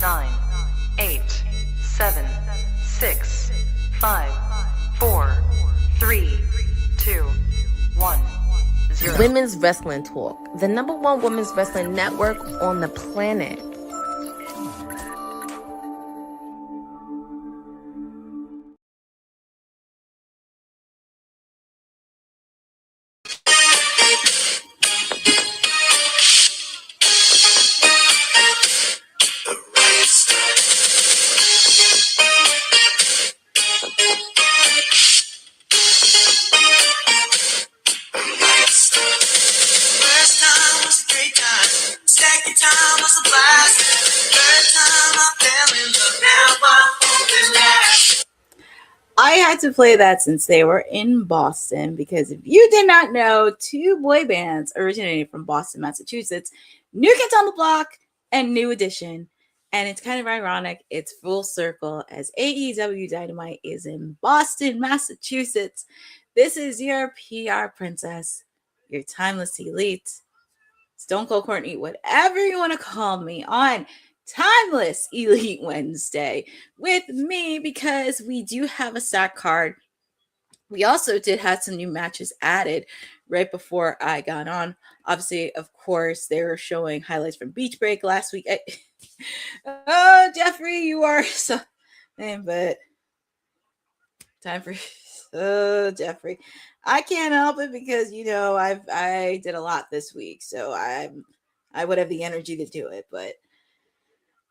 9, 8, 7, 6, 5, 4, 3, 2, 1, 0. Women's Wrestling Talk, the #1 women's wrestling network on the planet. I had to play that since they were in Boston, because if you did not know, 2 boy bands originated from Boston, Massachusetts, New Kids on the Block and New Edition. And it's kind of ironic, it's full circle as AEW Dynamite is in Boston, Massachusetts. This is your PR princess, your timeless elite, Stone Cold Courtney, whatever you want to call me, on Timeless Elite Wednesday with me, because we do have a stack card. We also did have some new matches added right before I got on. Obviously, of course, they were showing highlights from Beach Break last week. Oh, Jeffrey, you are so... But time for... Oh, Jeffrey. I can't help it because, you know, I did a lot this week, so I would have the energy to do it, but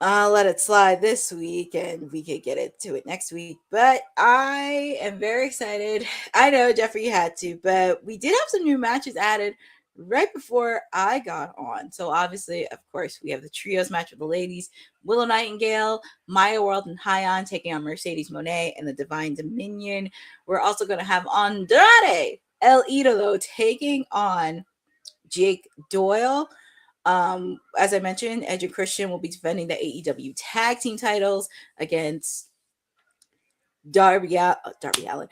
I'll let it slide this week and we could get into it next week. But I am very excited. I know Jeffrey had to, but we did have some new matches added right before I got on. So obviously, of course, we have the trios match with the ladies, Willow, Nightingale, Maya World, and Hyan taking on Mercedes Moné and the Divine Dominion. We're also going to have Andrade El Ídolo taking on Jake Doyle. As I mentioned, Edge and Christian will be defending the AEW tag team titles against Darby Allin,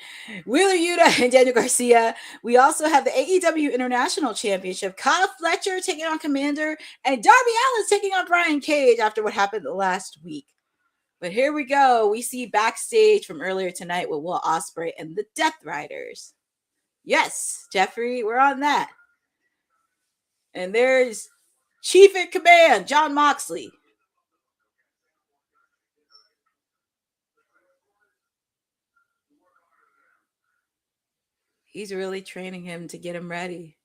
Wheeler Yuta, and Daniel Garcia. We also have the AEW International Championship, Kyle Fletcher taking on Commander, and Darby Allin taking on Brian Cage after what happened last week. But here we go. We see backstage from earlier tonight with Will Ospreay and the Death Riders. Yes, Jeffrey, we're on that. And there's Chief in Command, Jon Moxley. He's really training him to get him ready.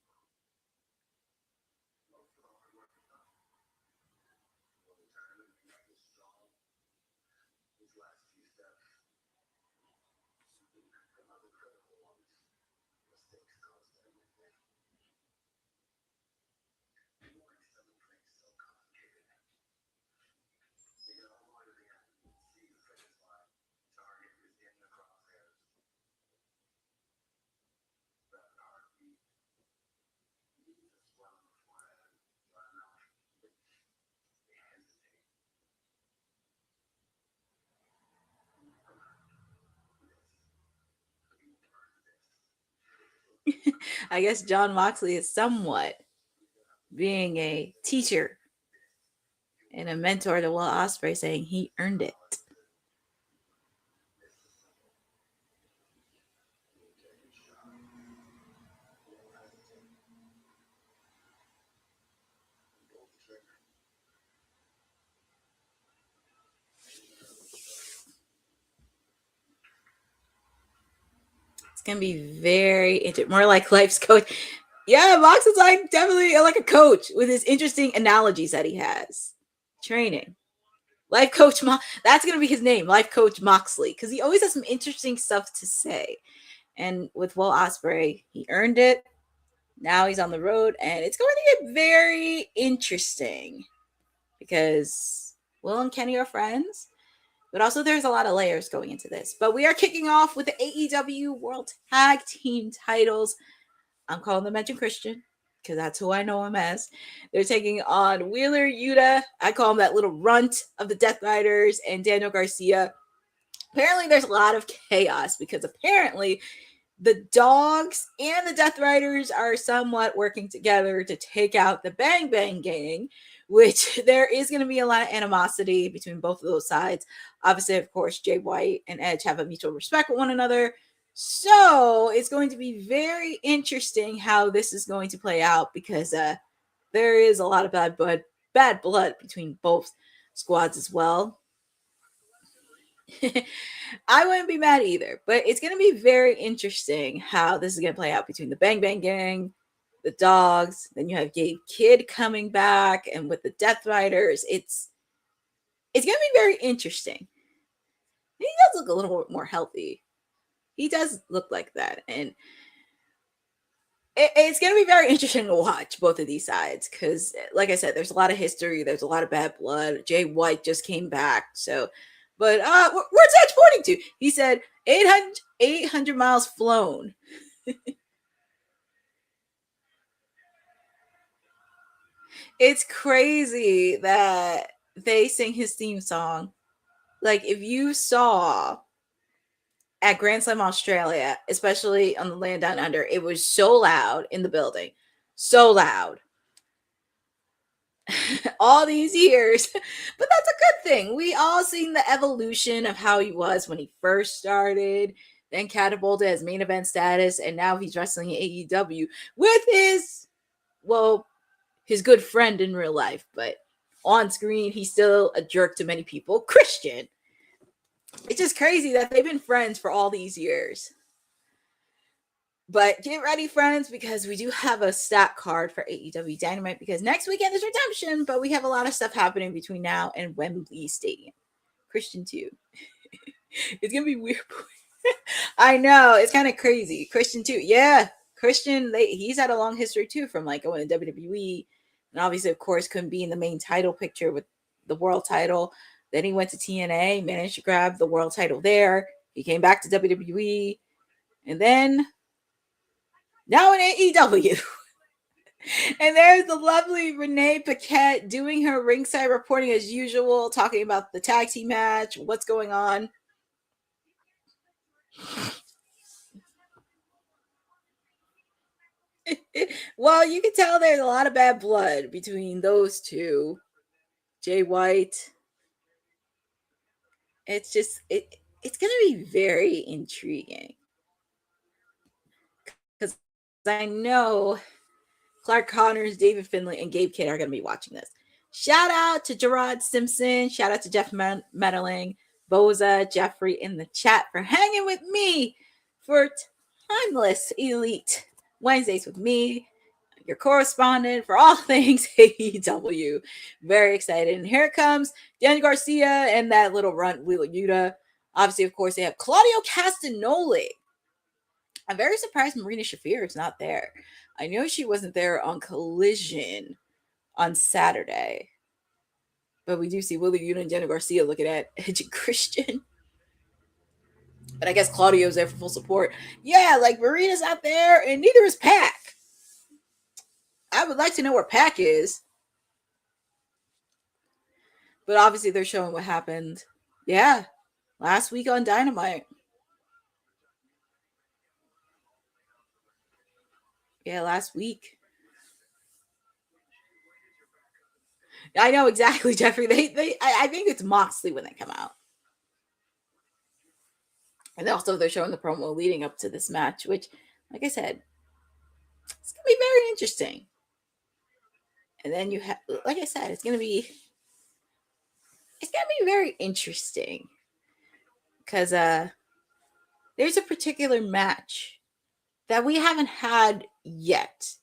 I guess Jon Moxley is somewhat being a teacher and a mentor to Will Ospreay, saying he earned it. It's gonna be very more like life's coach. Yeah, Mox is like definitely like a coach with his interesting analogies that he has. Training. Life Coach that's going to be his name, Life Coach Moxley, because he always has some interesting stuff to say. And with Will Ospreay, he earned it. Now he's on the road, and it's going to get very interesting because Will and Kenny are friends, but also there's a lot of layers going into this. But we are kicking off with the AEW World Tag Team titles. I'm calling them Edge and Christian, because that's who I know him as. They're taking on Wheeler Yuta. I call him that little runt of the Death Riders, and Daniel Garcia. Apparently, there's a lot of chaos because apparently the Dogs and the Death Riders are somewhat working together to take out the Bang Bang Gang, which there is going to be a lot of animosity between both of those sides. Obviously, of course, Jay White and Edge have a mutual respect for one another. So it's going to be very interesting how this is going to play out, because there is a lot of bad blood between both squads as well. I wouldn't be mad either, but it's going to be very interesting how this is going to play out between the Bang Bang Gang, the Dogs. Then you have Gabe Kidd coming back, and with the Death Riders, it's going to be very interesting. He does look a little more healthy. He does look like that, and it's going to be very interesting to watch both of these sides, because, like I said, there's a lot of history. There's a lot of bad blood. Jay White just came back, so. But where's Edge pointing to? He said 800 miles flown. It's crazy that they sing his theme song. Like, if you saw at Grand Slam Australia, especially on the Land Down Under, it was so loud in the building. So loud. All these years, but that's a good thing. We all seen the evolution of how he was when he first started, then catapulted as main event status, and now he's wrestling in AEW with his good friend in real life, but on screen he's still a jerk to many people, Christian. It's just crazy that they've been friends for all these years. But get ready, friends, because we do have a stat card for AEW Dynamite, because next weekend is Redemption, but we have a lot of stuff happening between now and Wembley Stadium. Christian too. It's going to be weird. I know. It's kind of crazy. Christian too. Yeah. Christian, he's had a long history too, from like going to WWE, and obviously, of course, couldn't be in the main title picture with the world title. Then he went to TNA, managed to grab the world title there. He came back to WWE, and then now in AEW. And there's the lovely Renee Paquette doing her ringside reporting as usual, talking about the tag team match, what's going on. Well, you can tell there's a lot of bad blood between those two. Jay White. It's just, it's going to be very intriguing. Because I know Clark Connors, David Finlay, and Gabe Kidd are going to be watching this. Shout out to Gerard Simpson. Shout out to Jeff Meddling, Boza, Jeffrey in the chat for hanging with me for Timeless Elite Wednesdays with me, your correspondent for all things AEW. Very excited. And here it comes Daniel Garcia and that little runt, Willow Yuta. Obviously, of course, they have Claudio Castagnoli. I'm very surprised Marina Shafir is not there. I know she wasn't there on Collision on Saturday. But we do see Willow Yuta and Daniel Garcia looking at Edge and Christian. But I guess Claudio's there for full support. Yeah, like Marina's out there, and neither is Pac. I would like to know where Pac is. But obviously they're showing what happened. Yeah, last week on Dynamite. Yeah, last week. I know exactly, Jeffrey. I think it's Moxley when they come out. And also they're showing the promo leading up to this match, which, like I said, it's going to be very interesting. And then you have, like I said, it's going to be very interesting. Because there's a particular match that we haven't had yet.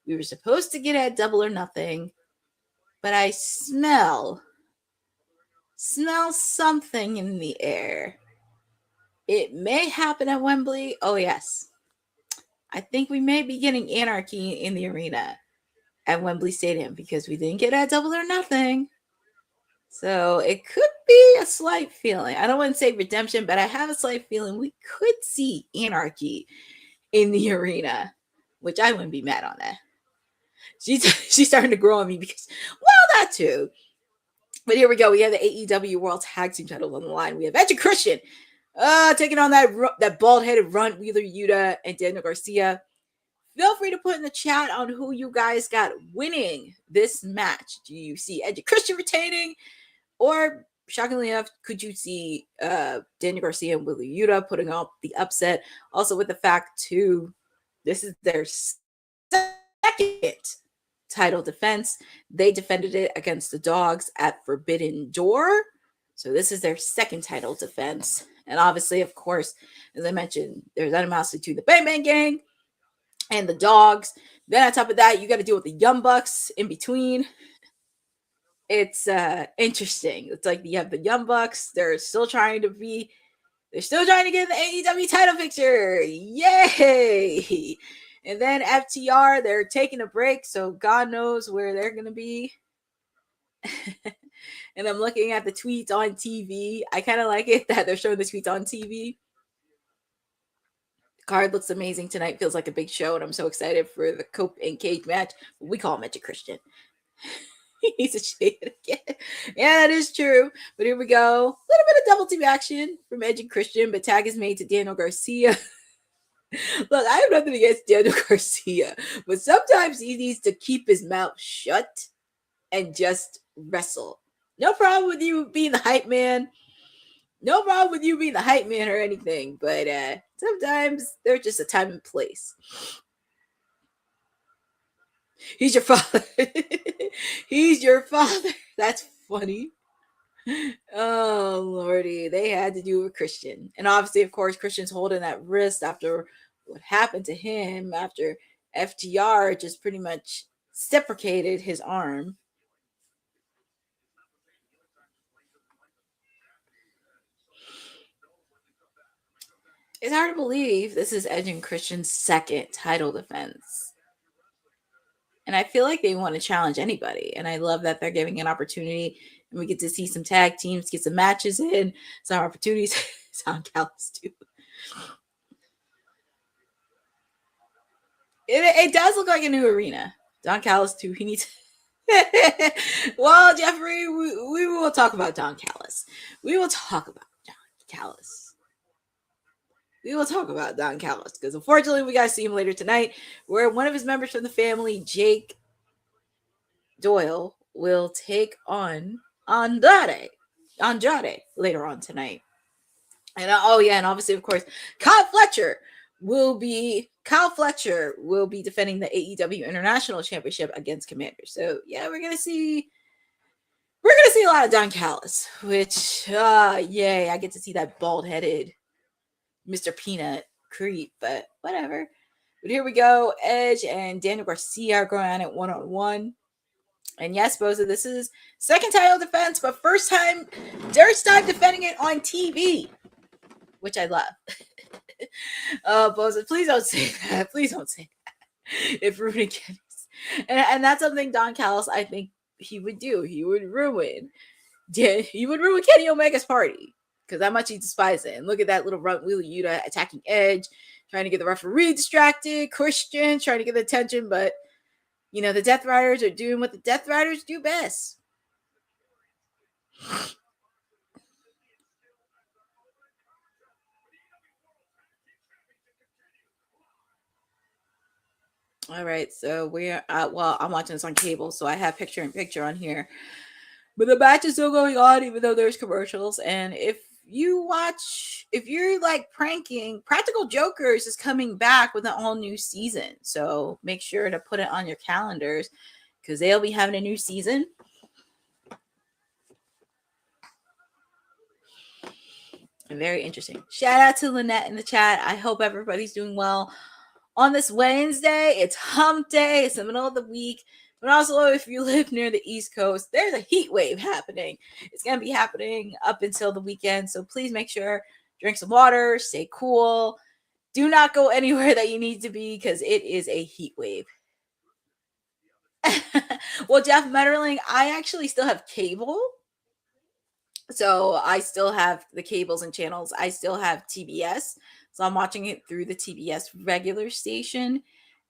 We were supposed to get at Double or Nothing, but I smell something in the air. It may happen at Wembley. Oh, yes. I think we may be getting Anarchy in the arena at Wembley Stadium, because we didn't get at Double or Nothing. So it could be a slight feeling. I don't want to say redemption, but I have a slight feeling we could see Anarchy in the arena, which I wouldn't be mad on that. She's starting to grow on me because, well, that too. But here we go. We have the AEW World Tag Team titles on the line. We have Edge and Christian taking on that bald-headed runt, Wheeler Yuta, and Daniel Garcia. Feel free to put in the chat on who you guys got winning this match. Do you see Edge and Christian retaining? Or, shockingly enough, could you see Daniel Garcia and Willow Yuta putting up the upset? Also, with the fact, too, this is their second title defense. They defended it against the Dogs at Forbidden Door. So this is their second title defense. And obviously, of course, as I mentioned, there's animosity to the Bayne gang and the Dogs. Then on top of that, you got to deal with the Young Bucks in between. It's interesting. It's like you have the Young Bucks. They're still trying to get the AEW title picture. Yay! And then FTR, they're taking a break, so God knows where they're going to be. And I'm looking at the tweets on TV. I kind of like it that they're showing the tweets on TV. The card looks amazing tonight. Feels like a big show, and I'm so excited for the Cope and Cage match. We call him Edge and Christian. He's a shade again. Yeah, that is true. But here we go. A little bit of double team action from Edge and Christian, but tag is made to Daniel Garcia. Look, I have nothing against Daniel Garcia, but sometimes he needs to keep his mouth shut and just wrestle. No problem with you being the hype man. No problem with you being the hype man or anything, but sometimes there's just a time and place. He's your father. He's your father. That's funny. Oh, Lordy. They had to do with Christian. And obviously, of course, Christian's holding that wrist after what happened to him after FTR just pretty much deprecated his arm. It's hard to believe this is Edge and Christian's second title defense. And I feel like they want to challenge anybody. And I love that they're giving an opportunity. And we get to see some tag teams, get some matches in, some opportunities. Don Callis, too. It does look like a new arena. Don Callis, too. He needs... Well, Jeffrey, we will talk about Don Callis. We will talk about Don Callis. We will talk about Don Callis because unfortunately we got to see him later tonight where one of his members from the family, Jake Doyle, will take on Andrade later on tonight. And and obviously, of course, Kyle Fletcher will be defending the AEW International Championship against Commander. So yeah, we're gonna see a lot of Don Callis, which yay, I get to see that bald-headed Mr. Peanut creep, but whatever. But here we go. Edge and Daniel Garcia are going on it one-on-one. And yes, Boza, this is second title defense, but first time defending it on TV, which I love. Boza, please don't say that. Please don't say that. If ruining Kenny's. And that's something Don Callis, I think he would do. He would ruin Kenny Omega's party. Because how much he despises it. And look at that little runt Willow Yuta attacking Edge, trying to get the referee distracted. Christian trying to get the attention, but the Death Riders are doing what the Death Riders do best. All right, so we're I'm watching this on cable, so I have picture-in-picture on here. But the match is still going on, even though there's commercials. And if you're like pranking, Practical Jokers is coming back with an all-new season. So make sure to put it on your calendars because they'll be having a new season. And very interesting. Shout out to Lynette in the chat. I hope everybody's doing well on this Wednesday. It's hump day. It's the middle of the week. But also, if you live near the East Coast, there's a heat wave happening. It's going to be happening up until the weekend. So please make sure, drink some water, stay cool. Do not go anywhere that you need to be because it is a heat wave. Well, Jeff Metterling, I actually still have cable. So I still have the cables and channels. I still have TBS. So I'm watching it through the TBS regular station.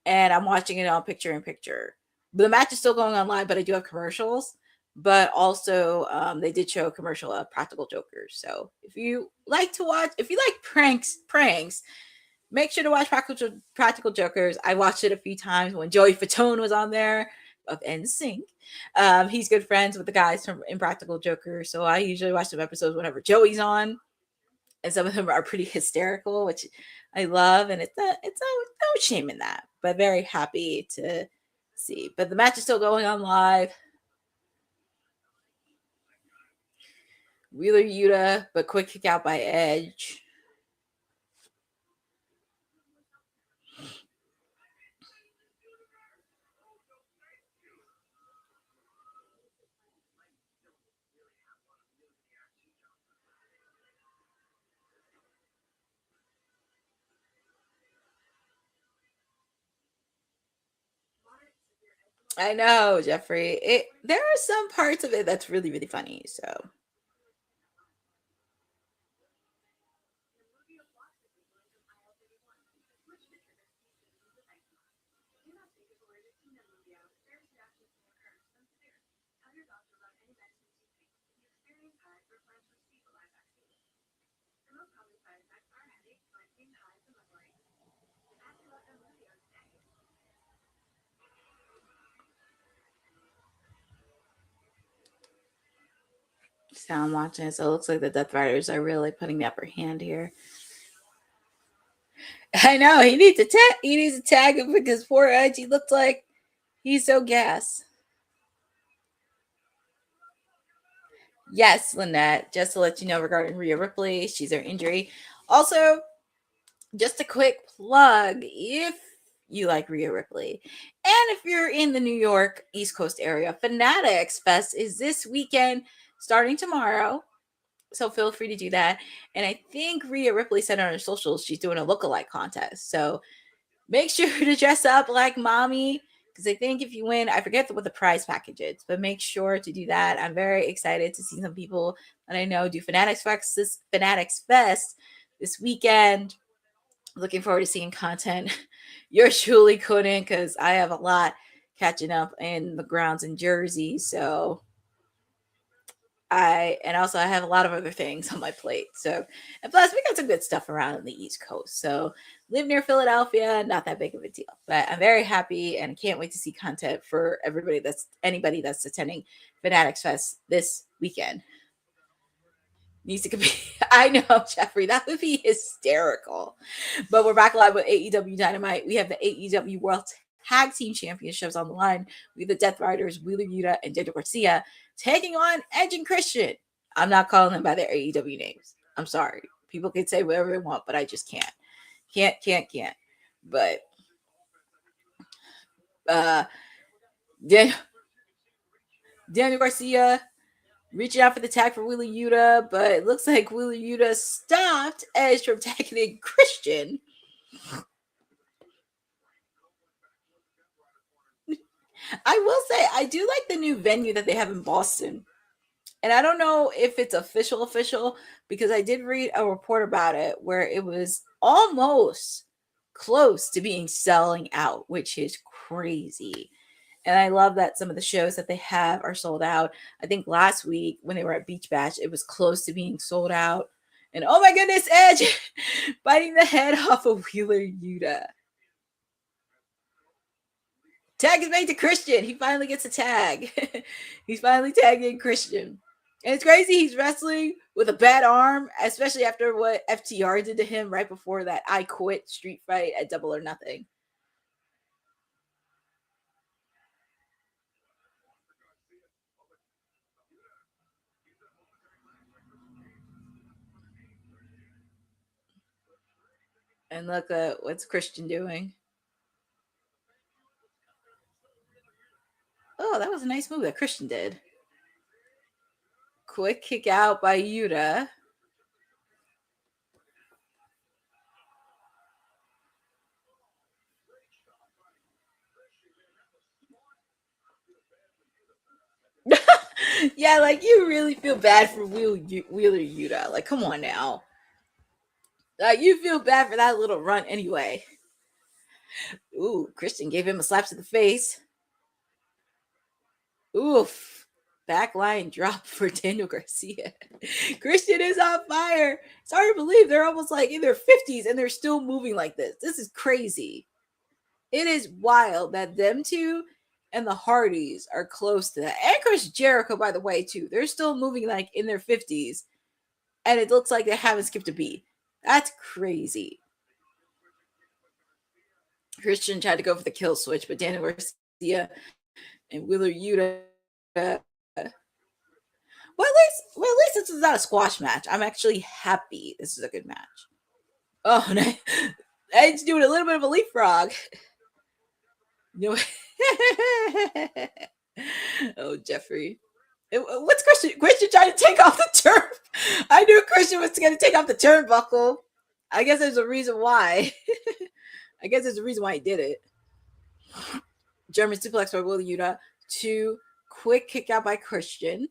And I'm watching it on picture-in-picture. The match is still going on live, but I do have commercials. But also, they did show a commercial of Practical Jokers. So if you like to watch, if you like pranks, make sure to watch Practical Jokers. I watched it a few times when Joey Fatone was on there of NSYNC. He's good friends with the guys from Impractical Jokers, so I usually watch some episodes whenever Joey's on, and some of them are pretty hysterical, which I love, and it's no shame in that. But very happy to see. But the match is still going on live. Wheeler Yuta, but quick kick out by Edge. I know, Jeffrey. There are some parts of it that's really, really funny. So I'm watching it, so it looks like the Death Riders are really putting the upper hand here. I know he needs to tag him because poor Edge, he looks like he's so gas. Yes, Lynette, just to let you know regarding Rhea Ripley, she's her injury. Also, just a quick plug, if you like Rhea Ripley, and if you're in the New York East Coast area, Fanatics Fest is this weekend starting tomorrow. So feel free to do that. And I think Rhea Ripley said on her socials she's doing a lookalike contest. So make sure to dress up like mommy, because I think if you win, I forget what the prize package is, but make sure to do that. I'm very excited to see some people that I know do Fanatics Fest this weekend. Looking forward to seeing content. Yours truly couldn't, because I have a lot catching up in the grounds in Jersey. So I have a lot of other things on my plate. So, and plus we got some good stuff around in the East Coast. So live near Philadelphia, not that big of a deal. But I'm very happy and can't wait to see content for anybody that's attending Fanatics Fest this weekend. Needs to compete. I know, Jeffrey, that would be hysterical. But we're back live with AEW Dynamite. We have the AEW World Tag Team Championships on the line. We have the Death Riders, Wheeler Yuta, and Daniel Garcia taking on Edge and Christian. I'm not calling them by their AEW names. I'm sorry. People can say whatever they want, but I just can't. Can't. But Daniel Garcia reaching out for the tag for Wheeler Yuta, but it looks like Wheeler Yuta stopped Edge from tagging in Christian. I will say, I do like the new venue that they have in Boston. And I don't know if it's official, because I did read a report about it where it was almost close to being selling out, which is crazy. And I love that some of the shows that they have are sold out. I think last week when they were at Beach Bash, it was close to being sold out. And oh my goodness, Edge biting the head off of Wheeler Yuta. Tag is made to Christian. He finally gets a tag. He's finally tagging Christian. And it's crazy he's wrestling with a bad arm, especially after what FTR did to him right before that I Quit street fight at Double or Nothing. And look at what's Christian doing. Oh, that was a nice move that Christian did. Quick kick out by Yuta. Yeah, like you really feel bad for Wheeler Yuta. Like, come on now. You feel bad for that little run anyway. Ooh, Christian gave him a slap to the face. Oof. backline drop for Daniel Garcia. Christian is on fire. It's hard to believe they're almost like in their 50s and they're still moving like this. This is crazy. It is wild that them two and the Hardys are close to that. And Chris Jericho, by the way, too. They're still moving like in their 50s. And it looks like they haven't skipped a beat. That's crazy. Christian tried to go for the kill switch, but Daniel Garcia and Willow Yuta. Well, at least this is not a squash match. I'm actually happy this is a good match. Oh, and Edge doing a little bit of a leapfrog. You know, oh, Jeffrey. What's Christian? Christian trying to take off the turf. I knew Christian was going to take off the turnbuckle. I guess there's a reason why. I guess there's a reason why he did it. German suplex by Willow Yuta. 2 quick kick out by Christian.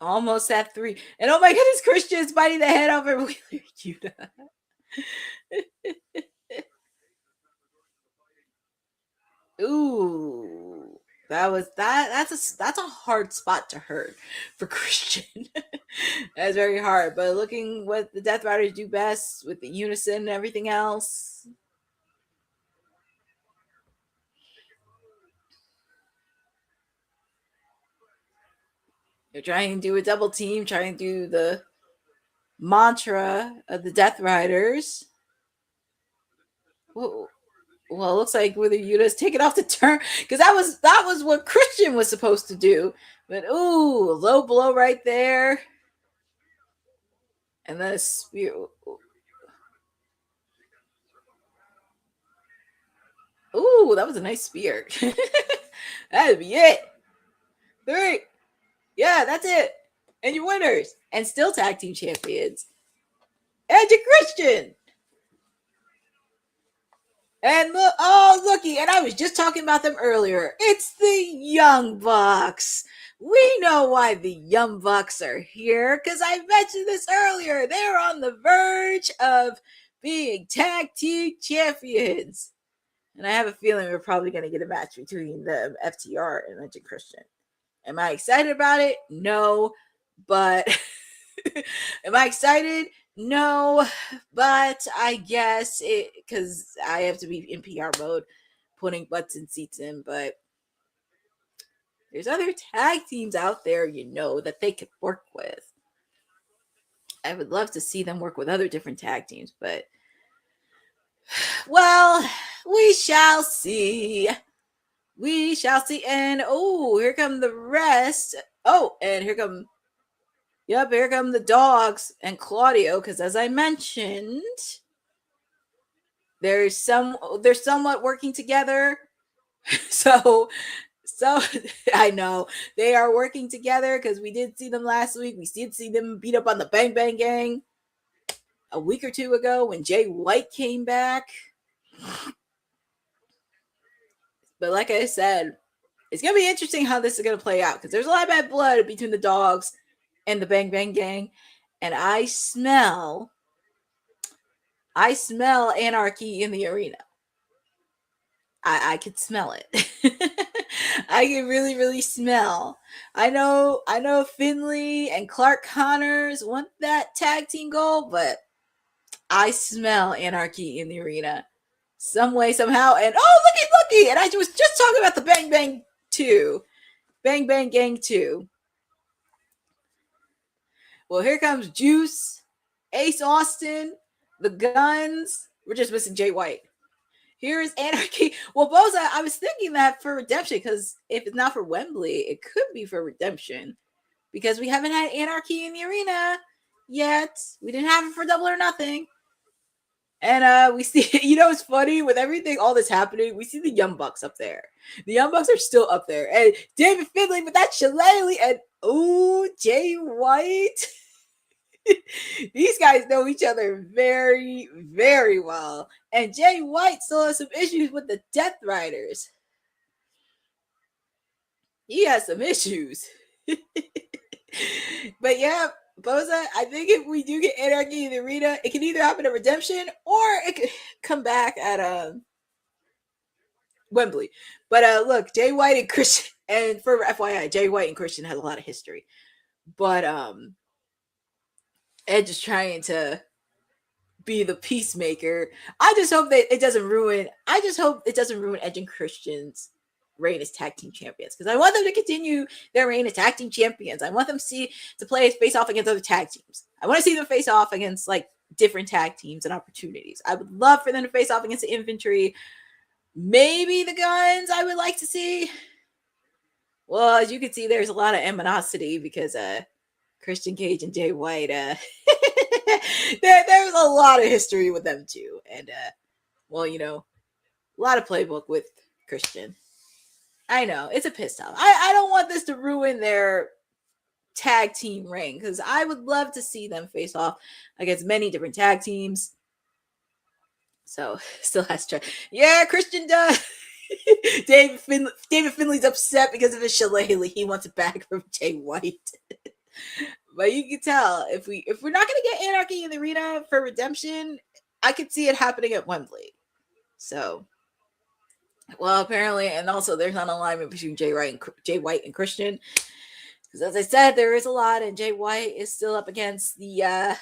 Almost at 3. And oh my goodness, Christian's biting the head off of Willow Yuta. Ooh, that's a hard spot to hurt for Christian. That's very hard. But looking what the Death Riders do best with the unison and everything else. They're trying to do a double team, trying to do the mantra of the Death Riders. Well, it looks like whether Yuta's taking off the turn because that was what Christian was supposed to do. But ooh, low blow right there, and then a spear. Ooh, that was a nice spear. That'd be it. 3. Yeah, that's it. And your winners, and still tag team champions, Edge and Christian. And look, oh, looky, and I was just talking about them earlier. It's the Young Bucks. We know why the Young Bucks are here, because I mentioned this earlier. They're on the verge of being tag team champions. And I have a feeling we're probably going to get a match between them, FTR and Edge and Christian. Am I excited about it? No, but am I excited? No, but I guess it because I have to be in PR mode, putting butts in seats in. But there's other tag teams out there, that they could work with. I would love to see them work with other different tag teams, but well, we shall see. We shall see. And here come the rest. Oh, and here come the dogs and Claudio, because as I mentioned, they're somewhat working together. So I know they are working together because we did see them last week. We did see them beat up on the Bang Bang Gang a week or 2 ago when Jay White came back. But like I said, it's going to be interesting how this is going to play out because there's a lot of bad blood between the dogs and the Bang Bang Gang. And I smell anarchy in the arena. I could smell it. I can really, really smell. I know Finley and Clark Connors want that tag team goal, but I smell anarchy in the arena. Some way, somehow. And looky. And I was just talking about the Bang Bang 2. Bang Bang Gang 2. Well, here comes Juice, Ace Austin, the Guns. We're just missing Jay White. Here is Anarchy. Well, Boza, I was thinking that for Redemption, because if it's not for Wembley, it could be for Redemption. Because we haven't had Anarchy in the arena yet. We didn't have it for Double or Nothing. And we see, it's funny with everything, all this happening, we see the Young Bucks up there. The Young Bucks are still up there. And David Finlay with that shillelagh and, Jay White. These guys know each other very, very well. And Jay White still has some issues with the Death Riders. He has some issues. But yeah, Boza, I think if we do get Anarchy in the arena, it can either happen at Redemption or it could come back at Wembley. But look, Jay White and Christian, and for FYI, Jay White and Christian has a lot of history. But Edge is trying to be the peacemaker. I just hope that it doesn't ruin. I just hope it doesn't ruin Edge and Christian's reign as tag team champions, because I want them to continue their reign as tag team champions. I want them to play face off against other tag teams. I want to see them face off against like different tag teams and opportunities. I would love for them to face off against the Infantry, maybe the Guns. I would like to see. Well, as you can see, there's a lot of animosity because Christian Cage and Jay White, there's a lot of history with them too. And well, you know, a lot of playbook with Christian. I know, it's a piss off. I don't want this to ruin their tag team reign, because I would love to see them face off against many different tag teams. So, still has to try. Yeah, Christian does. David Finley's upset because of his shillelagh. He wants it back from Jay White. But you can tell, if we're not going to get Anarchy in the arena for Redemption, I could see it happening at Wembley. So, well, apparently, and also there's an alignment between Jay White and Christian, because as I said, there is a lot, and Jay White is still up against the yeah.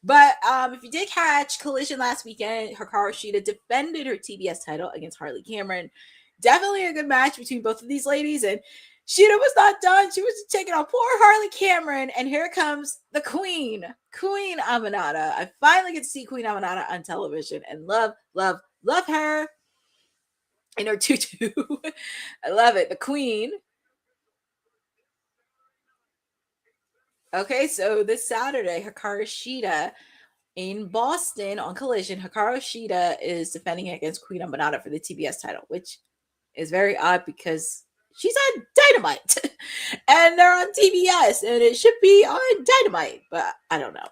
But if you did catch Collision last weekend, Hikaru Shida defended her TBS title against Harley Cameron. Definitely a good match between both of these ladies, and Shida was not done. She was taking on poor Harley Cameron, and here comes the Queen Aminata. I finally get to see Queen Aminata on television, and love her in her tutu. I love it. The Queen. Okay, so this Saturday, Hikaru Shida in Boston on Collision, Hikaru Shida is defending against Queen Aminata for the TBS title, which is very odd because she's on Dynamite and they're on TBS and it should be on Dynamite, but I don't know.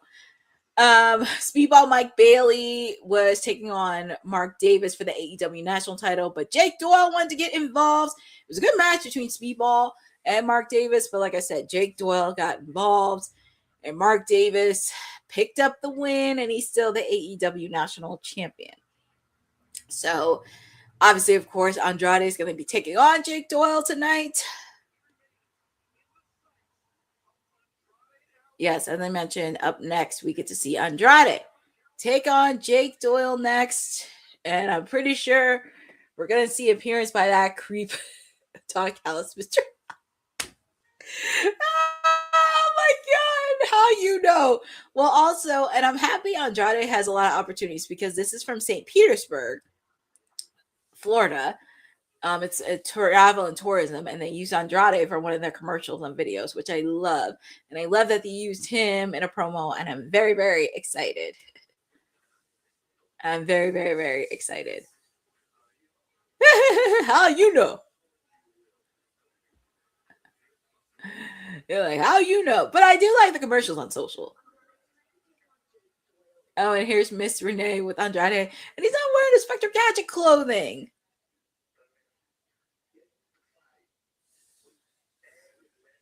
Speedball Mike Bailey was taking on Mark Davis for the AEW National title, but Jake Doyle wanted to get involved. It was a good match between Speedball and Mark Davis, but like I said, Jake Doyle got involved and Mark Davis picked up the win, and he's still the AEW National Champion. So obviously, of course, Andrade is going to be taking on Jake Doyle tonight. Yes, as I mentioned, up next, we get to see Andrade take on Jake Doyle next. And I'm pretty sure we're going to see appearance by that creep, Don Callis, Mr. Oh my God, how you know? Well, also, and I'm happy Andrade has a lot of opportunities because this is from St. Petersburg, Florida. It's a travel and tourism, and they use Andrade for one of their commercials and videos, which I love. And I love that they used him in a promo, and I'm very, very excited. I'm very, very, very excited. How you know? You're like, how you know? But I do like the commercials on social. Oh, and here's Miss Renee with Andrade, and he's not wearing his Spectre Gadget clothing.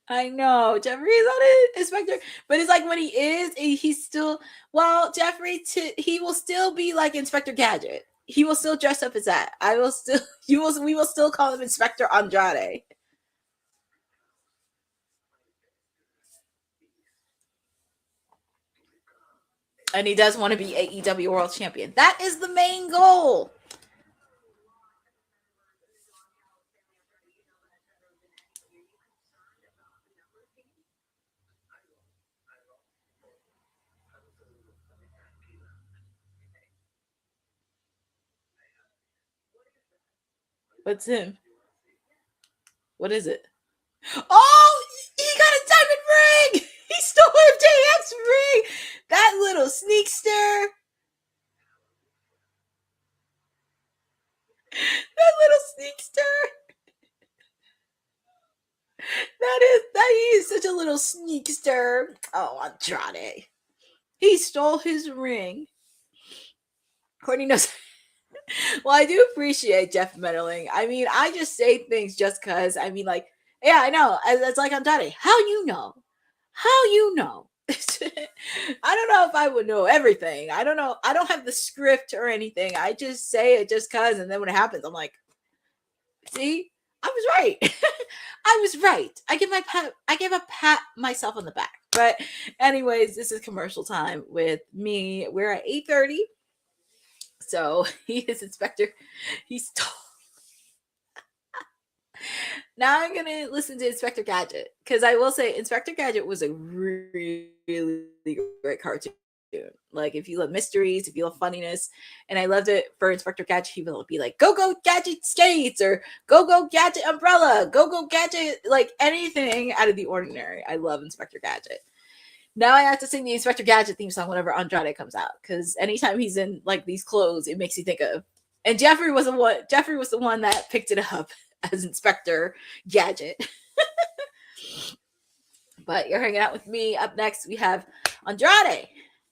I know Jeffrey's on his Spectre, but it's like when he is, he's still. Well, Jeffrey, he will still be like Inspector Gadget. He will still dress up as that. I will still. We will still call him Inspector Andrade. And he does want to be AEW World Champion. That is the main goal. What's him? What is it? Oh, he got a diamond ring. He stole MJF's ring. That little sneakster. That little sneakster. He is such a little sneakster. Oh, Andrade. He stole his ring. Courtney knows. Well, I do appreciate Jeff meddling. I mean, I just say things just because. I mean, like, Yeah, I know. It's like Andrade. How you know? How you know? I don't know if I would know everything. I don't know. I don't have the script or anything. I just say it just cause, and then when it happens, I'm like, see, I was right. I was right. I gave a pat myself on the back. But anyways, this is commercial time with me. We're at 8:30. So he is Inspector. He's now I'm gonna listen to Inspector Gadget, because I will say Inspector Gadget was a really, really great cartoon. Like, if you love mysteries, if you love funniness, and I loved it for Inspector Gadget, he will be like, "Go go Gadget skates," or "Go go Gadget umbrella," "Go go Gadget," like anything out of the ordinary. I love Inspector Gadget. Now I have to sing the Inspector Gadget theme song whenever Andrade comes out, because anytime he's in like these clothes, it makes you think of. And Jeffrey was the one that picked it up as Inspector Gadget. But you're hanging out with me. Up next, we have Andrade.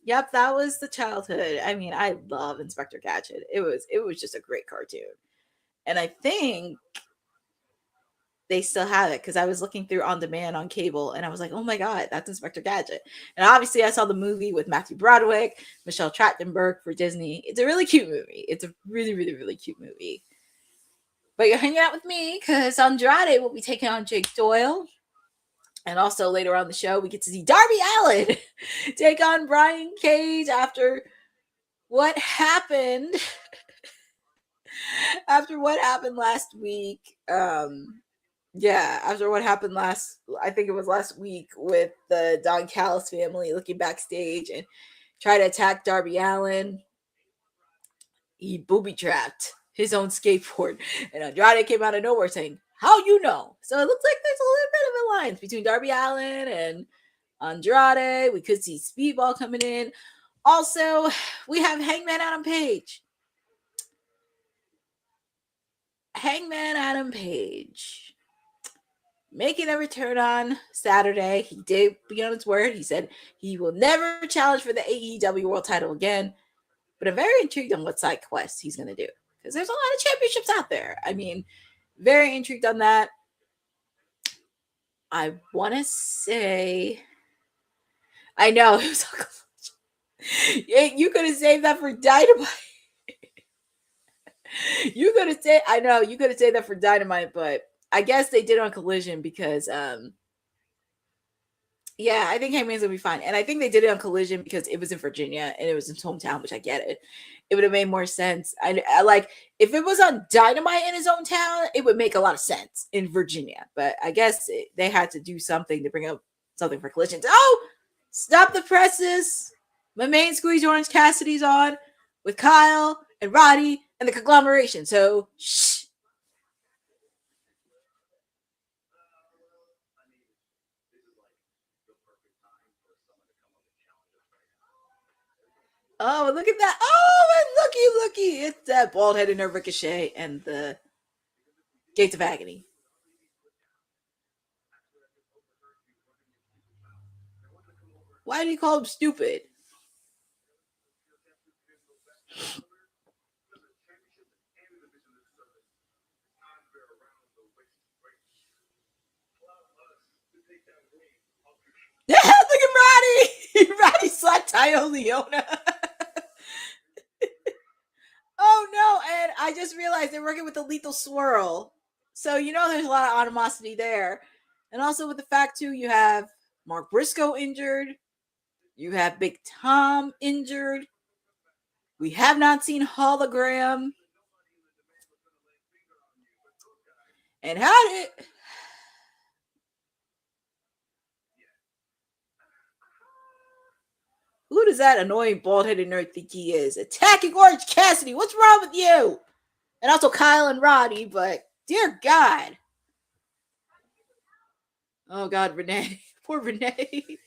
Yep, that was the childhood. I mean, I love Inspector Gadget. It was just a great cartoon. And I think they still have it, because I was looking through on demand on cable and I was like, oh my God, that's Inspector Gadget. And obviously I saw the movie with Matthew Broderick, Michelle Trachtenberg for Disney. It's a really cute movie. It's a really, really, really cute movie. But you're hanging out with me because Andrade will be taking on Jake Doyle. And also later on the show, we get to see Darby Allin take on Brian Cage after what happened. After what happened last week. After what happened I think it was last week, with the Don Callis family looking backstage and try to attack Darby Allin. He booby-trapped his own skateboard. And Andrade came out of nowhere saying, "How you know?" So it looks like there's a little bit of alliance between Darby Allin and Andrade. We could see Speedball coming in. Also, we have Hangman Adam Page. Hangman Adam Page making a return on Saturday. He did be on his word. He said he will never challenge for the AEW World Title again. But I'm very intrigued on what side quest he's going to do, because there's a lot of championships out there. I mean, very intrigued on that. I want to say, I know it was you could have saved that for Dynamite. You could have said, I know you could have saved that for Dynamite, but I guess they did on Collision because, yeah, I think Hangman's gonna be fine, and I think they did it on Collision because it was in Virginia and it was his hometown, which I get it. It would have made more sense. I like, if it was on Dynamite in his hometown, it would make a lot of sense in Virginia. But I guess they had to do something to bring up something for Collision. Oh, stop the presses! My main squeeze, Orange Cassidy's on with Kyle and Roddy and the conglomeration. So shh. Oh, look at that. Oh, and looky. It's that bald-headed nerve Ricochet and the Gates of Agony. Why did he call him stupid? Yeah, look at Roddy. Roddy slapped Tyo Leona. Oh no, and I just realized they're working with the Lethal Swirl. So there's a lot of animosity there. And also with the fact too, you have Mark Briscoe injured. You have Big Tom injured. We have not seen Hologram. And how did who does that annoying bald-headed nerd think he is? Attacking Orange Cassidy. What's wrong with you? And also Kyle and Roddy, but dear God. Oh God, Renee. Poor Renee.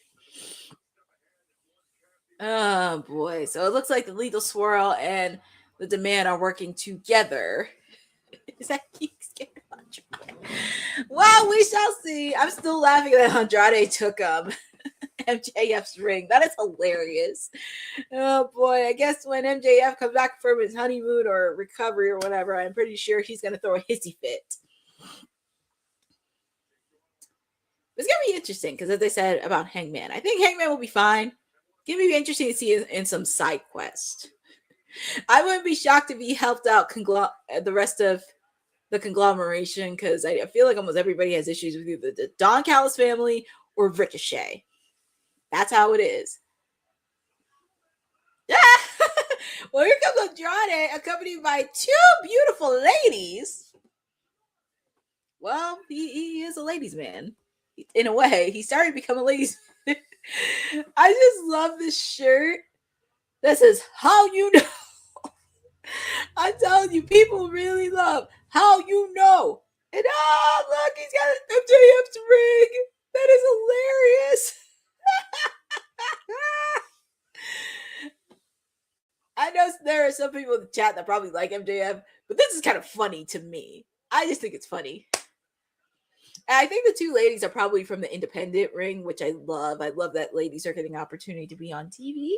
Oh boy. So it looks like the Lethal Swirl and the Demand are working together. Is that Andrade? Well, we shall see. I'm still laughing that Andrade took MJF's ring. That is hilarious. Oh boy. I guess when MJF comes back from his honeymoon or recovery or whatever, I'm pretty sure he's gonna throw a hissy fit. It's gonna be interesting because, as I said about Hangman, I think Hangman will be fine. It's gonna be interesting to see in some side quest. I wouldn't be shocked if he helped out the rest of the conglomeration, because I feel like almost everybody has issues with either the Don Callis family or Ricochet. That's how it is. Yeah. Well, here comes Andrade, accompanied by two beautiful ladies. Well, he is a ladies' man. In a way, he started to become a ladies' man. I just love this shirt that says, "How you know." I'm telling you, people really love "How you know." And look, he's got an MJF's ring. That is hilarious. I know there are some people in the chat that probably like MJF, but this is kind of funny to me. I just think it's funny. And I think the two ladies are probably from the independent ring, which I love. I love that ladies are getting an opportunity to be on TV.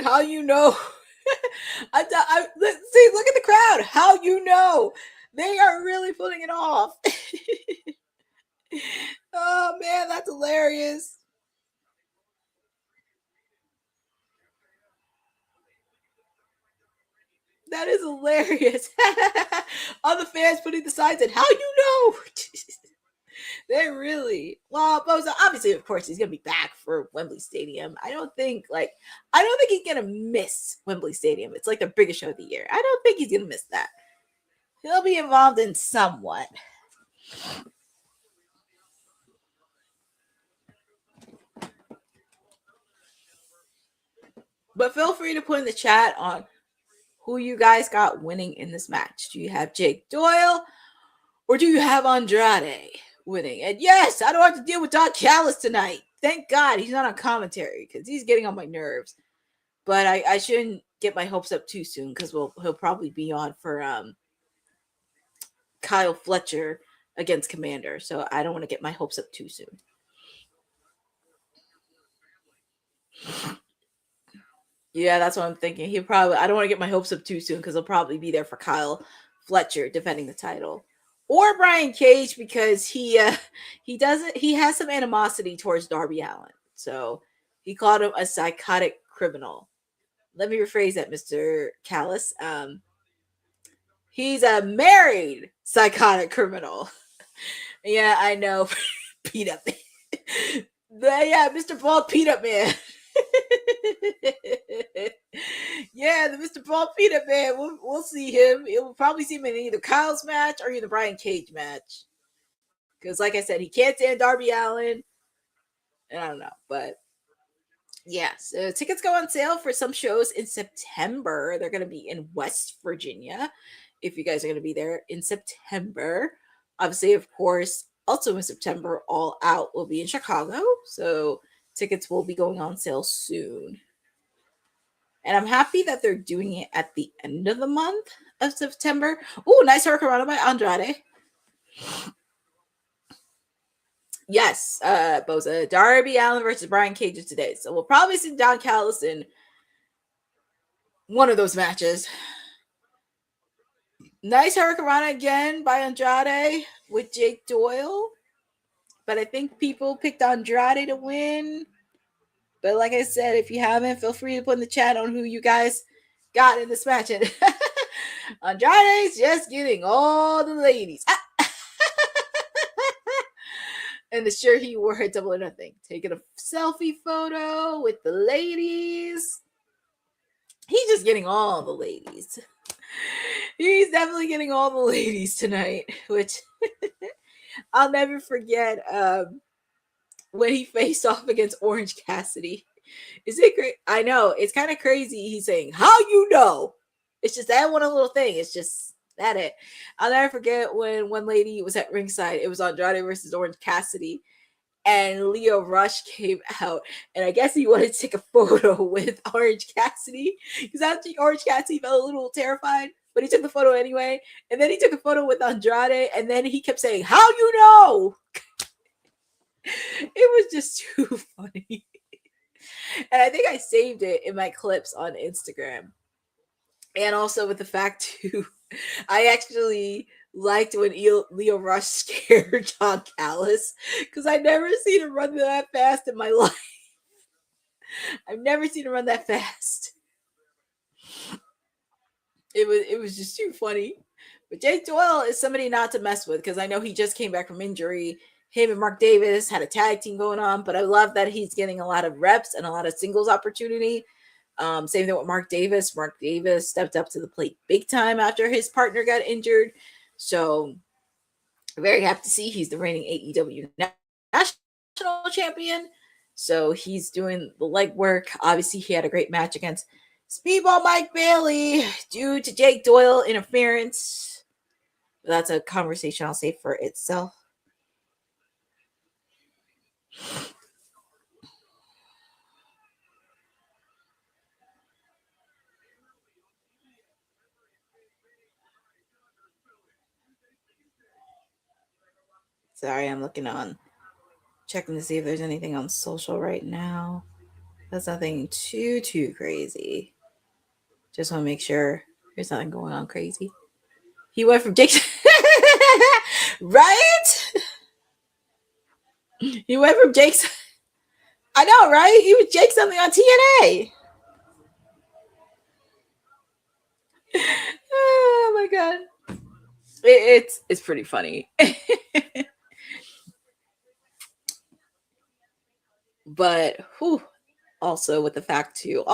How you know? See, look at the crowd. How you know? They are really putting it off. Oh man, that's hilarious. That is hilarious. All the fans putting the signs in. How you know? They really well. Boza, obviously, of course, he's gonna be back for Wembley Stadium. I don't think he's gonna miss Wembley Stadium. It's like the biggest show of the year. I don't think he's gonna miss that. He'll be involved in somewhat. But feel free to put in the chat on who you guys got winning in this match. Do you have Jake Doyle or do you have Andrade winning? And yes, I don't have to deal with Don Callis tonight. Thank God he's not on commentary because he's getting on my nerves. But I shouldn't get my hopes up too soon because he'll probably be on for Kyle Fletcher against Commander. So I don't want to get my hopes up too soon. Yeah, that's what I'm thinking. I don't want to get my hopes up too soon because he'll probably be there for Kyle Fletcher defending the title. Or Brian Cage, because he has some animosity towards Darby Allin. So he called him a psychotic criminal. Let me rephrase that, Mr. Callis. He's a married psychotic criminal. Yeah, I know. Peanut Man. Yeah, Mr. Bald Peanut Man. Yeah, the Mr. Bald Peanut Man. We'll see him. We'll probably see him in either Kyle's match or either Brian Cage match. Because, like I said, he can't stand Darby Allin. And I don't know, but yeah. So tickets go on sale for some shows in September. They're going to be in West Virginia. If you guys are going to be there in September, obviously, of course, also in September, All Out will be in Chicago. So tickets will be going on sale soon. And I'm happy that they're doing it at the end of the month of September. Oh, nice hurricanrana by Andrade. Yes, Boza. Darby Allin versus Brian Cage today. So we'll probably see Don Callis in one of those matches. Nice hurricanrana again by Andrade with Jake Doyle. But I think people picked Andrade to win. But like I said, if you haven't, feel free to put in the chat on who you guys got in this match. And Andrade's just getting all the ladies. And the shirt he wore at Double or Nothing. Taking a selfie photo with the ladies. He's just getting all the ladies. He's definitely getting all the ladies tonight, which I'll never forget when he faced off against Orange Cassidy. Is it great? I know. It's kind of crazy. He's saying, how you know? It's just that one little thing. It's just that it. I'll never forget when one lady was at ringside. It was Andrade versus Orange Cassidy. And Leo Rush came out. And I guess he wanted to take a photo with Orange Cassidy. Because after Orange Cassidy felt a little terrified. But he took the photo anyway. And then he took a photo with Andrade. And then he kept saying, how you know? It was just too funny. And I think I saved it in my clips on Instagram. And also with the fact too, I actually liked when Leo Rush scared John Callis because I've never seen him run that fast in my life. I've never seen him run that fast. It was just too funny. But Jake Doyle is somebody not to mess with because I know he just came back from injury. Him and Mark Davis had a tag team going on, but I love that he's getting a lot of reps and a lot of singles opportunity. Same thing with Mark Davis. Mark Davis stepped up to the plate big time after his partner got injured. So very happy to see he's the reigning AEW National Champion. So he's doing the legwork. Obviously, he had a great match against Speedball Mike Bailey due to Jake Doyle interference. That's a conversation I'll save for itself. Sorry, I'm checking to see if there's anything on social right now. That's nothing too crazy. Just want to make sure there's nothing going on crazy. He went from Jake, right? He went from Jake's. I know, right? He was Jake something on TNA. Oh my god, it's pretty funny. But also with the fact too,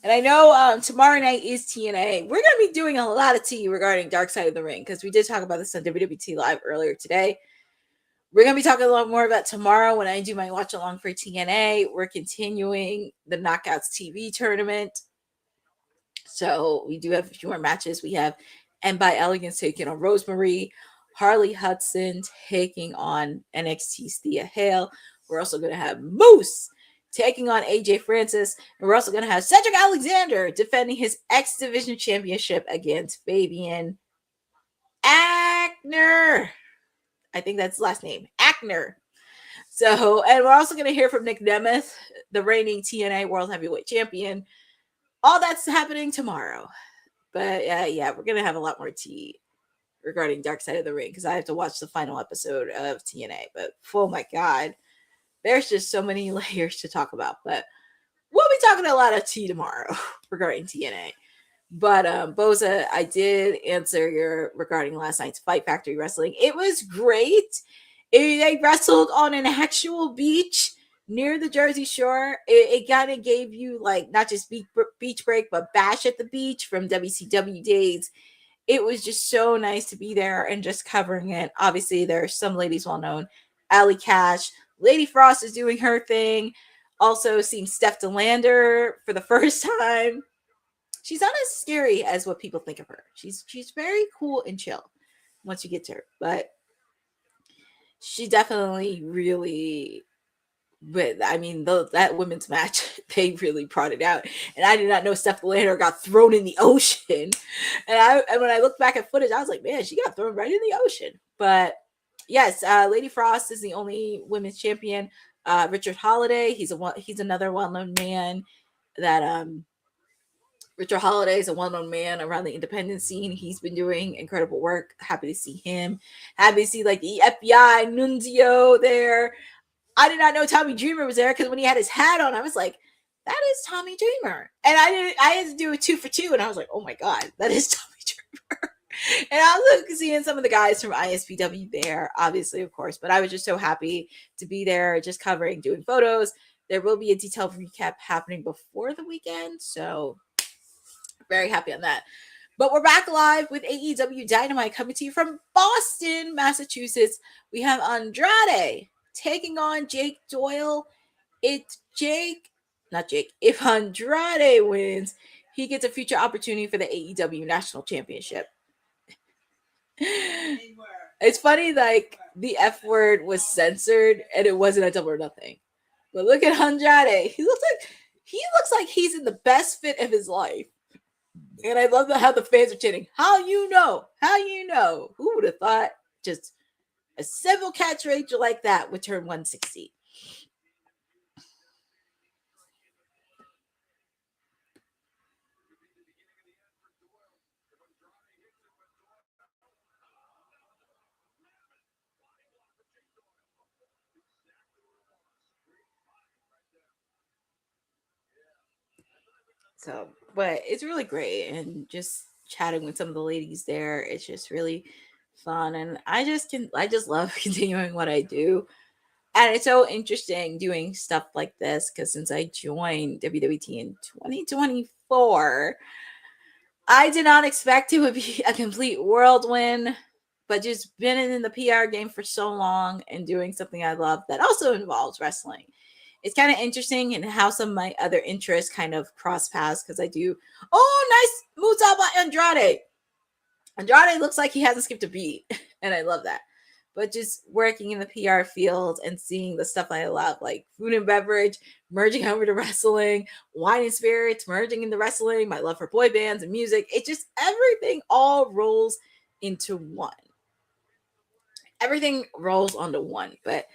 and I know tomorrow night is TNA. We're gonna be doing a lot of tea regarding Dark Side of the Ring because we did talk about this on WWT Live earlier today. We're going to be talking a lot more about tomorrow when I do my watch along for TNA. We're continuing the Knockouts TV tournament. So we do have a few more matches. We have M by Elegance taking on Rosemary, Harley Hudson taking on NXT's Thea Hale. We're also going to have Moose taking on AJ Francis. And we're also going to have Cedric Alexander defending his X Division Championship against Fabian Aichner. I think that's his last name, Aichner. So, and we're also going to hear from Nick Nemeth, the reigning TNA World Heavyweight Champion. All that's happening tomorrow. But yeah, we're going to have a lot more tea regarding Dark Side of the Ring because I have to watch the final episode of TNA. But oh my God, there's just so many layers to talk about. But we'll be talking a lot of tea tomorrow regarding TNA. But Boza, I did answer your regarding last night's Fight Factory Wrestling. It was great. They wrestled on an actual beach near the Jersey Shore. It kind of gave you like not just beach break, but Bash at the Beach from WCW days. It was just so nice to be there and just covering it. Obviously, there are some ladies well known. Allie Cash, Lady Frost is doing her thing. Also, seen Steph DeLander for the first time. She's not as scary as what people think of her. She's very cool and chill once you get to her, but she definitely really. But I mean, that women's match, they really brought it out, and I did not know Steph Lander got thrown in the ocean. And when I looked back at footage, I was like, man, she got thrown right in the ocean. But yes, Lady Frost is the only women's champion. Richard Holiday, he's another well-known man that Richard Holiday is a well-known man around the independent scene. He's been doing incredible work. Happy to see him. Happy to see like the FBI nuncio there. I did not know Tommy Dreamer was there because when he had his hat on, I was like, that is Tommy Dreamer. And I had to do a 2 for 2. And I was like, oh my God, that is Tommy Dreamer. And I was seeing some of the guys from ISPW there, obviously, of course. But I was just so happy to be there, just covering, doing photos. There will be a detailed recap happening before the weekend. So very happy on that. But we're back live with AEW Dynamite coming to you from Boston, Massachusetts. We have Andrade taking on Jake Doyle. If Andrade wins, he gets a future opportunity for the AEW National Championship. It's funny, like the F word was censored and it wasn't a Double or Nothing. But look at Andrade. He looks like he's in the best fit of his life. And I love how the fans are chanting, how you know? How you know? Who would have thought just a simple catchphrase like that would turn 160? So, but it's really great, and just chatting with some of the ladies there, it's just really fun, and I just love continuing what I do. And it's so interesting doing stuff like this because since I joined WWT in 2024, I did not expect it would be a complete whirlwind, but just been in the PR game for so long and doing something I love that also involves wrestling. It's kind of interesting and how some of my other interests kind of cross paths because I do. Oh, nice moves out by Andrade. Andrade looks like he hasn't skipped a beat, and I love that. But just working in the PR field and seeing the stuff I love, like food and beverage, merging over to wrestling, wine and spirits, merging into wrestling, my love for boy bands and music, it just everything all rolls into one. Everything rolls onto one. But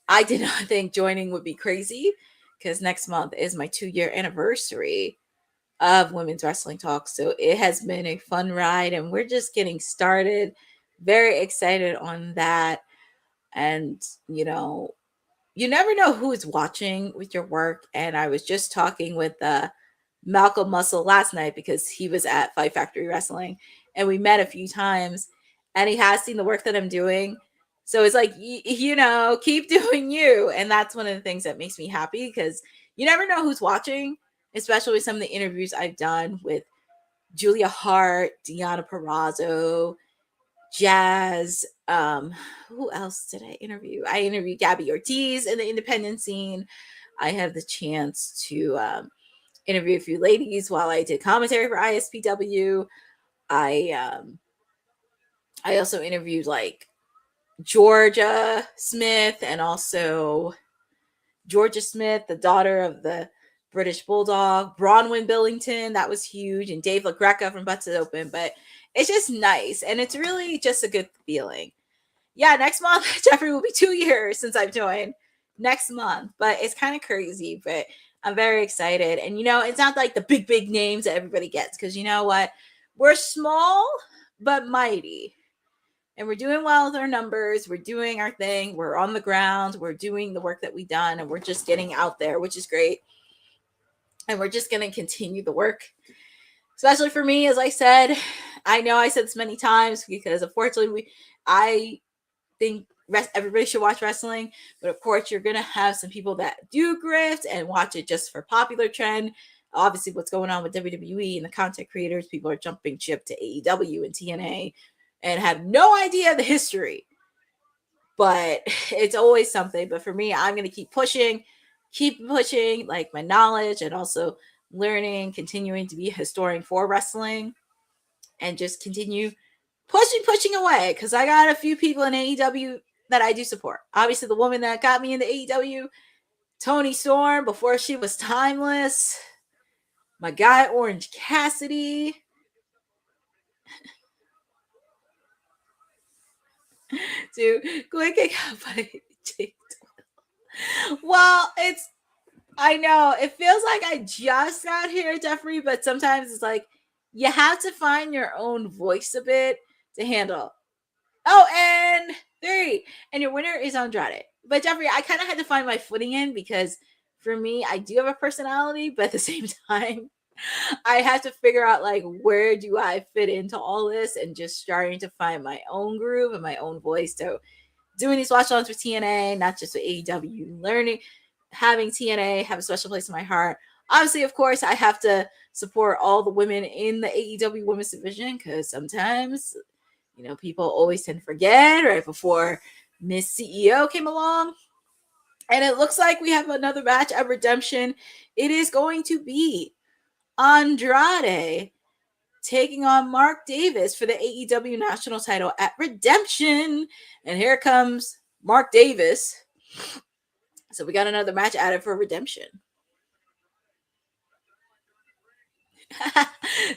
I did not think joining would be crazy because next month is my 2-year anniversary of Women's Wrestling Talk. So it has been a fun ride and we're just getting started. Very excited on that. And, you never know who is watching with your work. And I was just talking with Malcolm Muscle last night because he was at Fight Factory Wrestling and we met a few times and he has seen the work that I'm doing. So it's like, keep doing you. And that's one of the things that makes me happy because you never know who's watching, especially with some of the interviews I've done with Julia Hart, Deonna Purrazzo, Jazz. Who else did I interview? I interviewed Gabby Ortiz in the independent scene. I had the chance to interview a few ladies while I did commentary for ISPW. I also interviewed like Georgia Smith and also Georgia Smith, the daughter of the British Bulldog, Bronwyn Billington, that was huge, and Dave LaGreca from Butts It Open. But it's just nice, and it's really just a good feeling. Yeah, next month, Jeffrey, will be 2 years since I've joined. Next month, but it's kind of crazy, but I'm very excited. And, it's not like the big names that everybody gets, because you know what? We're small, but mighty. And we're doing well with our numbers. We're doing our thing. We're on the ground. We're doing the work that we've done, and we're just getting out there, which is great. And we're just going to continue the work. Especially for me, as I said, I know I said this many times because unfortunately, I think everybody should watch wrestling. But of course, you're going to have some people that do grift and watch it just for popular trend. Obviously, what's going on with WWE and the content creators, people are jumping ship to AEW and TNA and have no idea the history. But it's always something. But for me, I'm going to keep pushing like my knowledge and also learning, continuing to be a historian for wrestling and just continue pushing away because I got a few people in AEW that I do support. Obviously, the woman that got me into AEW, Toni Storm, before she was timeless. My guy, Orange Cassidy. Dude, quick by Jake Doyle. Well, I know it feels like I just got here, Jeffrey, but sometimes it's like you have to find your own voice a bit to handle. Oh, and 3. And your winner is Andrade. But Jeffrey, I kind of had to find my footing in because for me, I do have a personality, but at the same time, I have to figure out like where do I fit into all this and just starting to find my own groove and my own voice. So doing these watch alongs with TNA, not just with AEW, learning, having TNA have a special place in my heart. Obviously, of course, I have to support all the women in the AEW women's division because sometimes, people always tend to forget right before Miss CEO came along. And it looks like we have another match at Redemption. It is going to be Andrade taking on Mark Davis for the AEW national title at Redemption. And here comes Mark Davis. So we got another match added for Redemption.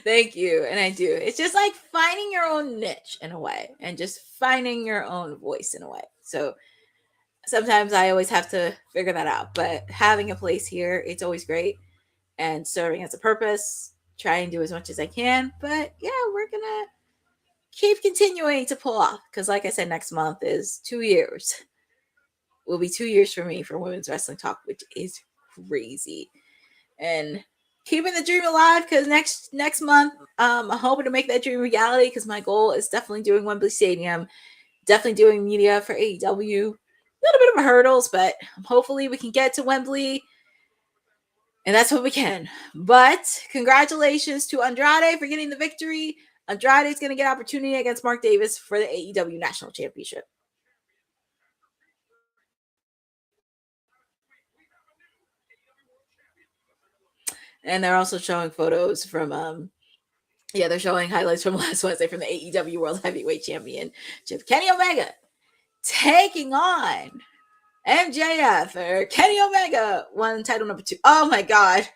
Thank you. And I do. It's just like finding your own niche in a way and just finding your own voice in a way. So sometimes I always have to figure that out. But having a place here, it's always great. And serving as a purpose, try and do as much as I can. But yeah, we're going to keep continuing to pull off. Because like I said, next month is 2 years. Will be 2 years for me for Women's Wrestling Talk, which is crazy. And keeping the dream alive because next month, I'm hoping to make that dream reality because my goal is definitely doing Wembley Stadium, definitely doing media for AEW. A little bit of a hurdles, but hopefully we can get to Wembley, and that's what we can. But congratulations to Andrade for getting the victory. Andrade is going to get opportunity against Mark Davis for the AEW National Championship. And they're also showing photos from they're showing highlights from last Wednesday from the AEW World Heavyweight Championship. Kenny Omega taking on MJF, or Kenny Omega won title number 2. Oh my God.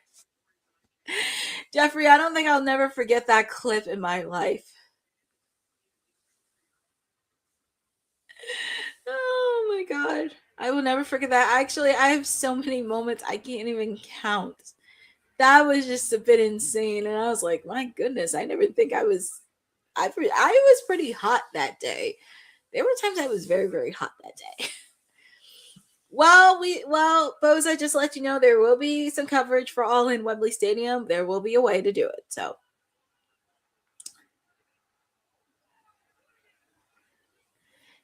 Jeffrey, I don't think I'll never forget that clip in my life. Oh my God. I will never forget that. Actually, I have so many moments I can't even count. That was just a bit insane. And I was like, my goodness, I never think I was pretty hot that day. There were times I was very, very hot that day. Well, Boza, just let you know there will be some coverage for All in Wembley Stadium. There will be a way to do it. So,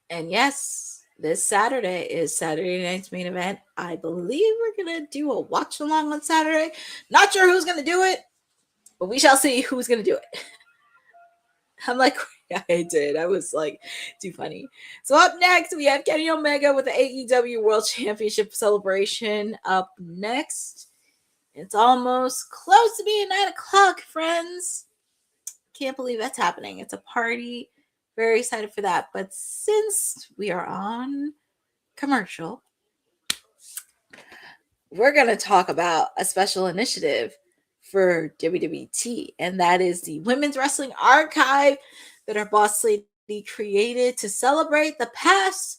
and yes, this Saturday is Saturday night's main event. I believe we're gonna do a watch along on Saturday. Not sure who's gonna do it, but we shall see who's gonna do it. I'm like, I did. I was like, too funny. So up next, we have Kenny Omega with the AEW World Championship celebration. Up next, it's almost close to being 9 o'clock, friends. Can't believe that's happening. It's a party. Very excited for that. But since we are on commercial, we're going to talk about a special initiative for WWT, and that is the Women's Wrestling Archive that our boss lady created to celebrate the past,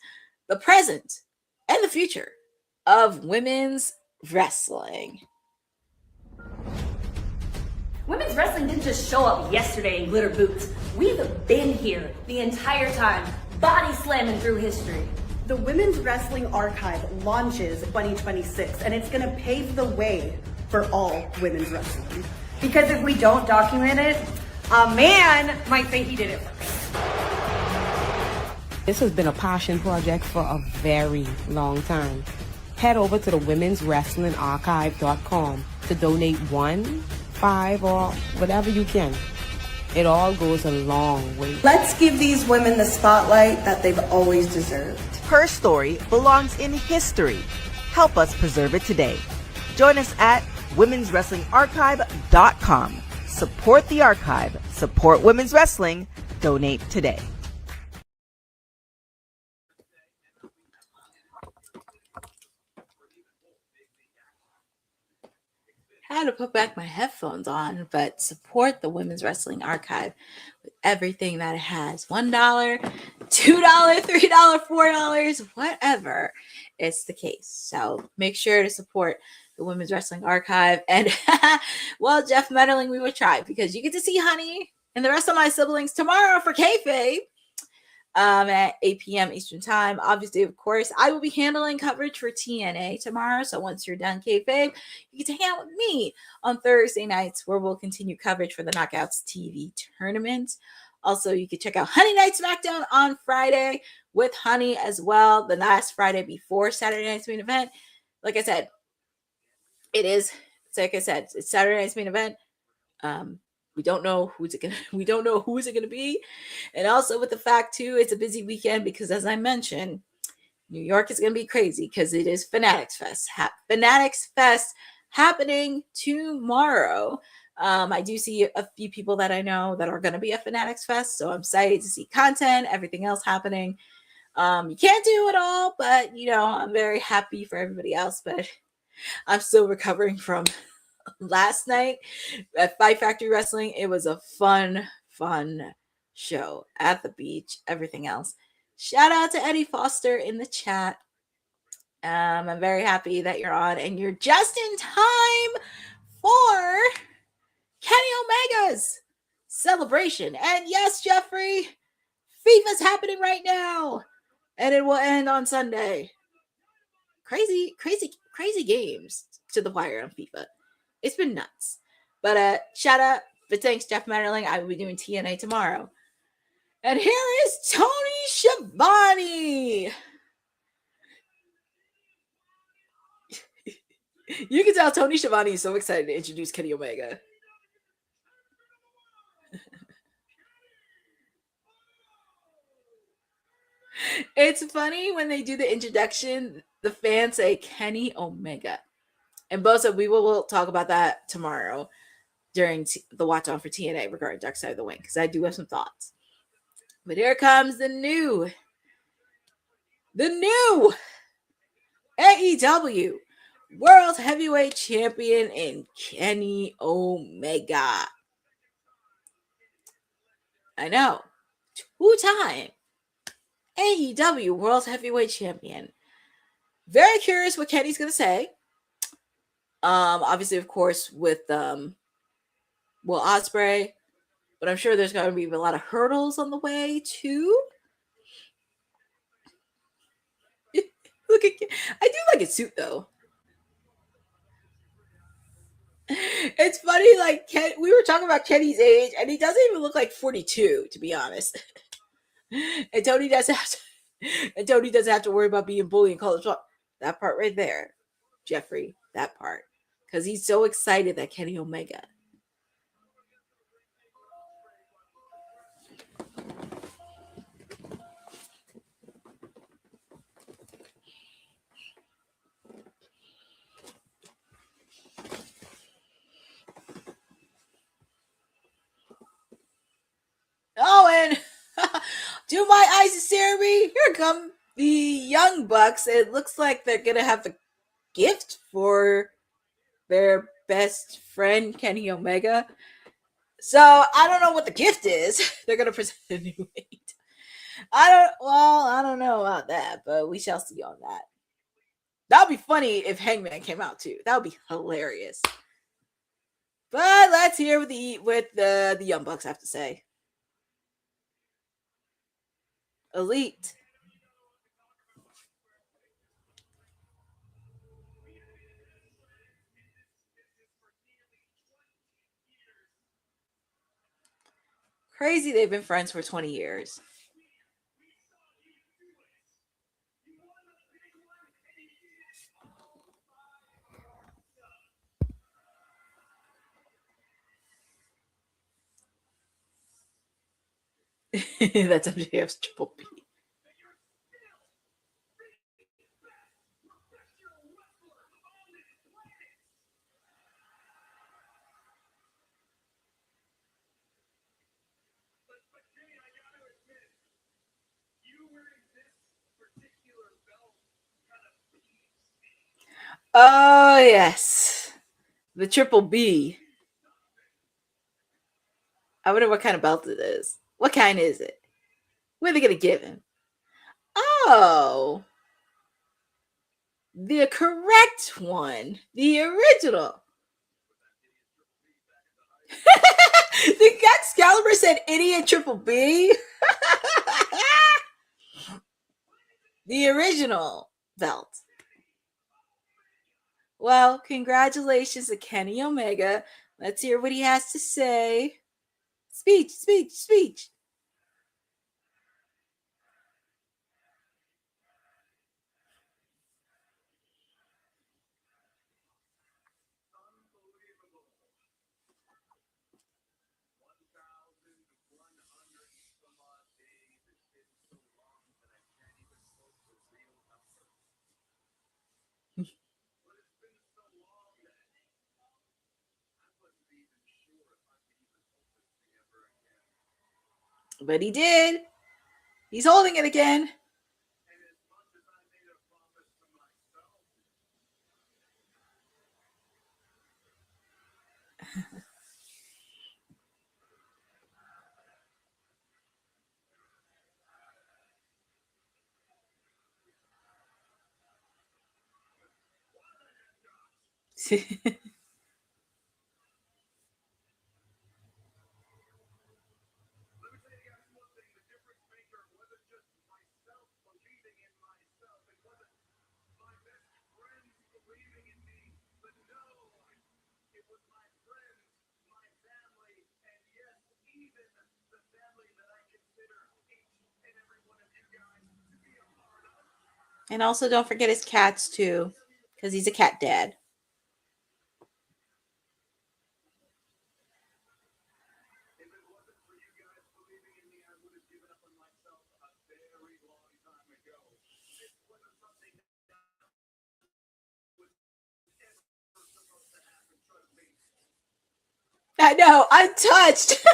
the present, and the future of women's wrestling. Women's wrestling didn't just show up yesterday in glitter boots. We've been here the entire time, body slamming through history. The Women's Wrestling Archive launches 2026, and it's going to pave the way for all women's wrestling. Because if we don't document it, a man might say he did it first. This has been a passion project for a very long time. Head over to the womenswrestlingarchive.com to donate 1, 5, or whatever you can. It all goes a long way. Let's give these women the spotlight that they've always deserved. Her story belongs in history. Help us preserve it today. Join us at womenswrestlingarchive.com. Support the archive. Support women's wrestling. Donate today. I had to put back my headphones on, but support the Women's Wrestling Archive with everything that it has. $1, $2, $3, $4, whatever it's the case. So make sure to support the Women's Wrestling Archive. And, well, Jeff Meddling, we would try, because you get to see Honey and the rest of my siblings tomorrow for kayfabe. At 8 p.m. Eastern Time. Obviously, of course, I will be handling coverage for TNA tomorrow. So once you're done kayfabe, you get to hang out with me on Thursday nights, where we'll continue coverage for the Knockouts TV tournament. Also, you can check out Honey Night SmackDown on Friday with Honey as well. The last Friday before Saturday night's main event. Like I said, it's Saturday night's main event. We don't know who's it gonna be. And also with the fact too, it's a busy weekend because, as I mentioned, New York is gonna be crazy because it is Fanatics Fest. Fanatics Fest happening tomorrow. I do see a few people that I know that are gonna be at Fanatics Fest, so I'm excited to see content, everything else happening. You can't do it all, but I'm very happy for everybody else. But I'm still recovering from last night at Fight Factory Wrestling. It was a fun show at the beach, everything else. Shout out to Eddie Foster in the chat. I'm very happy that you're on, and you're just in time for Kenny Omega's celebration. And yes, Jeffrey, FIFA's happening right now, and it will end on Sunday. Crazy games to the wire on FIFA. It's been nuts. But shout out, but thanks, Jeff Matterling. I will be doing TNA tomorrow. And here is Tony Schiavone. You can tell Tony Schiavone is so excited to introduce Kenny Omega. It's funny when they do the introduction, the fans say Kenny Omega. And Bosa, we will talk about that tomorrow during the watch on for TNA regarding Dark Side of the Wing, because I do have some thoughts. But here comes the new AEW World Heavyweight Champion in Kenny Omega. I know. 2-time AEW World Heavyweight Champion. Very curious what Kenny's going to say. Obviously, of course, with Will Ospreay. But I'm sure there's going to be a lot of hurdles on the way, too. Look at, I do like his suit, though. It's funny, like, we were talking about Kenny's age, and he doesn't even look like 42, to be honest. And Tony doesn't have to worry about being bullied and called a that part right there, Jeffrey, that part. Because he's so excited that Kenny Omega. Oh, and do my eyes stare me? Here come the Young Bucks. It looks like they're going to have a gift for their best friend, Kenny Omega. So, I don't know what the gift is. They're going to present a new weight. I don't know about that, but we shall see on that. That would be funny if Hangman came out, too. That would be hilarious. But let's hear what the Young Bucks have to say. Elite. Crazy they've been friends for 20 years. That's MJF's Triple B. Oh, yes. The Triple B. I wonder what kind of belt it is. What kind is it? What are they going to give him? Oh. The correct one. The original. The Excalibur said idiot Triple B. The original belt. Well, congratulations to Kenny Omega. Let's hear what he has to say. Speech. But he did. He's holding it again. And also don't forget his cats too, because he's a cat dad. I know, I'm touched.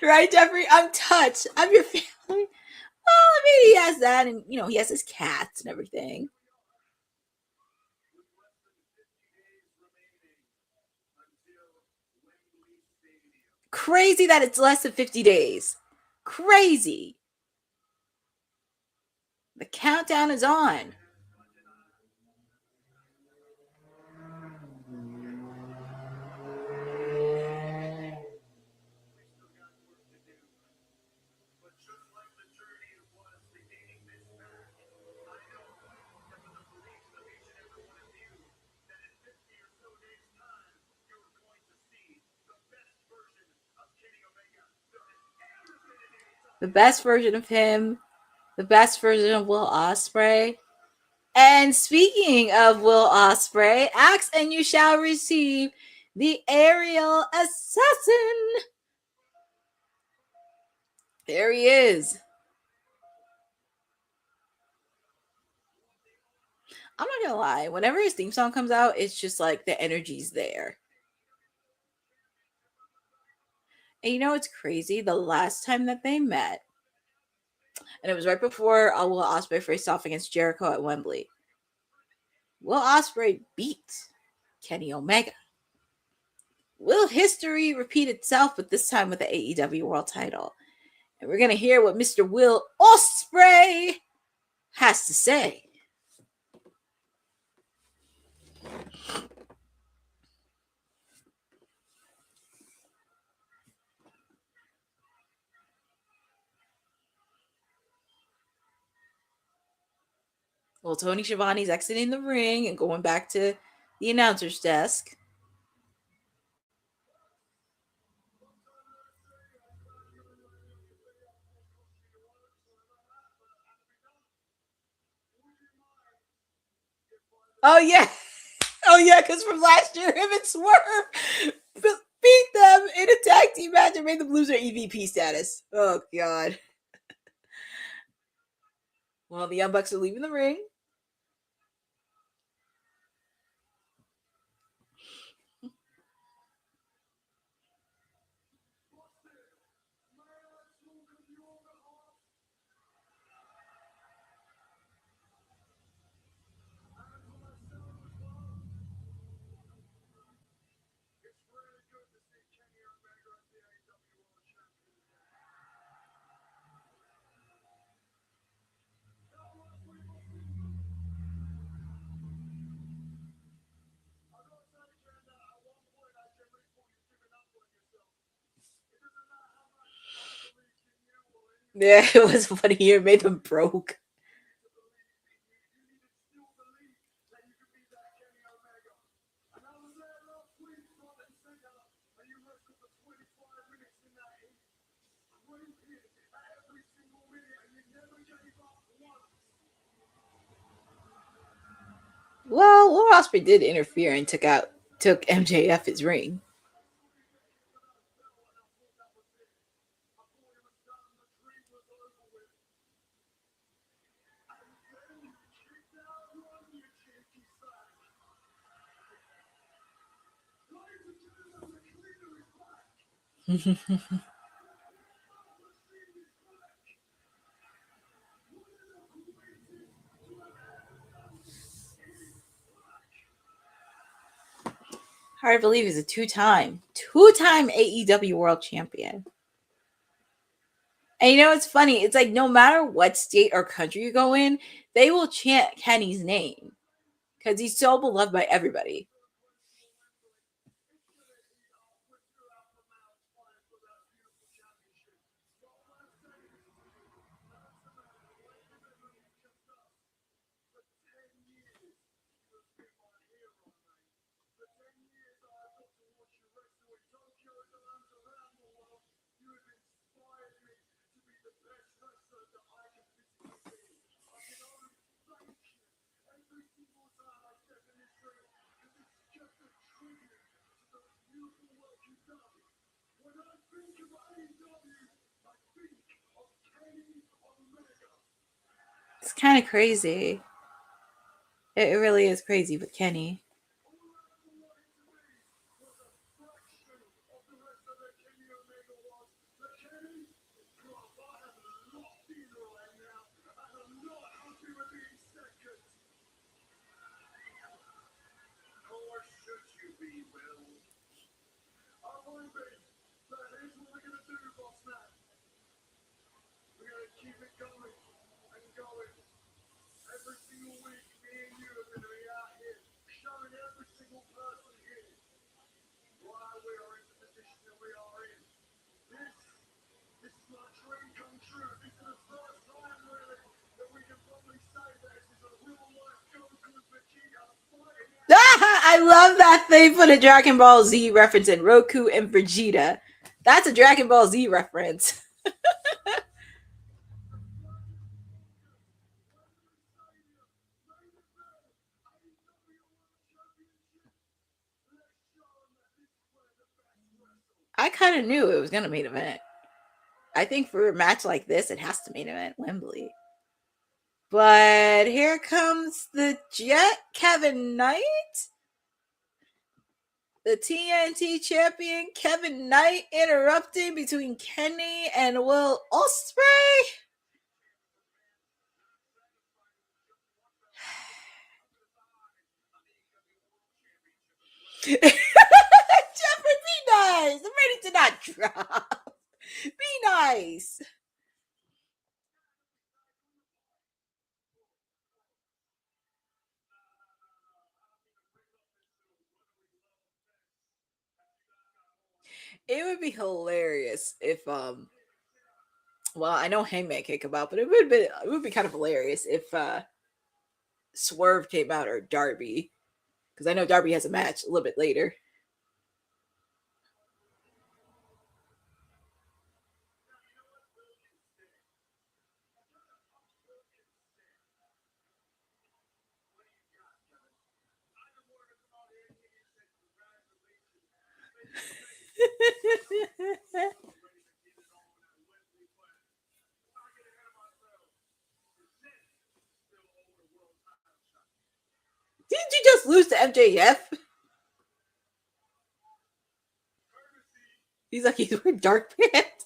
Right, Jeffrey? I'm touched. I'm your family. Well, I mean, he has that, and he has his cats and everything. Crazy that it's less than 50 days. Crazy. The countdown is on. The best version of him, the best version of Will Ospreay. And speaking of Will Ospreay, ask and you shall receive the aerial assassin. There he is. I'm not gonna lie, whenever his theme song comes out, it's just like the energy's there. And it's crazy? The last time that they met, and it was right before Will Ospreay faced off against Jericho at Wembley. Will Ospreay beat Kenny Omega. Will history repeat itself, but this time with the AEW World Title? And we're going to hear what Mr. Will Ospreay has to say. Well, Tony Schiavone's exiting the ring and going back to the announcer's desk. Oh, yeah. Oh, yeah, because from last year, him and Swerve beat them in a tag team match and made them lose their EVP status. Oh, God. Well, the Young Bucks are leaving the ring. Yeah, it was funny. It made them broke. Well, Will Ospreay did interfere and took MJF his ring. Hard to believe he's a two-time AEW World Champion. And it's funny. It's like no matter what state or country you go in, they will chant Kenny's name because he's so beloved by everybody. kind of crazy. It really is crazy with Kenny. I love that they put a Dragon Ball Z reference in Roku and Vegeta. That's a Dragon Ball Z reference. I kind of knew it was going to main event. I think for a match like this, it has to main event Wembley. But here comes the Jet, Kevin Knight. The TNT champion, Kevin Knight, interrupting between Kenny and Will Ospreay. Jeffrey, be nice. I'm ready to not drop. Be nice. It would be hilarious if well, I know Hangman can't come out, but it would be kind of hilarious if Swerve came out or Darby, because I know Darby has a match a little bit later. Didn't you just lose to MJF? He's like, he's wearing dark pants.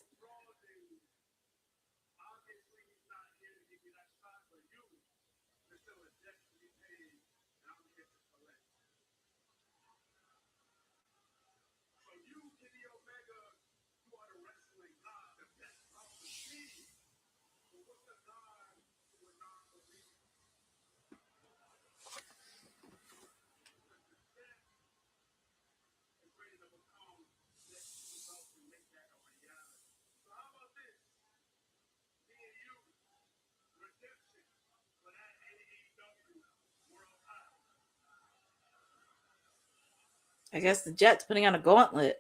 I guess the Jet's putting on a gauntlet.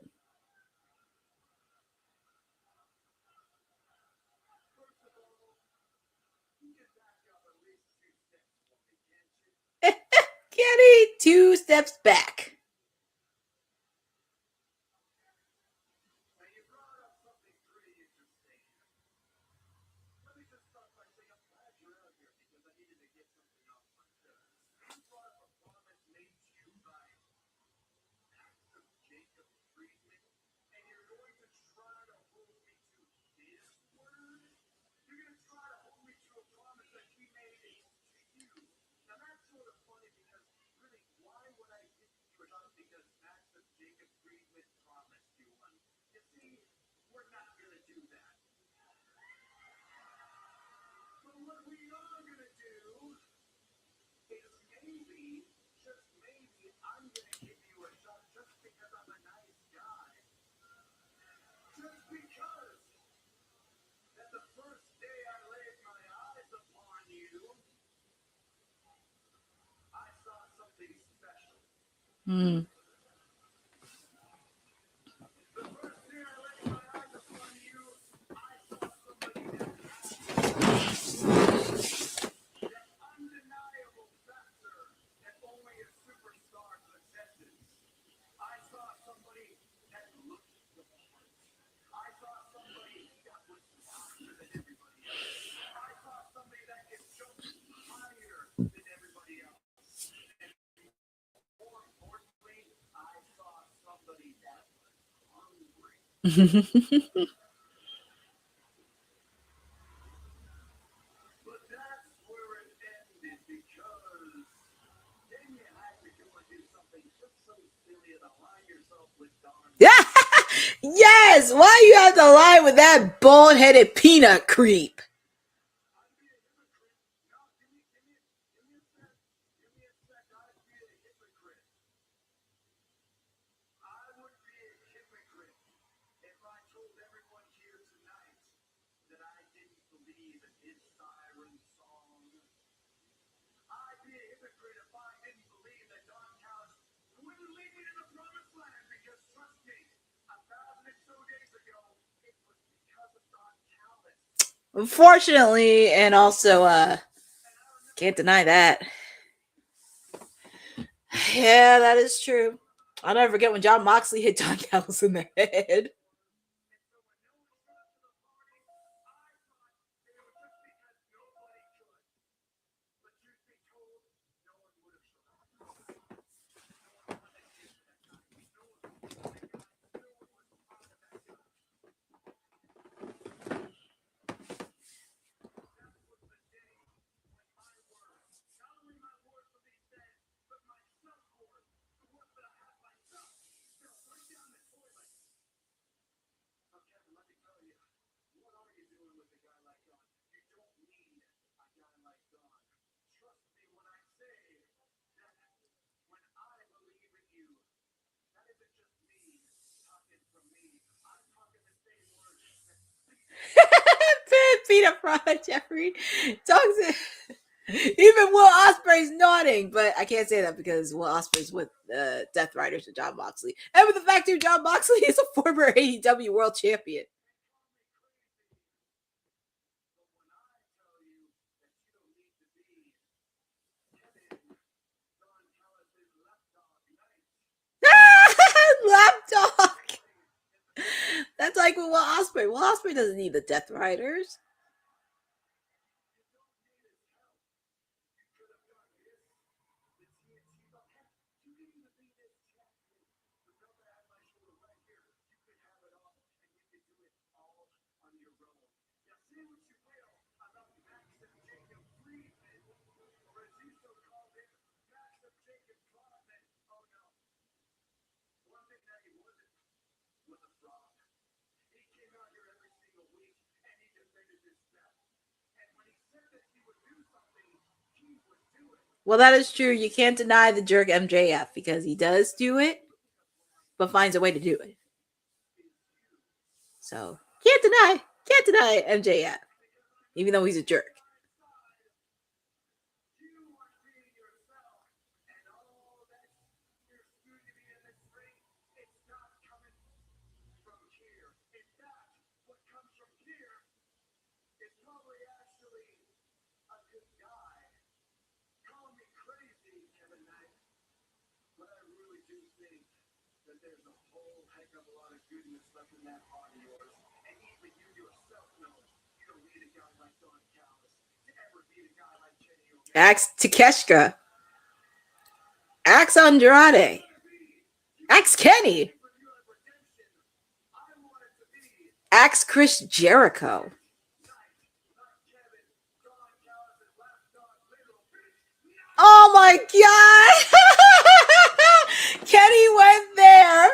Kenny, 2 steps back. Hmm. Yeah. Yes. Why you have to lie with that bald-headed peanut creep? Unfortunately, and also can't deny that. Yeah, that is true. I'll never forget when John Moxley hit Don Callis in the head. Peanut product, Jeffrey. Talks. Even Will Ospreay's nodding, but I can't say that because Will Ospreay's with Death Riders and John Moxley, and with the fact that John Moxley is a former AEW World Champion. Lapdog. That's like with Will Ospreay. Will Ospreay doesn't need the Death Riders. Well, that is true. You can't deny the jerk MJF because he does do it, but finds a way to do it. So can't deny MJF, even though he's a jerk. Axe Takeshita. Axe Andrade. Axe Kenny. Axe Chris Jericho. Oh my God! Kenny went there.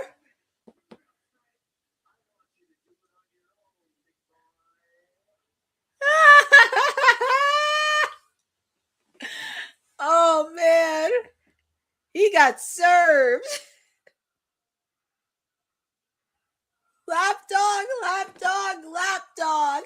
Oh man, he got served. Lapdog, lapdog, lapdog.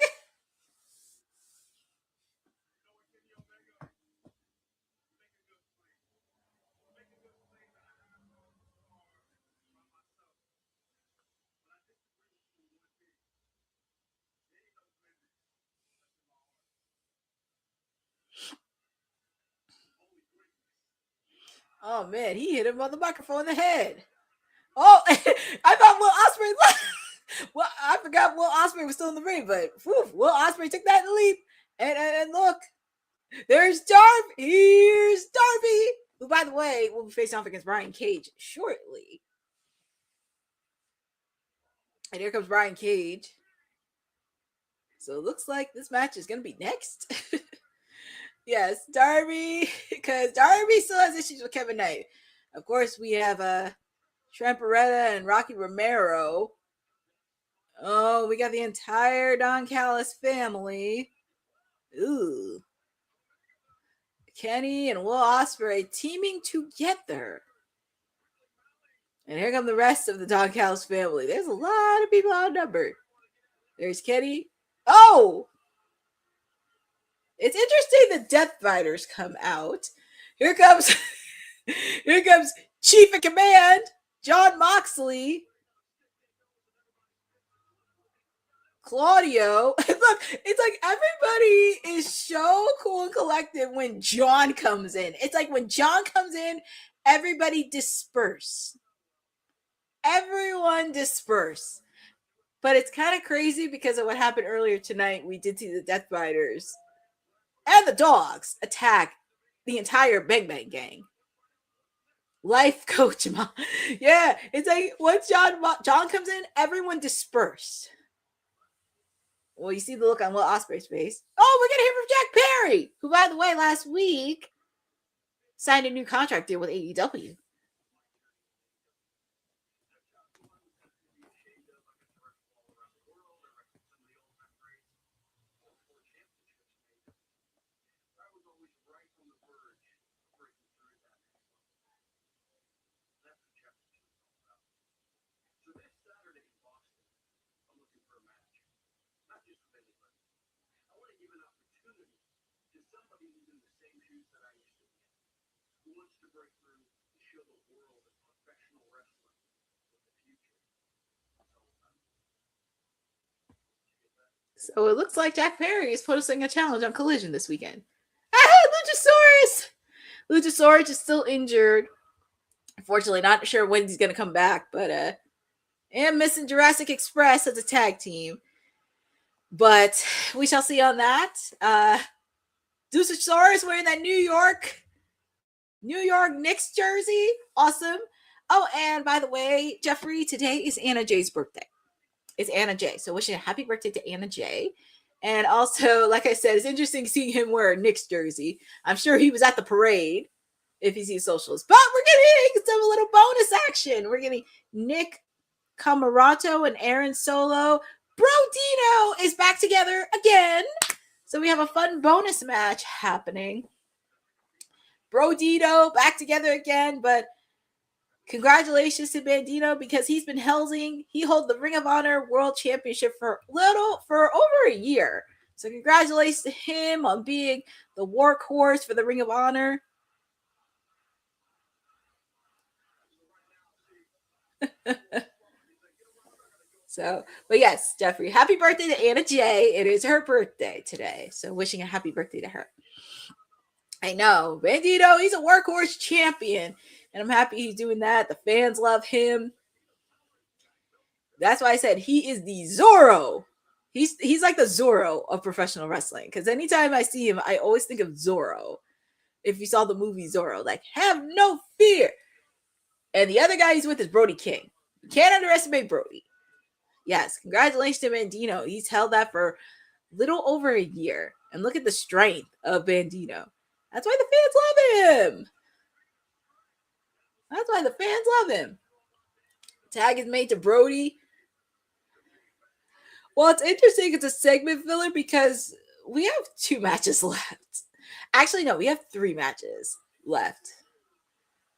Oh man, he hit him on the microphone in the head. Oh, I thought Will Ospreay. Well, I forgot Will Ospreay was still in the ring, but whew, Will Ospreay took that leap. And look, there's Darby. Here's Darby, who, by the way, will be facing off against Brian Cage shortly. And here comes Brian Cage. So it looks like this match is going to be next. Yes, Darby, because Darby still has issues with Kevin Knight. Of course, we have Trent Beretta and Rocky Romero. Oh, we got the entire Don Callis family. Ooh. Kenny and Will Ospreay teaming together. And here come the rest of the Don Callis family. There's a lot of people outnumbered. There's Kenny. Oh! It's interesting the Death Riders come out. Here comes Chief of Command, John Moxley. Claudio. Look, it's like everybody is so cool and collected when John comes in. It's like when John comes in, everybody disperse. Everyone disperse. But it's kind of crazy because of what happened earlier tonight. We did see the Death Riders and the Dogs attack the entire Bang Bang gang. Life coach. Yeah, it's like once John comes in, everyone dispersed. Well, you see the look on Will Ospreay's face. Oh, we're going to hear from Jack Perry, who, by the way, last week signed a new contract deal with AEW. So it looks like Jack Perry is posting a challenge on Collision this weekend. Luchasaurus is still injured. Unfortunately, not sure when he's going to come back, but and missing Jurassic Express as a tag team. But we shall see on that. Luchasaurus wearing that New York Knicks jersey. Awesome. Oh, and by the way, Jeffrey, today is Anna Jay's birthday. It's Anna Jay. So wishing a happy birthday to Anna Jay. And also, like I said, it's interesting seeing him wear a Knicks jersey. I'm sure he was at the parade if he sees socials. But we're getting some little bonus action. We're getting Nick Camarato and Aaron Solo. Bro Dino is back together again. So we have a fun bonus match happening. Bro Dino back together again, but congratulations to Bandito because he's been he held the Ring of Honor World Championship for over a year. So congratulations to him on being the workhorse for the Ring of Honor. So, but yes, Jeffrey, happy birthday to Anna Jay. It is her birthday today. So wishing a happy birthday to her. I know. Bandito, he's a workhorse champion. And I'm happy he's doing that. The fans love him. That's why I said he is the Zorro. He's like the Zorro of professional wrestling. Because anytime I see him, I always think of Zorro. If you saw the movie Zorro, like, have no fear. And the other guy he's with is Brody King. You can't underestimate Brody. Yes, congratulations to Bandito. He's held that for little over a year. And look at the strength of Bandito. That's why the fans love him. That's why the fans love him. Tag is made to Brody. Well, it's interesting. It's a segment filler because we have 2 matches left. Actually, no, we have 3 matches left.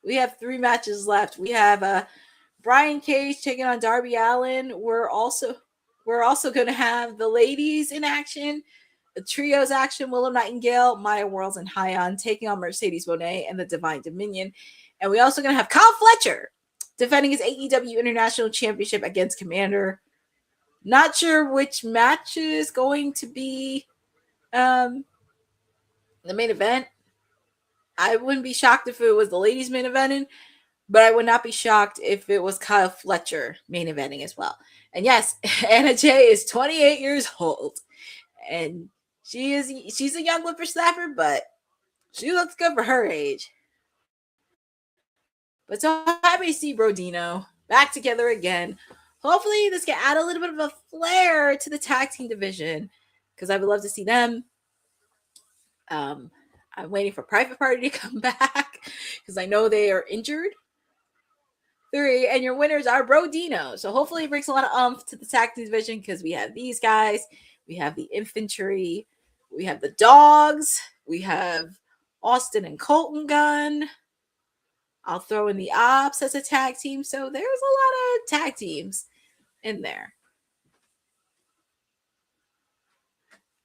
We have 3 matches left. We have Brian Cage taking on Darby Allin. We're also going to have the ladies in action. The trios action, Willow, Nightingale, Maya Worlds, and Hyan taking on Mercedes Moné and the Divine Dominion. And we also going to have Kyle Fletcher defending his AEW International Championship against Commander. Not sure which match is going to be the main event. I wouldn't be shocked if it was the ladies main eventing, but I would not be shocked if it was Kyle Fletcher main eventing as well. And yes, Anna Jay is 28 years old. And she's a young whippersnapper, but she looks good for her age. But so happy to see Brodino back together again, hopefully this can add a little bit of a flair to the tag team division because I would love to see them. I'm waiting for Private Party to come back because I know they are injured. 3, and your winners are Bro Dino. So hopefully it brings a lot of oomph to the tag team division because we have these guys, we have the infantry, we have the dogs, we have Austin and Colton Gunn. I'll throw in the Ops as a tag team. So there's a lot of tag teams in there.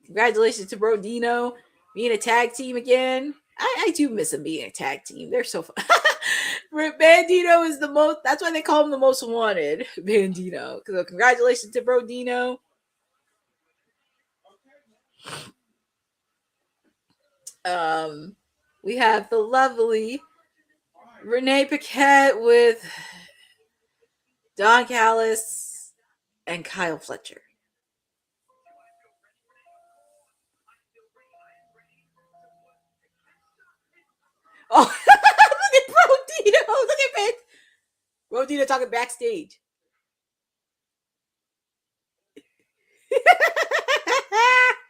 Congratulations to Bro Dino being a tag team again. I do miss him being a tag team. They're so fun. Bandito is the most, that's why they call him the most wanted, Bandito. So congratulations to Bro Dino. We have the lovely Renee Paquette with Don Callis and Kyle Fletcher. Oh, look at Bro Dino. Look at Ben. Bro Dino talking backstage.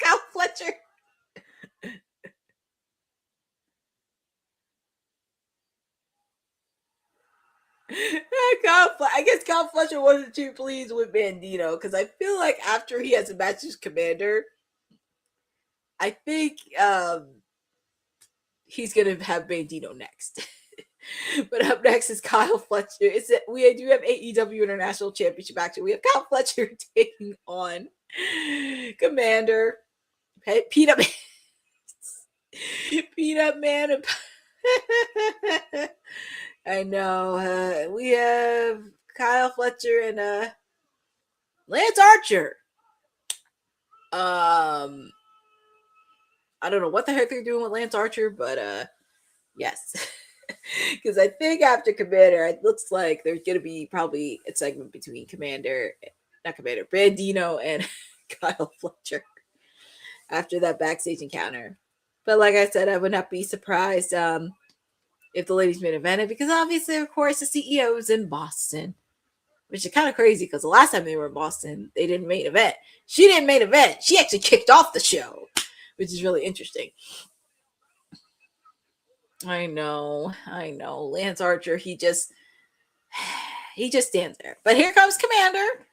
Kyle Fletcher. I guess Kyle Fletcher wasn't too pleased with Bandito because I feel like after he has a match with Commander, I think he's gonna have Bandito next. But up next is Kyle Fletcher. We do have AEW International Championship action. We have Kyle Fletcher taking on Commander, Peanut Man, and I know. We have Kyle Fletcher and Lance Archer. I don't know what the heck they're doing with Lance Archer, but yes. Because I think after Commander, it looks like there's going to be probably a segment between Bandito and Kyle Fletcher after that backstage encounter. But like I said, I would not be surprised if the ladies main evented because obviously, of course, the CEO is in Boston, which is kind of crazy because the last time they were in Boston, they didn't main event. She didn't main event. She actually kicked off the show, which is really interesting. I know. Lance Archer, he just stands there. But here comes Commander.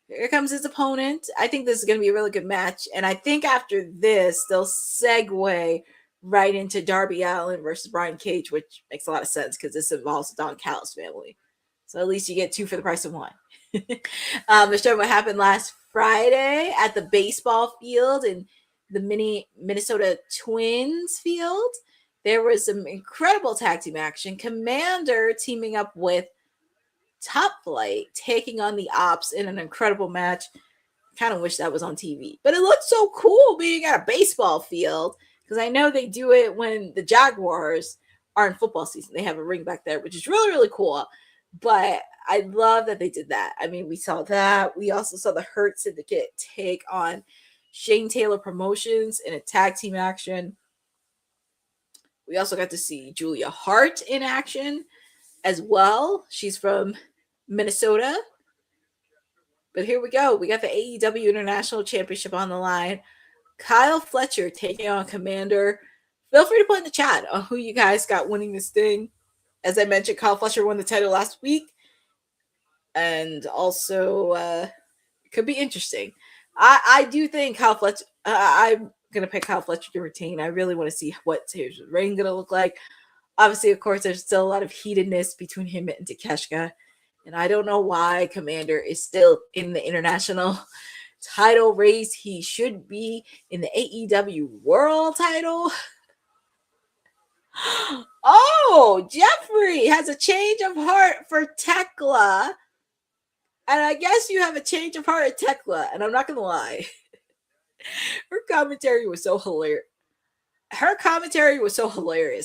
Here comes his opponent. I think this is going to be a really good match. And I think after this, they'll segue right into Darby Allin versus Brian Cage, which makes a lot of sense because this involves the Don Callis family. So at least you get 2 for the price of 1. They're showing what happened last Friday at the baseball field in the Minnesota Twins field. There was some incredible tag team action. Commander teaming up with Top Flight, taking on the Ops in an incredible match. Kind of wish that was on TV. But it looked so cool being at a baseball field because I know they do it when the Jaguars are in football season. They have a ring back there, which is really, really cool. But I love that they did that. I mean, we saw that. We also saw the Hurt Syndicate take on Shane Taylor Promotions in a tag team action. We also got to see Julia Hart in action as well. She's from Minnesota. But here we go. We got the AEW International Championship on the line. Kyle Fletcher taking on Commander. Feel free to put in the chat on who you guys got winning this thing. As I mentioned, Kyle Fletcher won the title last week. And also, it could be interesting. I do think Kyle Fletcher, I'm going to pick Kyle Fletcher to retain. I really want to see what his reign going to look like. Obviously, of course, there's still a lot of heatedness between him and Takeshita. And I don't know why Commander is still in the international title race. He should be in the AEW World title. Oh, Jeffrey has a change of heart for Tekla. And I guess you have a change of heart at Tekla. And I'm not going to lie. Her commentary was so hilarious.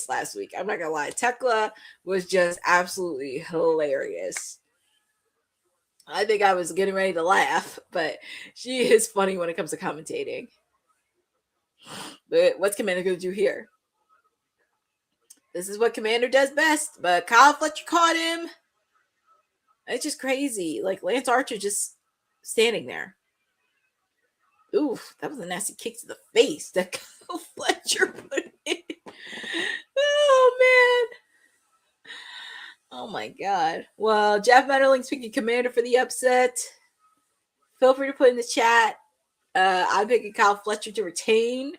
Last week. I'm not going to lie. Tekla was just absolutely hilarious. I think I was getting ready to laugh, but she is funny when it comes to commentating. But what's Commander going to do here? This is what Commander does best, but Kyle Fletcher caught him. It's just crazy. Like Lance Archer just standing there. Oof, that was a nasty kick to the face that Kyle Fletcher put in. Oh, man. Oh, my God. Well, Jeff Metterling's picking Commander for the upset. Feel free to put in the chat. I'm picking Kyle Fletcher to retain.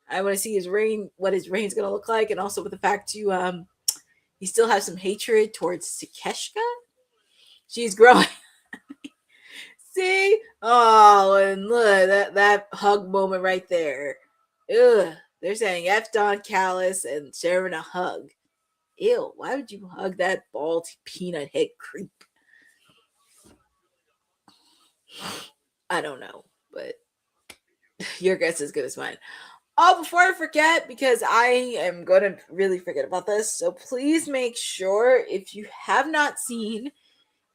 I want to see his reign, what his reign's going to look like, and also with the fact, too, he still has some hatred towards Takeshka. She's growing. See? Oh, and look, that hug moment right there. Ugh. They're saying F Don Callis and sharing a hug. Ew, why would you hug that bald peanut head creep? I don't know, but your guess is as good as mine. Oh, before I forget, because I am going to really forget about this, so please make sure if you have not seen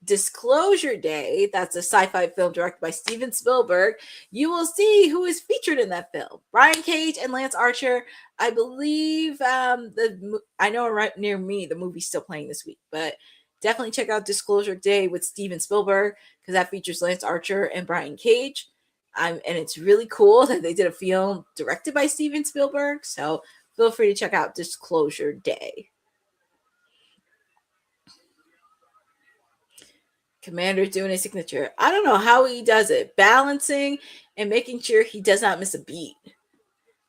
Disclosure Day, that's a sci-fi film directed by Steven Spielberg, you will see who is featured in that film. Brian Cage and Lance Archer. I believe I know right near me the movie's still playing this week, but definitely check out Disclosure Day with Steven Spielberg because that features Lance Archer and Brian Cage. And it's really cool that they did a film directed by Steven Spielberg, so feel free to check out Disclosure Day. Commander's doing his signature. I don't know how he does it. Balancing and making sure he does not miss a beat.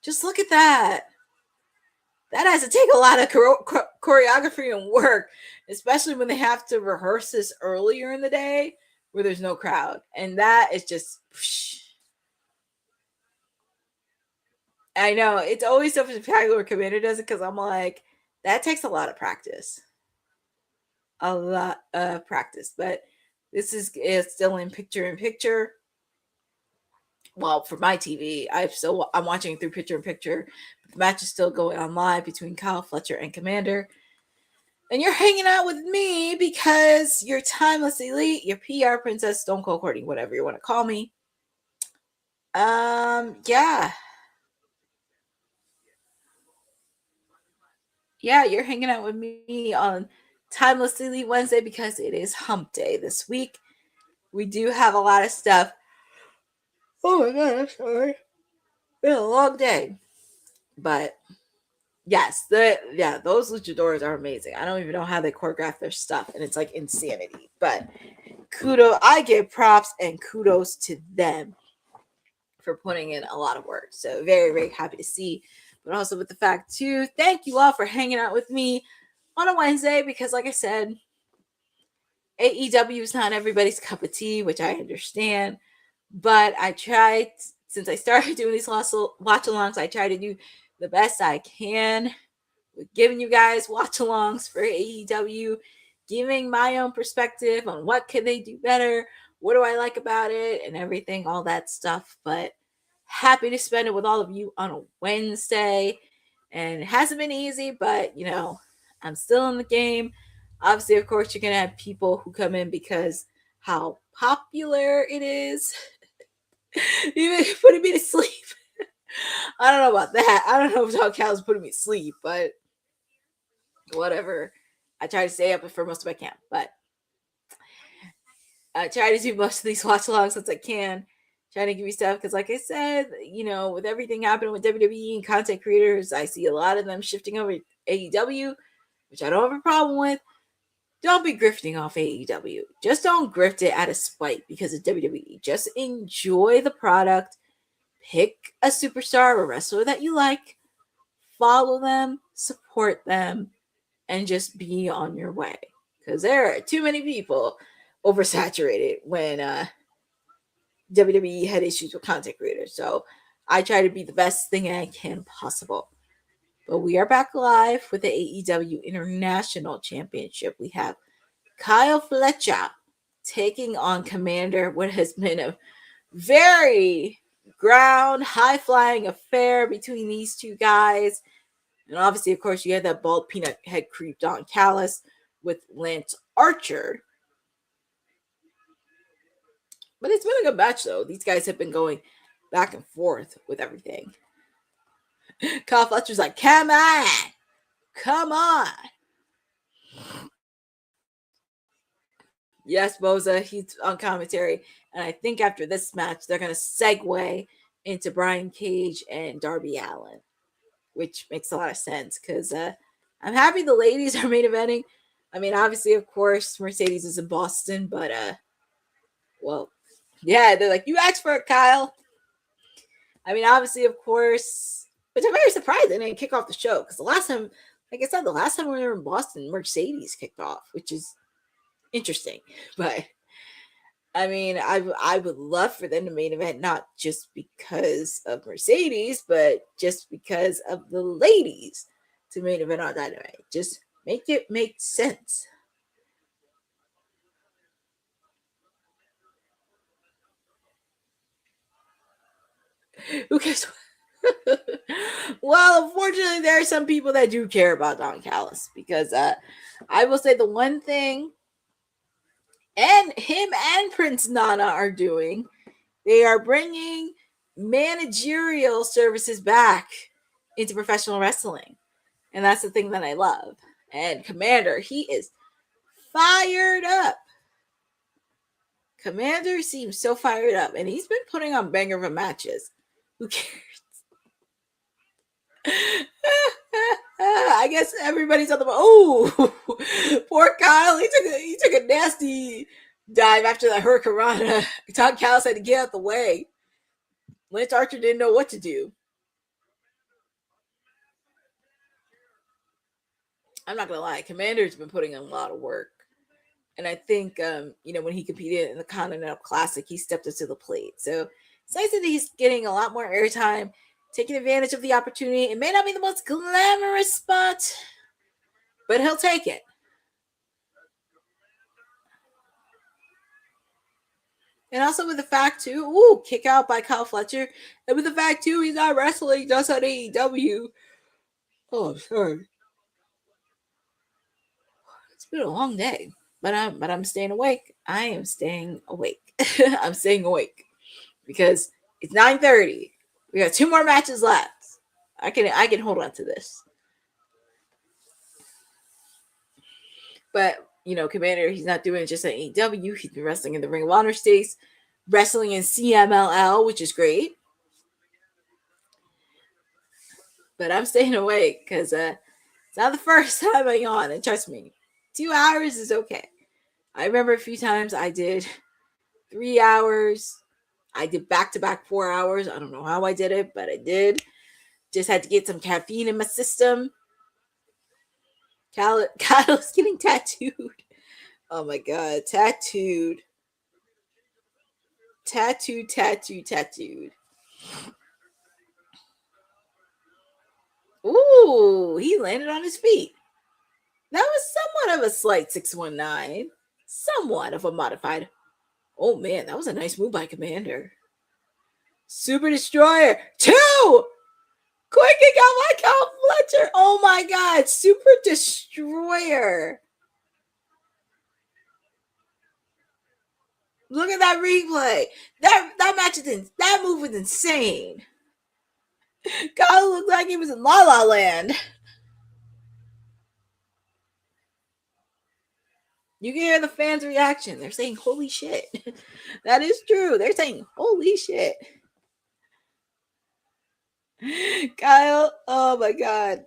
Just look at that. That has to take a lot of choreography and work, especially when they have to rehearse this earlier in the day where there's no crowd. And that is just... Whoosh. I know. It's always so spectacular when Commander does it because I'm like, that takes a lot of practice. A lot of practice. But... this is still in picture. Well, for my TV, I'm watching it through picture. The match is still going on live between Kyle Fletcher and Commander. And you're hanging out with me because you're Timeless Elite, your PR princess, Stone Cold Courtney, whatever you want to call me. Yeah. Yeah, you're hanging out with me on Timeless Elite Wednesday because it is hump day this week. We do have a lot of stuff. Oh my God, I'm sorry. Been a long day. But yes, those luchadors are amazing. I don't even know how they choreograph their stuff, and it's like insanity. But kudos, I give props and kudos to them for putting in a lot of work. So very, very happy to see. But also with the fact too, thank you all for hanging out with me on a Wednesday because, like I said, AEW is not everybody's cup of tea, which I understand. But I tried, since I started doing these watch-alongs, I try to do the best I can with giving you guys watch-alongs for AEW, giving my own perspective on what can they do better, what do I like about it, and everything, all that stuff. But happy to spend it with all of you on a Wednesday. And it hasn't been easy, but, I'm still in the game. Obviously, of course, you're going to have people who come in because how popular it is. Even putting me to sleep. I don't know about that. I don't know if Don Cal's putting me to sleep, but whatever. I try to stay up for most of my camp, but I try to do most of these watch-alongs as I can. Trying to give you stuff because, like I said, with everything happening with WWE and content creators, I see a lot of them shifting over to AEW, which I don't have a problem with. Don't be grifting off AEW. Just don't grift it out of spite because of WWE. Just enjoy the product. Pick a superstar or wrestler that you like. Follow them. Support them. And just be on your way. Because there are too many people oversaturated when WWE had issues with content creators. So I try to be the best thing I can possible. But we are back live with the AEW International Championship. We have Kyle Fletcher taking on Commander, what has been a very ground, high-flying affair between these two guys. And obviously, of course, you had that bald peanut head creep Don Callis with Lance Archer. But it's been a good match, though. These guys have been going back and forth with everything. Kyle Fletcher's like, come on. Yes, Boza, he's on commentary. And I think after this match, they're going to segue into Brian Cage and Darby Allin, which makes a lot of sense because I'm happy the ladies are main eventing. I mean, obviously, of course, Mercedes is in Boston, but, well, yeah, they're like, you asked for it, Kyle. I mean, obviously, of course, which I'm very surprised they didn't kick off the show because the last time, like I said, the last time we were in Boston, Mercedes kicked off, which is interesting. But I mean, I would love for them to main event, not just because of Mercedes, but just because of the ladies to main event on Dynamite. Just make it make sense. Who cares? Well, unfortunately, there are some people that do care about Don Callis because I will say the one thing, and him and Prince Nana are doing, they are bringing managerial services back into professional wrestling. And that's the thing that I love. And Commander, he is fired up. Commander seems so fired up. And he's been putting on banger of matches. Who cares? I guess everybody's on the oh, poor Kyle. He took a nasty dive after that Hurricane Rana. Don Callis had to get out the way. Lance Archer didn't know what to do. I'm not gonna lie, Commander's been putting in a lot of work. And I think when he competed in the Continental Classic, he stepped up to the plate. So it's nice that he's getting a lot more airtime, taking advantage of the opportunity. It may not be the most glamorous spot, but he'll take it. And also with the fact, too, kick out by Kyle Fletcher. And with the fact, too, he's not wrestling just on AEW. Oh, sorry. It's been a long day, but I'm staying awake. I am staying awake. I'm staying awake because it's 9:30. We got 2 more matches left. I can hold on to this. But Commander, he's not doing it just at AEW. He's been wrestling in the Ring of Honor states, wrestling in CMLL, which is great. But I'm staying awake because it's not the first time I yawn, and trust me, 2 hours is okay. I remember a few times I did 3 hours. I did back-to-back 4 hours. I don't know how I did it, but I did. Just had to get some caffeine in my system. Kyle's getting tattooed. Oh my God, tattooed. Ooh, he landed on his feet. That was somewhat of a slight 619. Somewhat of a modified. Oh man, that was a nice move by Commander. Super Destroyer 2! Quick, it got my Kyle Fletcher. Oh my God, Super Destroyer. Look at that replay. That match that move was insane. Kyle looked like he was in La La Land. You can hear the fans' reaction. They're saying, holy shit. That is true. They're saying, holy shit. Kyle, oh my God.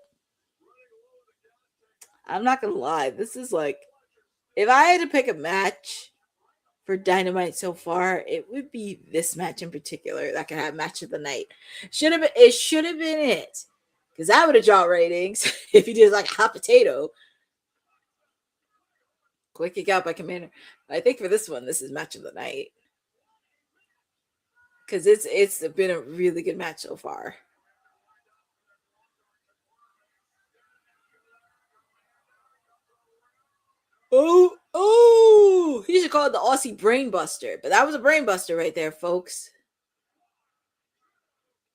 I'm not going to lie. This is like, if I had to pick a match for Dynamite so far, it would be this match in particular that could have match of the night. It should have been it. Because that would have drawn ratings if you did like a hot potato. Quick kick out by Commander. I think for this one, this is match of the night. Because it's been a really good match so far. Oh, he should call it the Aussie Brain Buster. But that was a brain buster right there, folks.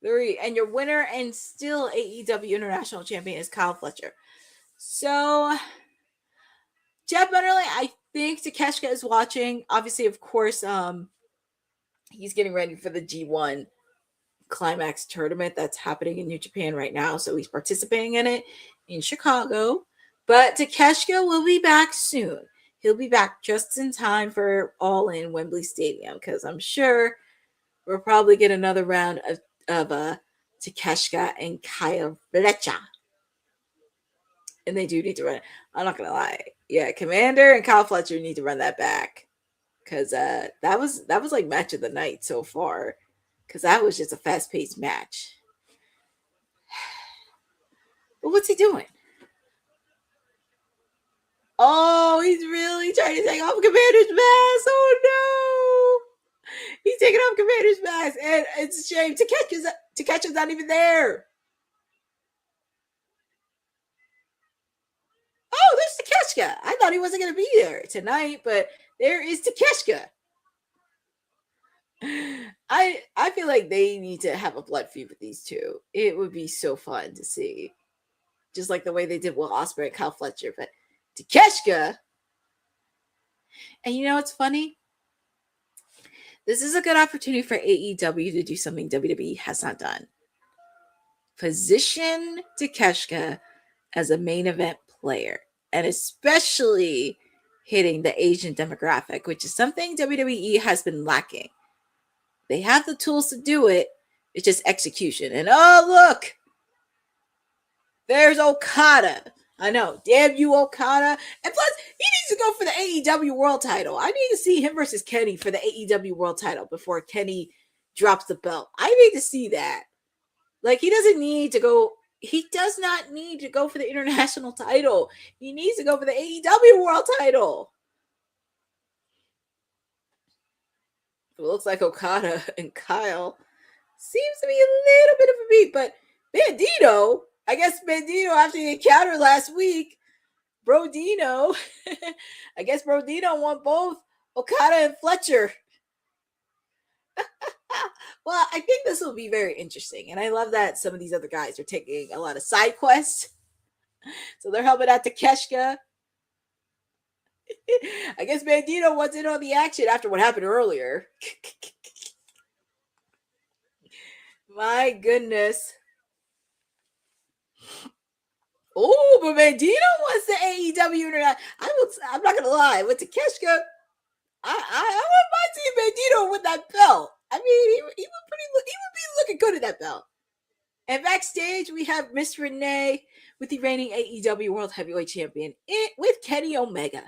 3. And your winner and still AEW International Champion is Kyle Fletcher. So, Jeff Bunnerly, I think Takeshita is watching. Obviously, of course, he's getting ready for the G1 Climax tournament that's happening in New Japan right now. So he's participating in it in Chicago. But Takeshita will be back soon. he'll be back just in time for All In Wembley Stadium, because I'm sure we'll probably get another round of Takeshita and Kyle Fletcher. And they do need to run it. I'm not gonna lie. Yeah, Commander and Kyle Fletcher need to run that back. Because that was like match of the night so far. Because that was just a fast-paced match. But what's he doing? Oh, he's really trying to take off Commander's mask. Oh no! He's taking off Commander's mask, and it's a shame. Takeshi's not even there. Oh, there's Takeshita. I thought he wasn't going to be there tonight, but there is Takeshita. I feel like they need to have a blood feud with these two. It would be so fun to see. Just like the way they did Will Ospreay and Kyle Fletcher. But Takeshita, and you know what's funny? This is a good opportunity for AEW to do something WWE has not done. Position Takeshita as a main event player, and especially hitting the Asian demographic, which is something WWE has been lacking. They have the tools to do it. It's just execution. And oh, look, there's Okada. I know. Damn you, Okada. And plus, he needs to go for the AEW World title. I need to see him versus Kenny for the AEW World title before Kenny drops the belt. I need to see that. Like, he doesn't need to go. He does not need to go for the international title. He needs to go for the AEW World title. It looks like Okada and Kyle seems to be a little bit of a beat, but Bandito, I guess Bandito, after the encounter last week, Brodino, I guess Brodino won both Okada and Fletcher. Well, I think this will be very interesting, and I love that some of these other guys are taking a lot of side quests. So they're helping out Takeshita. I guess Bandito wants in on the action after what happened earlier. My goodness. Oh, but Bandito wants the AEW. I'm not gonna lie, with Takeshita, I wouldn't mind seeing Bandito with that belt. I mean, he would be looking good at that belt. And backstage, we have Miss Renee with the reigning AEW World Heavyweight Champion with Kenny Omega.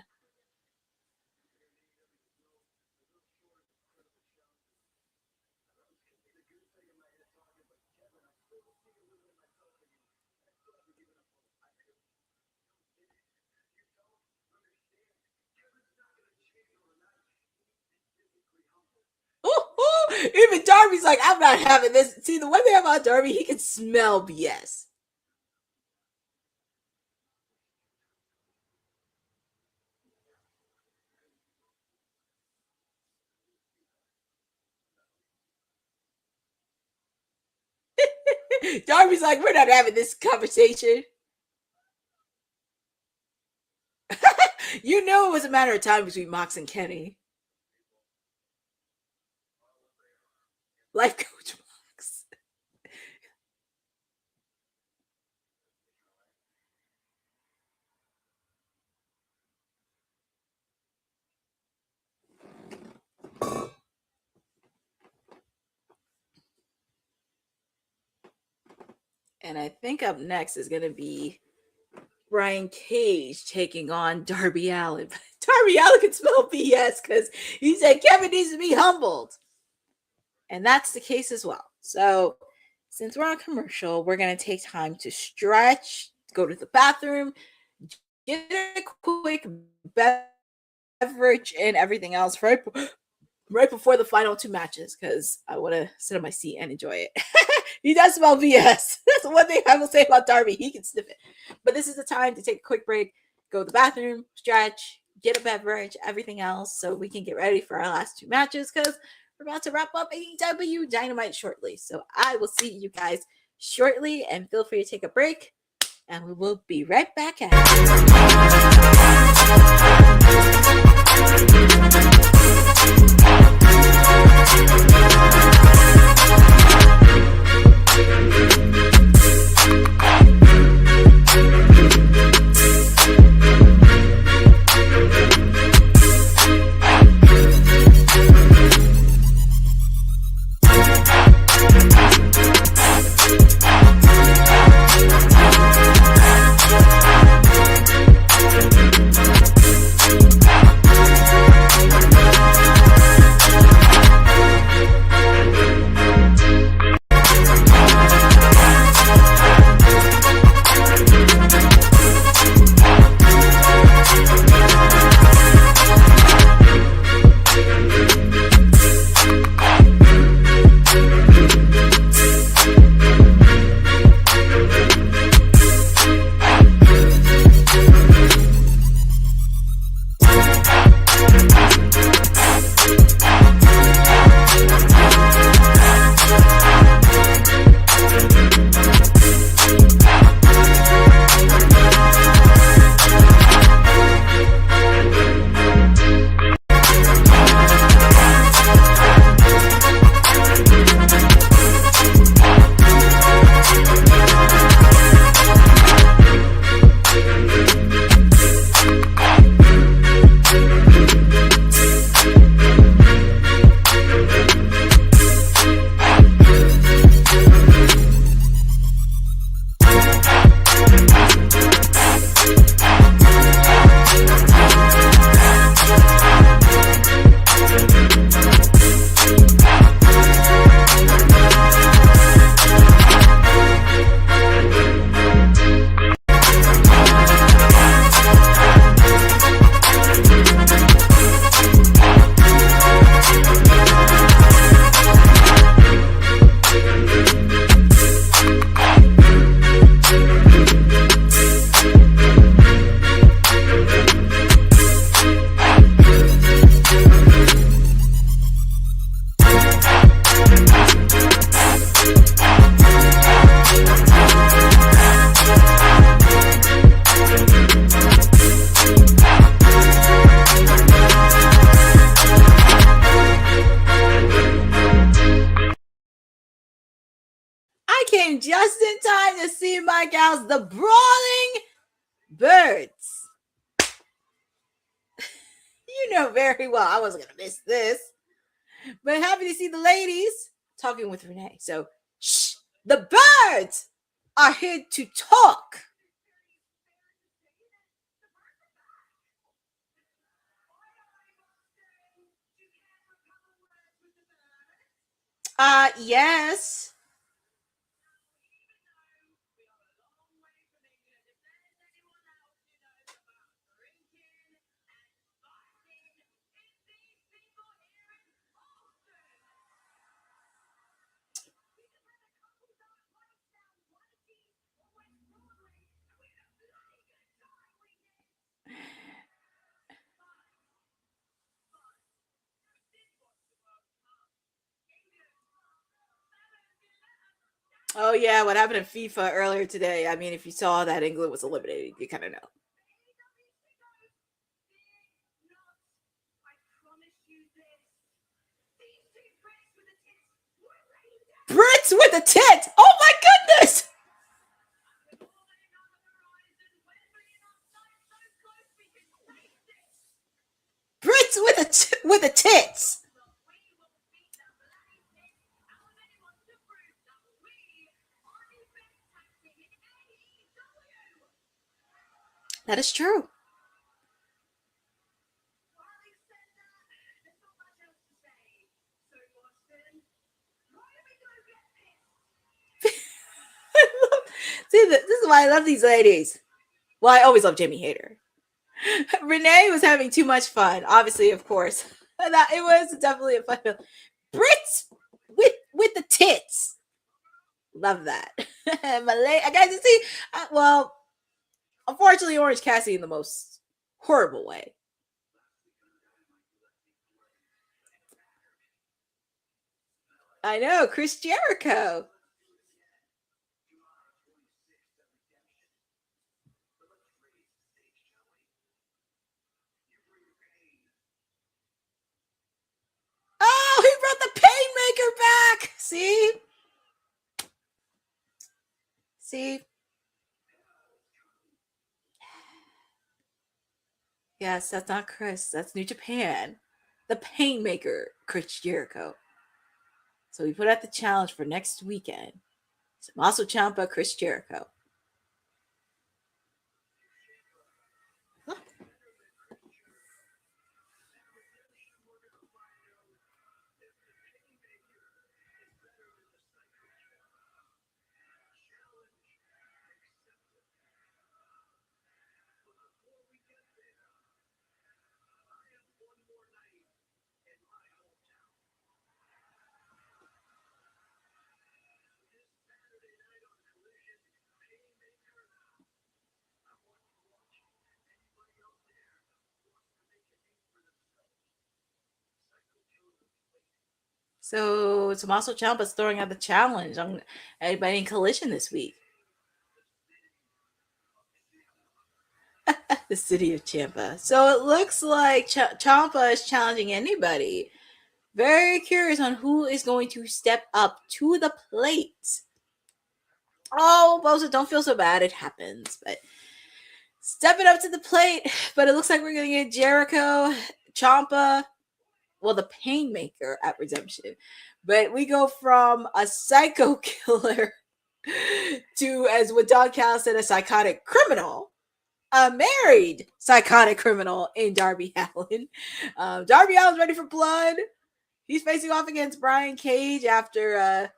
Even Darby's like, I'm not having this. See, the one thing about Darby, he can smell BS. Darby's like, we're not having this conversation. You know it was a matter of time between Mox and Kenny. Life coach Mox. And I think up next is going to be Brian Cage taking on Darby Allin. Darby Allin can smell BS because he said Kevin needs to be humbled. And that's the case as well. So since we're on commercial, we're going to take time to stretch, go to the bathroom, get a quick beverage and everything else right before the final two matches, because I want to sit on my seat and enjoy it. He does smell BS. That's one thing I will say about Darby. He can sniff it. But this is the time to take a quick break, go to the bathroom, stretch, get a beverage, everything else, so we can get ready for our last two matches, because we're about to wrap up AEW Dynamite shortly. So I will see you guys shortly, and feel free to take a break, and we will be right back at it. came just in time to see my gals, the Brawling Birds. You know very well I wasn't going to miss this. But happy to see the ladies talking with Renee. So, shh, the birds are here to talk. Yes. Oh, yeah, what happened in FIFA earlier today. I mean, if you saw that England was eliminated, you kind of know. Brits with a tit! Oh my goodness! Brits with a tits! That is true. See, this is why I love these ladies. Well, I always love Jamie Hayter. Renee was having too much fun, obviously, of course. That it was definitely a fun film. Brits with the tits. Love that. I got to see. Well, unfortunately, Orange Cassidy in the most horrible way. I know, Chris Jericho. Oh, he brought the Painmaker back. See? Yes, that's not Chris. That's New Japan. The Painmaker, Chris Jericho. So we put out the challenge for next weekend. Tommaso Ciampa, Chris Jericho. So Tommaso Ciampa's throwing out the challenge on anybody in Collision this week. The city of Ciampa. So it looks like Ciampa is challenging anybody. Very curious on who is going to step up to the plate. Oh, Bosa, don't feel so bad. It happens. But stepping up to the plate. But it looks like we're going to get Jericho, Ciampa, well, the Painmaker at Redemption. But we go from a psycho killer to, as what Don Callis said, a psychotic criminal. A married psychotic criminal in Darby Allin. Darby Allin's ready for blood. He's facing off against Brian Cage after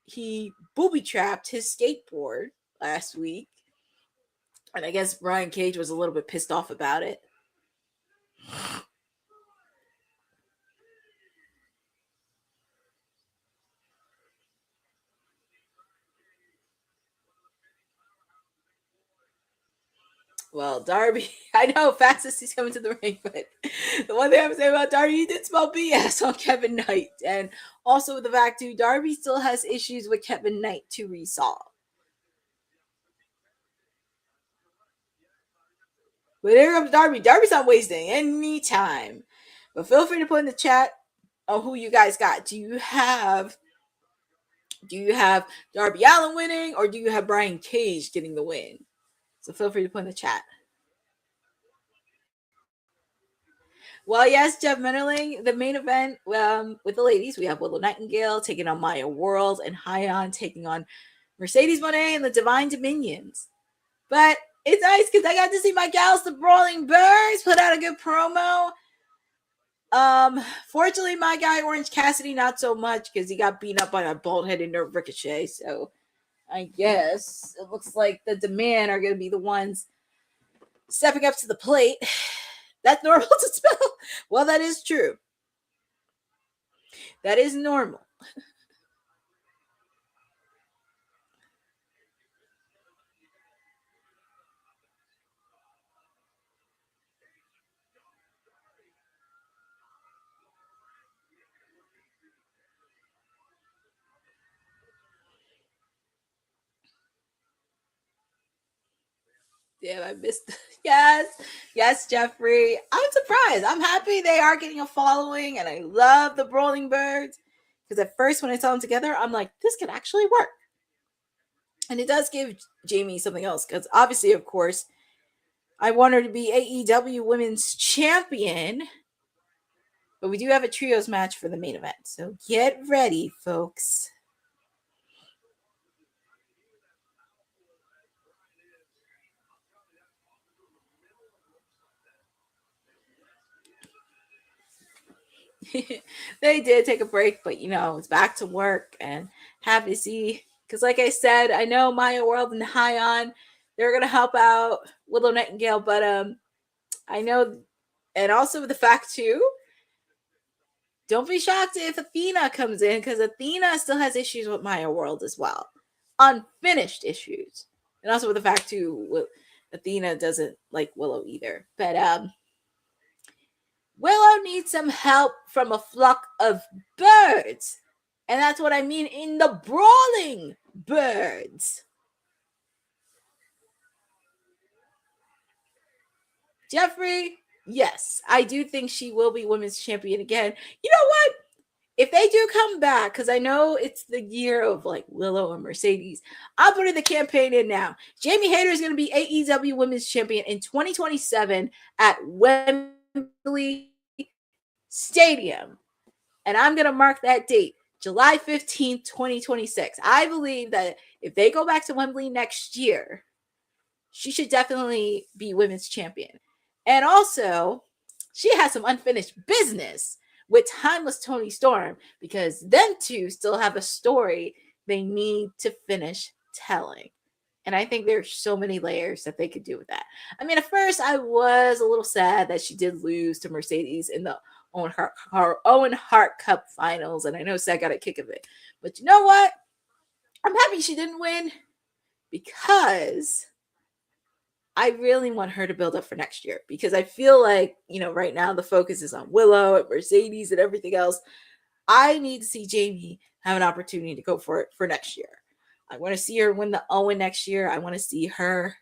he booby-trapped his skateboard last week. And I guess Brian Cage was a little bit pissed off about it. Well, Darby, I know fastest he's coming to the ring, but the one thing I'm saying about Darby, he did smell BS on Kevin Knight. And also with the fact, too, Darby still has issues with Kevin Knight to resolve. But here comes Darby. Darby's not wasting any time. But feel free to put in the chat on who you guys got. Do you have Do you have Darby Allin winning, or do you have Brian Cage getting the win? So feel free to put in the chat. Well, yes, Jeff Mennerling, the main event with the ladies, we have Willow Nightingale taking on Maya World and Hyan taking on Mercedes Moné and the Divine Dominions. But it's nice because I got to see my gals, the Brawling Birds, put out a good promo. Fortunately, my guy Orange Cassidy, not so much because he got beaten up by a bald-headed Nerve Ricochet. So I guess it looks like the Demand are going to be the ones stepping up to the plate. That's normal to spell. Well, that is true. That is normal. Damn, I missed. Yes, Jeffrey. I'm surprised. I'm happy they are getting a following, and I love the Brawling Birds. Because at first, when I saw them together, I'm like, this could actually work. And it does give Jamie something else. Because obviously, of course, I want her to be AEW Women's Champion. But we do have a trios match for the main event. So get ready, folks. They did take a break, but it's back to work, and happy to see, because like I said, I know Maya World and Hyan, they're gonna help out Willow Nightingale, but I know, and also the fact too, don't be shocked if Athena comes in, because Athena still has issues with Maya World as well, unfinished issues, and also with the fact too, Athena doesn't like Willow either, but Willow needs some help from a flock of birds. And that's what I mean in the Brawling Birds. Jeffrey, yes, I do think she will be women's champion again. You know what? If they do come back, because I know it's the year of like Willow and Mercedes, I'm putting the campaign in now. Jamie Hayter is going to be AEW Women's Champion in 2027 at Wembley Stadium. And I'm going to mark that date, July 15th, 2026. I believe that if they go back to Wembley next year, she should definitely be women's champion. And also, she has some unfinished business with Timeless Tony Storm, because them two still have a story they need to finish telling. And I think there's so many layers that they could do with that. I mean, at first, I was a little sad that she did lose to Mercedes in the Owen Hart Cup finals, and I know Seth got a kick of it. But you know what? I'm happy she didn't win, because I really want her to build up for next year, because I feel like, right now the focus is on Willow and Mercedes and everything else. I need to see Jamie have an opportunity to go for it for next year. I want to see her win the Owen next year. I want to see her.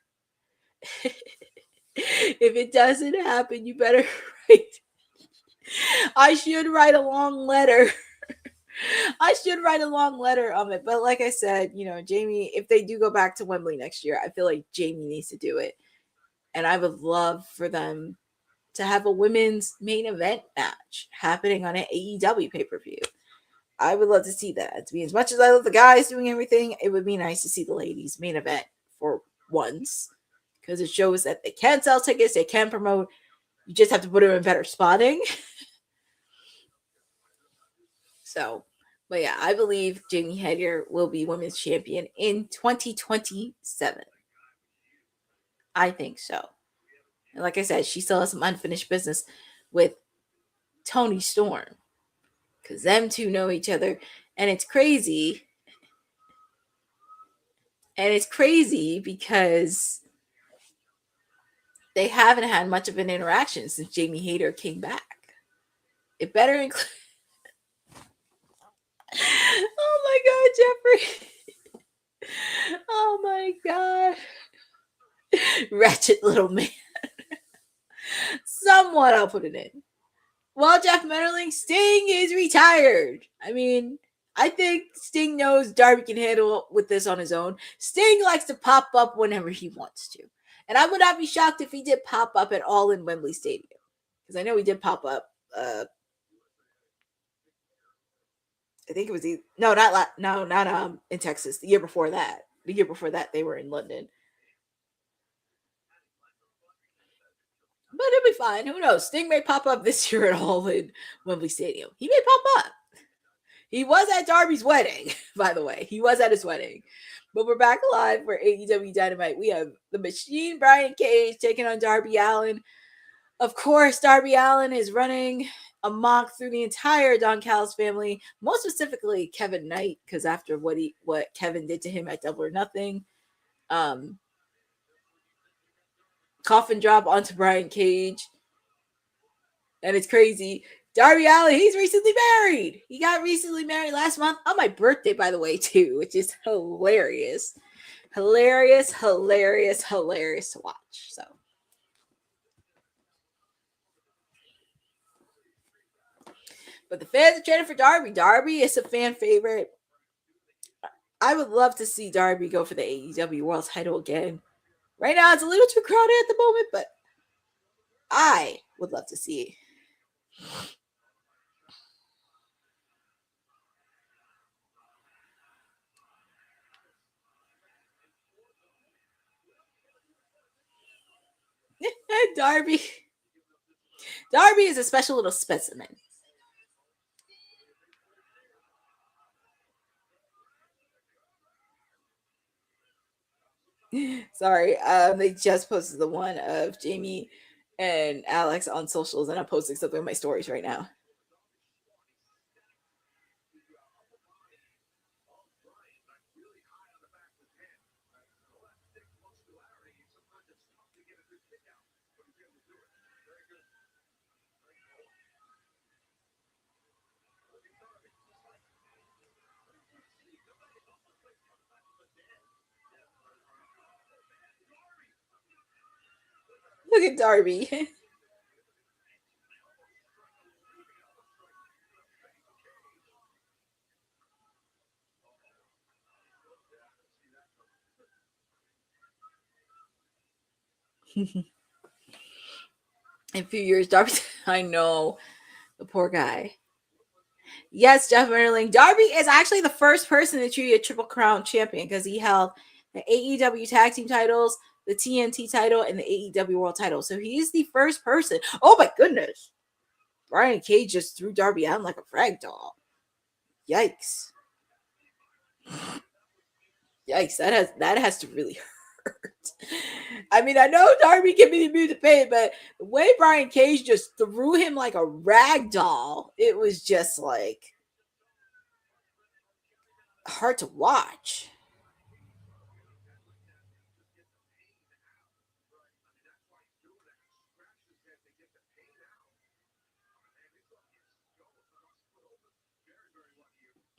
If it doesn't happen, you better write. I should write a long letter. On it. But like I said, Jamie, if they do go back to Wembley next year, I feel like Jamie needs to do it. And I would love for them to have a women's main event match happening on an AEW pay-per-view. I would love to see that. To be, as much as I love the guys doing everything, it would be nice to see the ladies main event for once, because it shows that they can sell tickets, they can promote. You just have to put them in better spotting. So, but yeah, I believe Jamie Hayter will be women's champion in 2027. I think so. And like I said, she still has some unfinished business with Tony Storm, because them two know each other. And it's crazy. Because they haven't had much of an interaction since Jamie Hayter came back. It better include... Oh my God, Jeffrey. Oh my God. Wretched little man. Somewhat, I'll put it in. Well, Jeff Mennerling, Sting is retired. I mean, I think Sting knows Darby can handle with this on his own. Sting likes to pop up whenever he wants to. And I would not be shocked if he did pop up at all in Wembley Stadium. Because I know he did pop up. I think it was not in Texas. The year before that. The year before that, they were in London. But it'll be fine. Who knows? Sting may pop up this year at all in Wembley Stadium. He may pop up. He was at Darby's wedding, by the way. He was at his wedding. But we're back live for AEW Dynamite. We have the Machine, Brian Cage, taking on Darby Allin. Of course, Darby Allin is running amok through the entire Don Callis family, most specifically Kevin Knight, because after what Kevin did to him at Double or Nothing, coffin drop onto Brian Cage, and it's crazy. Darby Allin, he's recently married. He got recently married last month on my birthday, by the way, too, which is hilarious. Hilarious to watch. So, but the fans are chanting for Darby. Darby is a fan favorite. I would love to see Darby go for the AEW World Title again. Right now, it's a little too crowded at the moment, but I would love to see it. Darby is a special little specimen. Sorry, they just posted the one of Jamie and Alex on socials, and I'm posting something on my stories right now. Look at Darby. In a few years, Darby, I know, the poor guy. Yes, Jeff Merling. Darby is actually the first person to be a Triple Crown champion because he held the AEW tag team titles, the TNT title, and the AEW world title. So he's the first person. Oh my goodness. Brian Cage just threw Darby out like a rag doll. Yikes. Yikes. That has to really hurt. I mean, I know Darby can be immune to pain, but the way Brian Cage just threw him like a rag doll, it was just like hard to watch.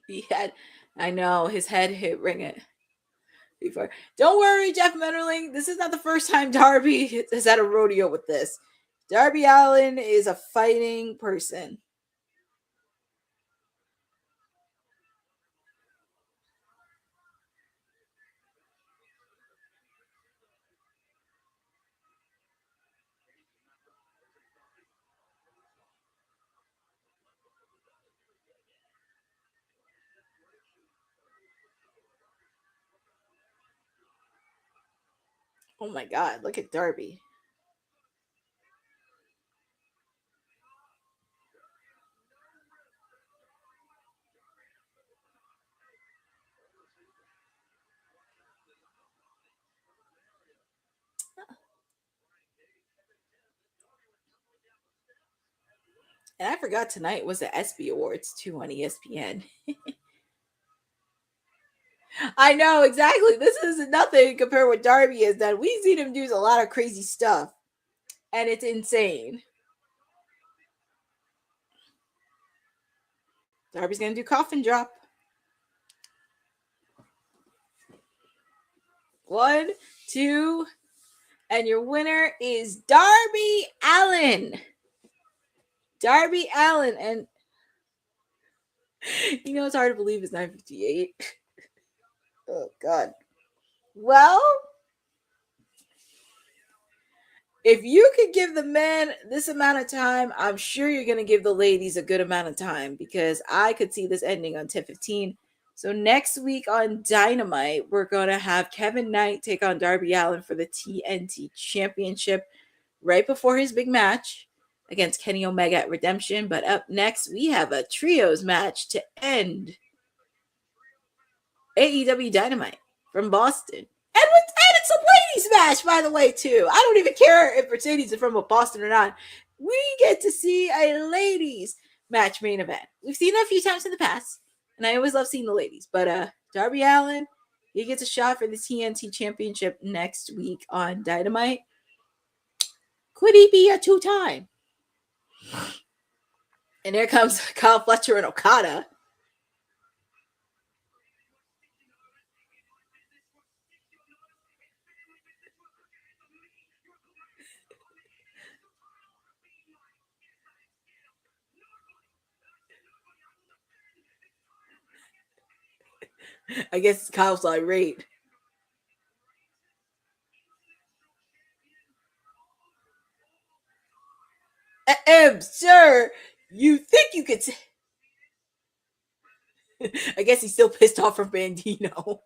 He had, I know, his head hit ring it before. Don't worry, Jeff Menderling. This is not the first time Darby has had a rodeo with this. Darby Allin is a fighting person. Oh my God, look at Darby. And I forgot tonight was the ESPY Awards too on ESPN. I know, exactly. This is nothing compared to what Darby has done. We've seen him do a lot of crazy stuff, and it's insane. Darby's going to do coffin drop. 1, 2, and your winner is Darby Allin. Darby Allin, and You know, it's hard to believe it's 9:58. Oh God. Well, if you could give the men this amount of time, I'm sure you're going to give the ladies a good amount of time, because I could see this ending on 10:15. So next week on Dynamite, we're going to have Kevin Knight take on Darby Allin for the TNT Championship right before his big match against Kenny Omega at Redemption. But up next, we have a trios match to end AEW Dynamite from Boston. And it's a ladies match, by the way, too. I don't even care if Mercedes is from Boston or not. We get to see a ladies match main event. We've seen it a few times in the past, and I always love seeing the ladies. But Darby Allin, he gets a shot for the TNT Championship next week on Dynamite. Could he be a two-time? And there comes Kyle Fletcher and Okada. I guess Kyle's irate. Sir, you think you could... I guess he's still pissed off from Bandino.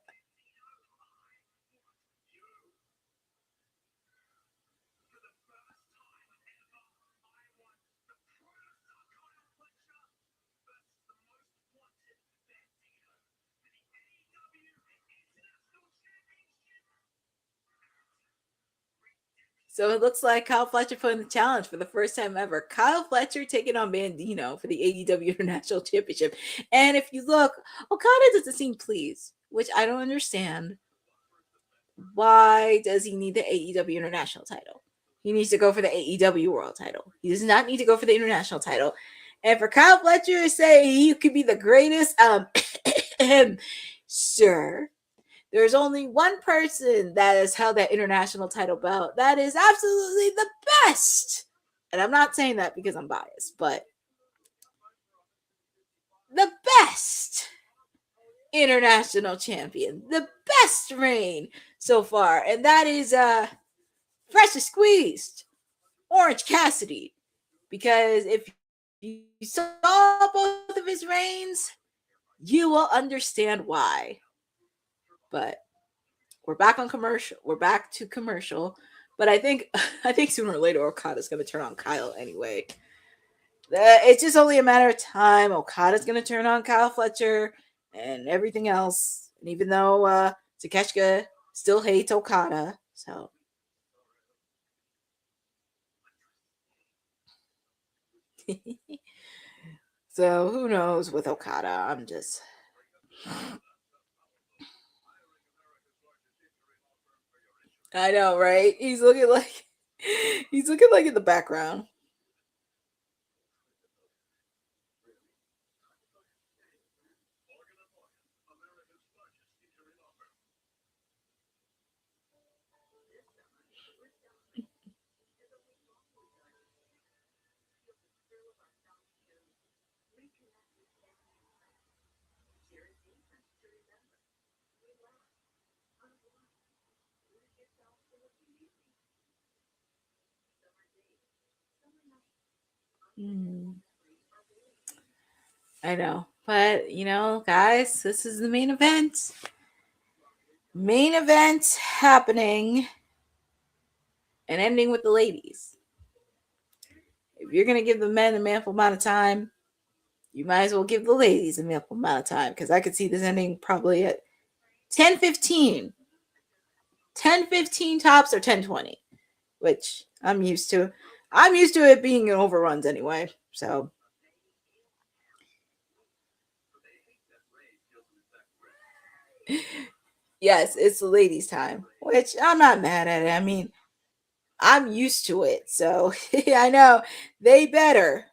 So it looks like Kyle Fletcher put in the challenge for the first time ever. Kyle Fletcher taking on Bandino for the AEW International Championship. And if you look, Okada doesn't seem pleased, which I don't understand. Why does he need the AEW International title? He needs to go for the AEW World title. He does not need to go for the International title. And for Kyle Fletcher to say he could be the greatest, sir, there's only one person that has held that international title belt that is absolutely the best. And I'm not saying that because I'm biased, but the best international champion, the best reign so far. And that is freshly squeezed Orange Cassidy. Because if you saw both of his reigns, you will understand why. But we're back on commercial. We're back to commercial. But I think sooner or later Okada's going to turn on Kyle anyway. It's just only a matter of time. Okada's going to turn on Kyle Fletcher and everything else. And even though Takeshita still hates Okada, so so who knows with Okada? I'm just... I know, right? He's looking like in the background. I know. But, guys, this is the main event. Main event happening and ending with the ladies. If you're going to give the men a manful amount of time, you might as well give the ladies a manful amount of time, because I could see this ending probably at 10:15. 10:15 tops or 10:20, which I'm used to. I'm used to it being in overruns anyway, so... Yes, it's the ladies' time, which I'm not mad at it. I mean, I'm used to it, so I know they better.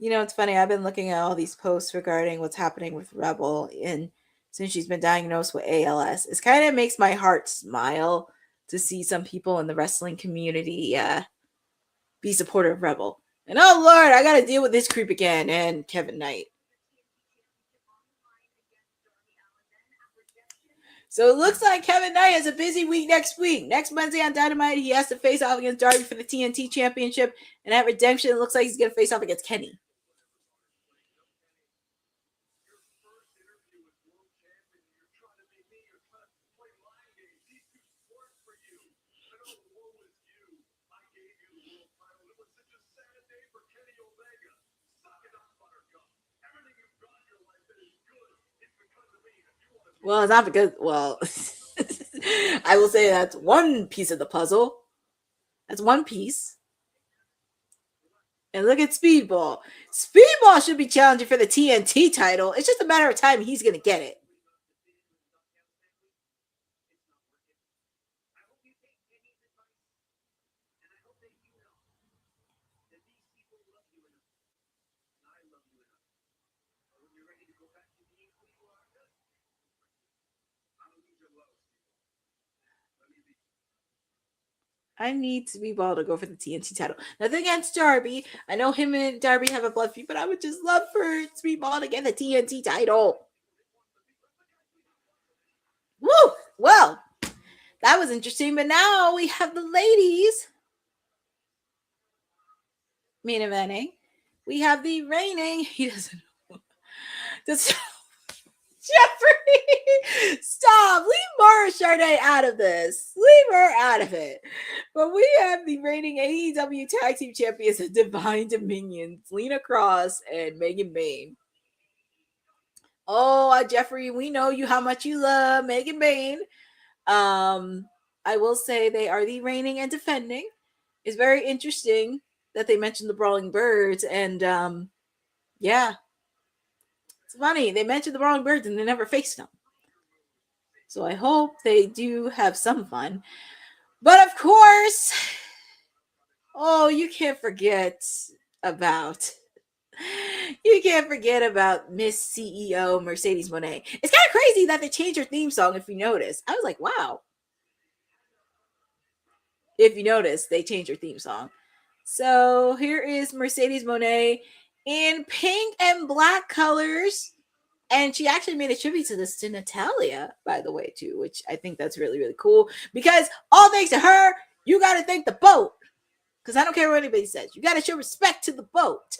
You know, it's funny. I've been looking at all these posts regarding what's happening with Rebel, and since she's been diagnosed with ALS, it kind of makes my heart smile to see some people in the wrestling community be supportive of Rebel. And oh Lord, I got to deal with this creep again and Kevin Knight. So it looks like Kevin Knight has a busy week next week. Next Wednesday on Dynamite, he has to face off against Darby for the TNT Championship. And at Redemption, it looks like he's going to face off against Kenny. Well, it's not because, well, I will say that's one piece of the puzzle. That's one piece. And look at Speedball. Speedball should be challenging for the TNT title. It's just a matter of time he's going to get it. I need Speedball to go for the TNT title. Nothing against Darby. I know him and Darby have a blood feud, but I would just love for Speedball to get the TNT title. Woo! Well, that was interesting. But now we have the ladies main eventing. We have the reigning. He doesn't know. Jeffrey, stop. Leave Mara Charday out of this. Leave her out of it. But we have the reigning AEW Tag Team Champions of Divine Dominions, Lena Kross and Megan Bayne. Oh, Jeffrey, we know you how much you love Megan Bayne. I will say they are the reigning and defending. It's very interesting that they mentioned the Brawling Birds, and yeah. It's funny. They mentioned the Brawling Birds and they never faced them. So I hope they do have some fun. But of course, oh, you can't forget about Miss CEO Mercedes Moné. It's kind of crazy that they changed her theme song, if you notice. I was like, wow. If you notice, they changed her theme song. So here is Mercedes Moné in pink and black colors. And she actually made a tribute to this to Natalia, by the way, too, which I think that's really, really cool. Because all thanks to her, you got to thank the boat. Because I don't care what anybody says. You got to show respect to the boat.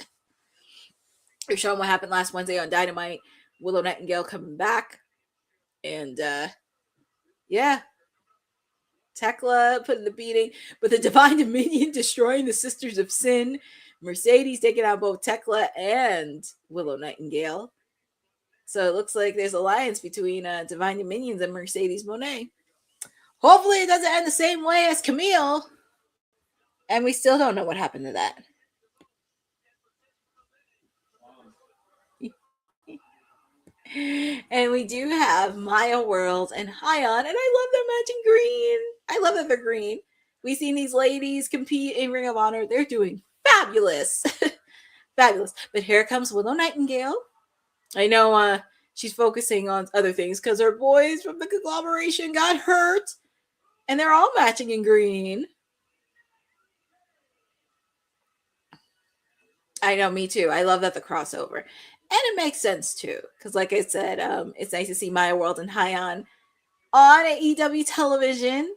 They're showing what happened last Wednesday on Dynamite. Willow Nightingale coming back. And, yeah. Tekla putting the beating. But the Divine Dominion destroying the Sisters of Sin. Mercedes taking out both Tekla and Willow Nightingale. So it looks like there's alliance between Divine Dominions and Mercedes Moné. Hopefully it doesn't end the same way as Camille. And we still don't know what happened to that. And we do have Maya World and Hyan. And I love them matching green. I love that they're green. We've seen these ladies compete in Ring of Honor. They're doing fabulous. Fabulous. But here comes Willow Nightingale. I know she's focusing on other things because her boys from the conglomeration got hurt. And they're all matching in green. I know, me too. I love that the crossover. And it makes sense too. Because like I said, it's nice to see Maya World and Hyan on AEW television.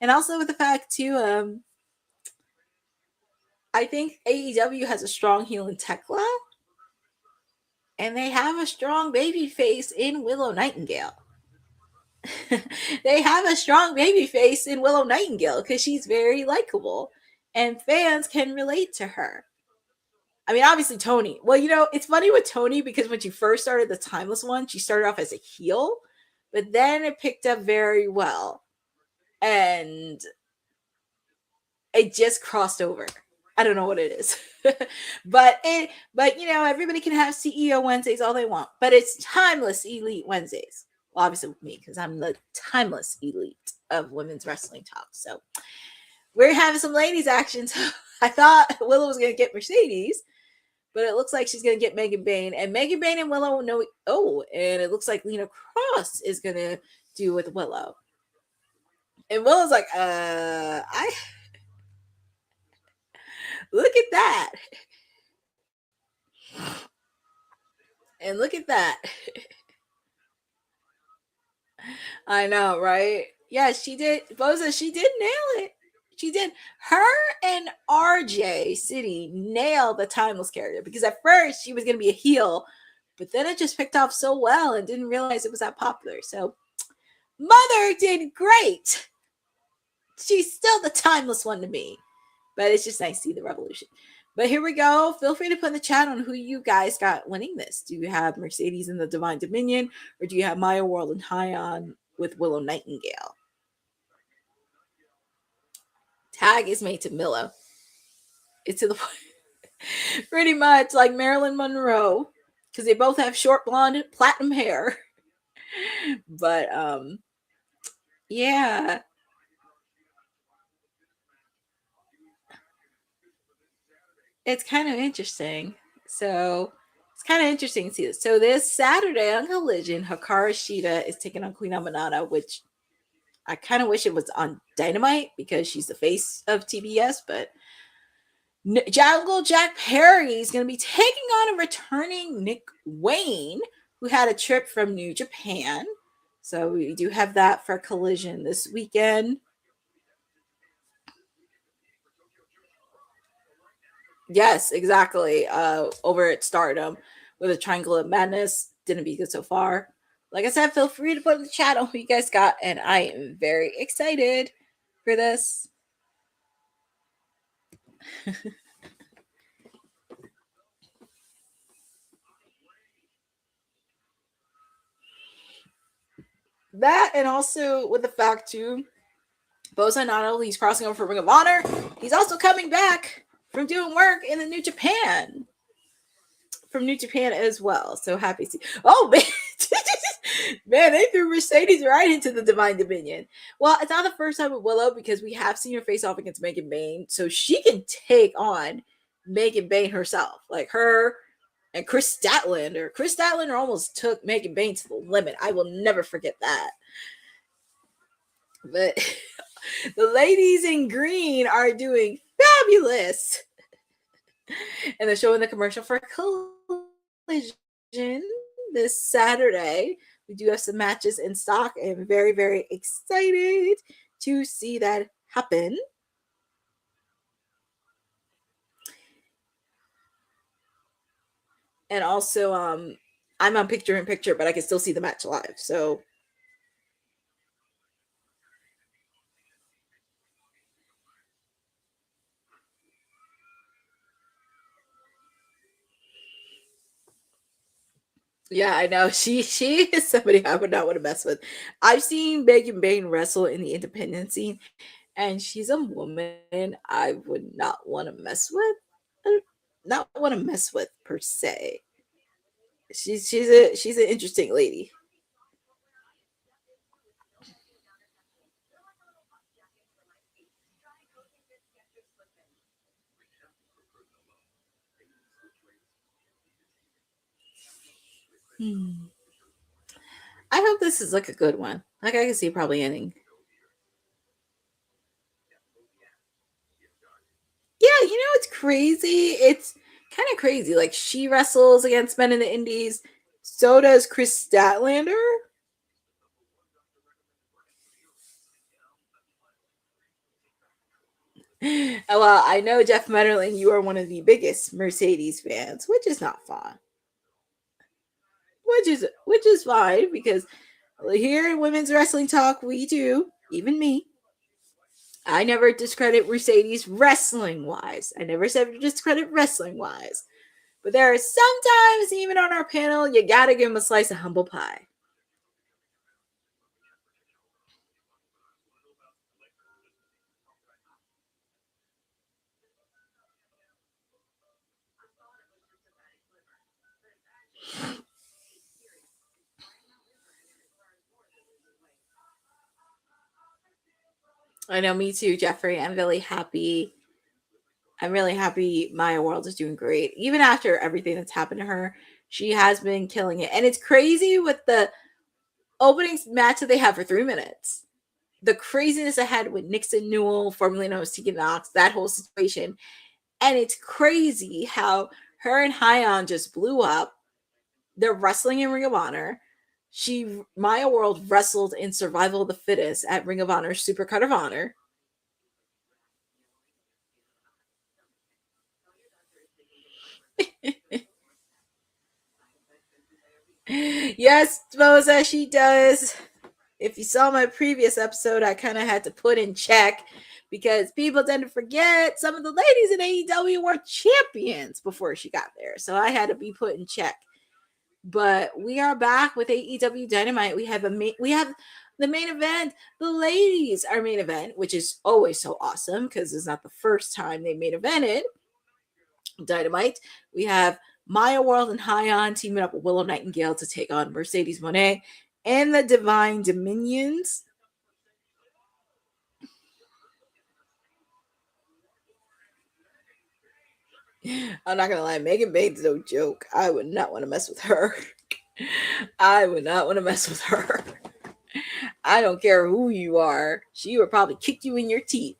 And also with the fact too, I think AEW has a strong heel in Tekla. And they have a strong baby face in Willow Nightingale. They have a strong baby face in Willow Nightingale because she's very likable. And fans can relate to her. I mean, obviously, Tony. Well, you know, it's funny with Tony because when she first started the Timeless one, she started off as a heel. But then it picked up very well. And it just crossed over. I don't know what it is. but you know, everybody can have CEO Wednesdays all they want. But it's Timeless Elite Wednesdays. Well, obviously with me, because I'm the Timeless Elite of women's wrestling talk. So we're having some ladies action. So I thought Willow was going to get Mercedes. but it looks like she's gonna get Megan Bayne, and Megan Bayne and Willow know. Oh, and it looks like Lena Kross is gonna do with Willow. And Willow's like, I look at that. And look at that. I know, right? Yeah, she did. Boza, she did nail it. She did. Her and RJ City nailed the timeless character because at first she was going to be a heel, but then it just picked off so well and didn't realize it was that popular. So, Mother did great. She's still the timeless one to me, but it's just nice to see the revolution. But here we go. Feel free to put in the chat on who you guys got winning this. Do you have Mercedes in the Divine Dominion, or do you have Maya World and Hyan with Willow Nightingale? Tag is made to Milla. It's to the point, pretty much like Marilyn Monroe, because they both have short blonde platinum hair. But yeah. It's kind of interesting. So it's kind of interesting to see this. So this Saturday on Collision, Hikaru Shida is taking on Queen Aminata, which I kind of wish it was on Dynamite because she's the face of TBS, but Jungle Jack Perry is going to be taking on a returning Nick Wayne, who had a trip from New Japan. So we do have that for Collision this weekend. Yes, exactly. Over at Stardom with a Triangle of Madness. Didn't be good so far. Like I said, feel free to put in the chat on who you guys got, and I am very excited for this. That, and also with the fact too, Boza not only he's crossing over for Ring of Honor, he's also coming back from doing work in the New Japan. From New Japan as well. So happy to see. Oh man. Man, they threw Mercedes right into the Divine Dominion. Well, it's not the first time with Willow because we have seen her face off against Megan Bayne. So she can take on Megan Bayne herself. Like her and Chris Statlander. Chris Statlander almost took Megan Bayne to the limit. I will never forget that. But the ladies in green are doing fabulous. And they're showing the commercial for Collision this Saturday. We do have some matches in stock. I'm very, very excited to see that happen. And also, I'm on picture-in-picture, but I can still see the match live. So yeah, I know. She is somebody I would not want to mess with. I've seen Megan Bayne wrestle in the independent scene, and she's a woman I would not want to mess with. Not want to mess with per se. She's an interesting lady. I hope this is like a good one. Like I can see probably ending. Yeah, you know it's crazy. It's kind of crazy. Like she wrestles against men in the Indies. So does Chris Statlander. Well, I know Jeff Metterling, you are one of the biggest Mercedes fans, which is not fun. Which is fine because here in Women's Wrestling Talk, we do, even me. I never discredit Mercedes wrestling wise. I never said discredit wrestling wise. But there are sometimes, even on our panel, you gotta give them a slice of humble pie. I know, me too, Jeffrey. I'm really happy I'm really happy Maya World is doing great. Even after everything that's happened to her, she has been killing it. And it's crazy with the opening match that they have for 3 minutes. The craziness ahead with Nixon Newell, formerly known as Tegan Knox, that whole situation. And it's crazy how her and Hyan just blew up. They're wrestling in Ring of Honor. Maya World wrestled in Survival of the Fittest at Ring of Honor's Supercard of Honor. Yes, Moza, she does. If you saw my previous episode, I kind of had to put in check because people tend to forget some of the ladies in AEW were champions before she got there. So I had to be put in check. But we are back with AEW Dynamite. We have the main event. The ladies are main event, which is always so awesome because it's not the first time they main evented Dynamite. We have Maya World and Hyan teaming up with Willow Nightingale to take on Mercedes Moné and the Divine Dominions. I'm not gonna lie, Megan Bayne's no joke. I would not want to mess with her. I would not want to mess with her. I don't care who you are. She would probably kick you in your teeth.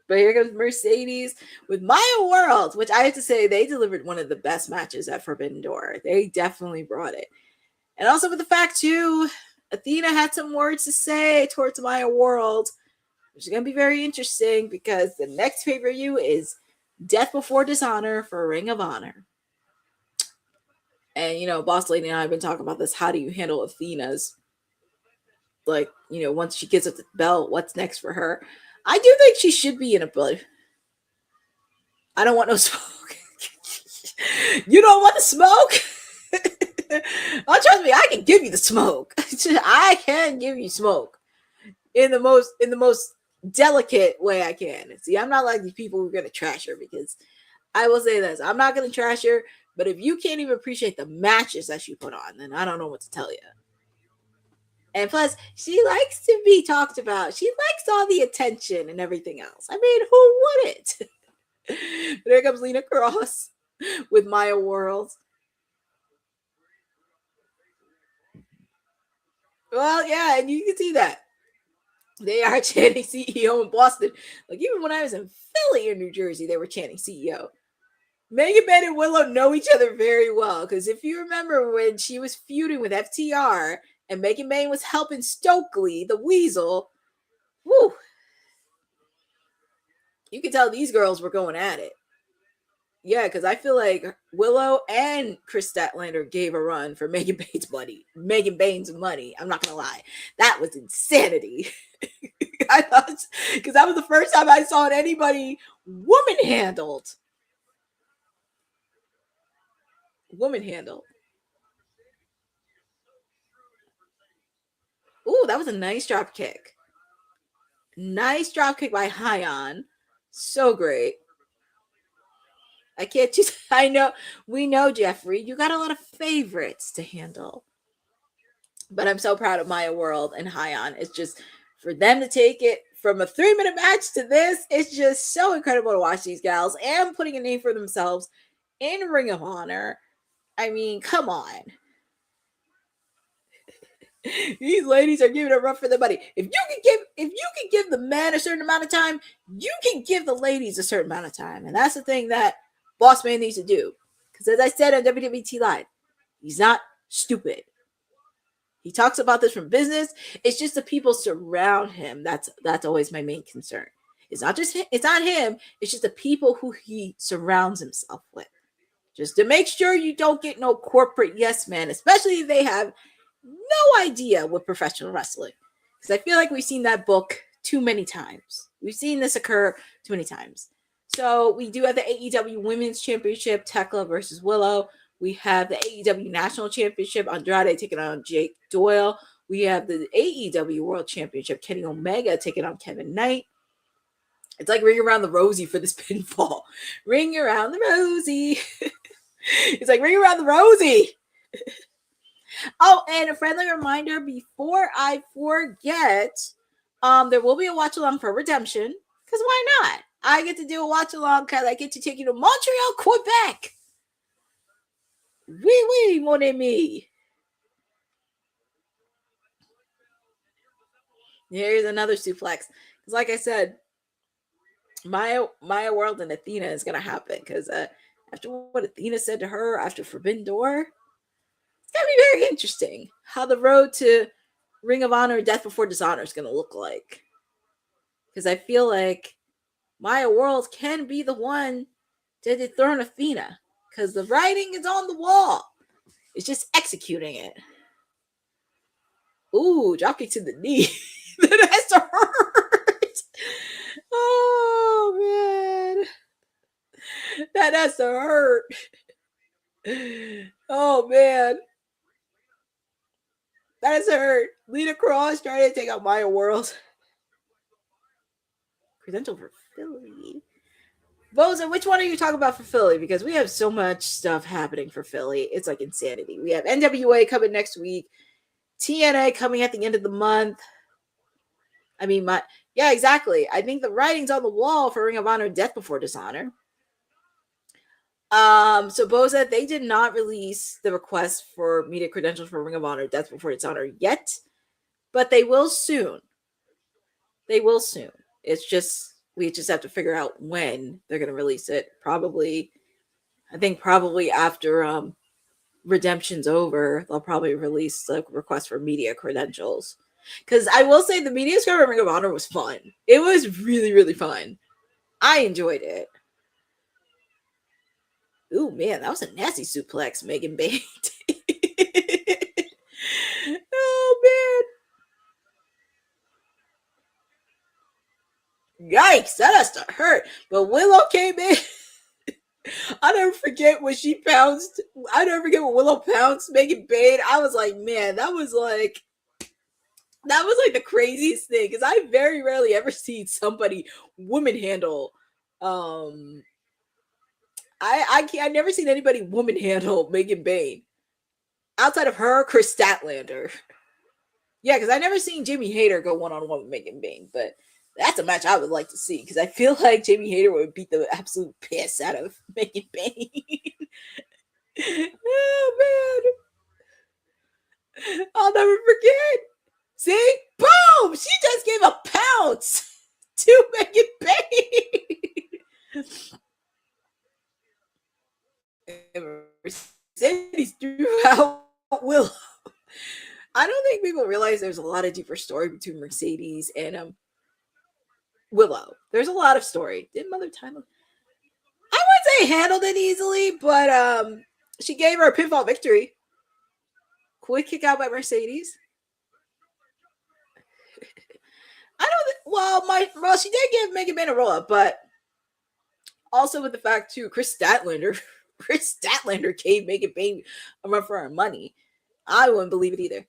But here comes Mercedes with Maya World, which I have to say, they delivered one of the best matches at Forbidden Door. They definitely brought it. And also with the fact, too, Athena had some words to say towards Maya World, which is going to be very interesting because the next pay-per-view is Death Before Dishonor for Ring of Honor. And, Boss Lady and I have been talking about this. How do you handle Athena's, once she gets up the belt, what's next for her? I do think she should be in a blood. I don't want no smoke. You don't want the smoke? Oh, trust me, I can give you the smoke. I can give you smoke in the most delicate way I can. See, I'm not like these people who are gonna trash her, because I will say this: I'm not gonna trash her. But if you can't even appreciate the matches that she put on, then I don't know what to tell you. And plus, she likes to be talked about. She likes all the attention and everything else. I mean, who wouldn't? But here comes Lena Kross with Maya World. Well, yeah, and you can see that. They are chanting CEO in Boston. Like, even when I was in Philly or New Jersey, they were chanting CEO. Megan Bayne and Willow know each other very well, because if you remember when she was feuding with FTR and Megan Bayne was helping Stokely, the Weasel, whoo, you could tell these girls were going at it. Yeah, because I feel like Willow and Chris Statlander gave a run for Megan Bayne's money. Megan Bayne's money. I'm not going to lie. That was insanity. I thought, because that was the first time I saw anybody woman-handled. Ooh, that was a nice drop kick. Nice drop kick by Hyan. So great. I can't just, I know, we know, Jeffrey, you got a lot of favorites to handle. But I'm so proud of Maya World and Hyan. It's just, for them to take it from a 3-minute match to this, it's just so incredible to watch these gals and putting a name for themselves in Ring of Honor. I mean, come on. These ladies are giving a run for their money. If you can give the man a certain amount of time, you can give the ladies a certain amount of time. And that's the thing that Boss Man needs to do. Because as I said on WWT Live, he's not stupid. He talks about this from business. It's just the people surround him. That's always my main concern. It's not just him, it's not him. It's just the people who he surrounds himself with. Just to make sure you don't get no corporate yes man, especially if they have no idea what professional wrestling. Because I feel like we've seen that book too many times. We've seen this occur too many times. So we do have the AEW Women's Championship, Tekla versus Willow. We have the AEW National Championship, Andrade taking on Jake Doyle. We have the AEW World Championship, Kenny Omega taking on Kevin Knight. It's like Ring Around the Rosie for this pinfall. Ring Around the Rosie. It's like Ring Around the Rosie. Oh, and a friendly reminder before I forget, there will be a watch along for Redemption. Because why not? I get to do a watch along because I get to take you to Montreal, Quebec. Oui, mon ami. Here's another suplex. Because like I said, Maya World and Athena is going to happen. Because after what Athena said to her after Forbidden Door, it's going to be very interesting how the road to Ring of Honor Death Before Dishonor is going to look like. Because I feel like Maya World can be the one to dethrone Athena. Because the writing is on the wall. It's just executing it. Ooh, dropkick to the knee. That has to hurt. Oh, man. That has to hurt. Oh, man. That has to hurt. Lena Kross trying to take out Maya World. Credential for Philly. Boza, which one are you talking about for Philly? Because we have so much stuff happening for Philly. It's like insanity. We have NWA coming next week. TNA coming at the end of the month. I mean, yeah, exactly. I think the writing's on the wall for Ring of Honor Death Before Dishonor. So Boza, they did not release the request for media credentials for Ring of Honor Death Before Dishonor yet, but they will soon. They will soon. It's just, we just have to figure out when they're going to release it. Probably after Redemption's over, they'll probably release the request for media credentials. Because I will say the media scrum of Ring of Honor was fun. It was really, really fun. I enjoyed it. Ooh, man, that was a nasty suplex Megan Bayne. Oh, man. Yikes, that has to hurt. But Willow came in. I never forget when she pounced. I never forget when Willow pounced Megan Bayne. I was like, man, that was like the craziest thing. Because I very rarely ever see somebody woman handle. I never seen anybody woman handle Megan Bayne. Outside of her, Chris Statlander. Yeah, because I never seen Jamie Hayter go one-on-one with Megan Bayne. But that's a match I would like to see. Because I feel like Jamie Hayter would beat the absolute piss out of Megan Bayne. Oh, man. I'll never forget. See? Boom! She just gave a pounce to Megan Bayne. Mercedes threw out Willow. I don't think people realize there's a lot of deeper story between Mercedes and Willow. There's a lot of story. Did Mother Time? I wouldn't say handled it easily, but she gave her a pinfall victory. Quick kick out by Mercedes. She did give Megan Bayne a roll up, but also with the fact too, Chris Statlander gave Megan Bayne a run for her money. I wouldn't believe it either.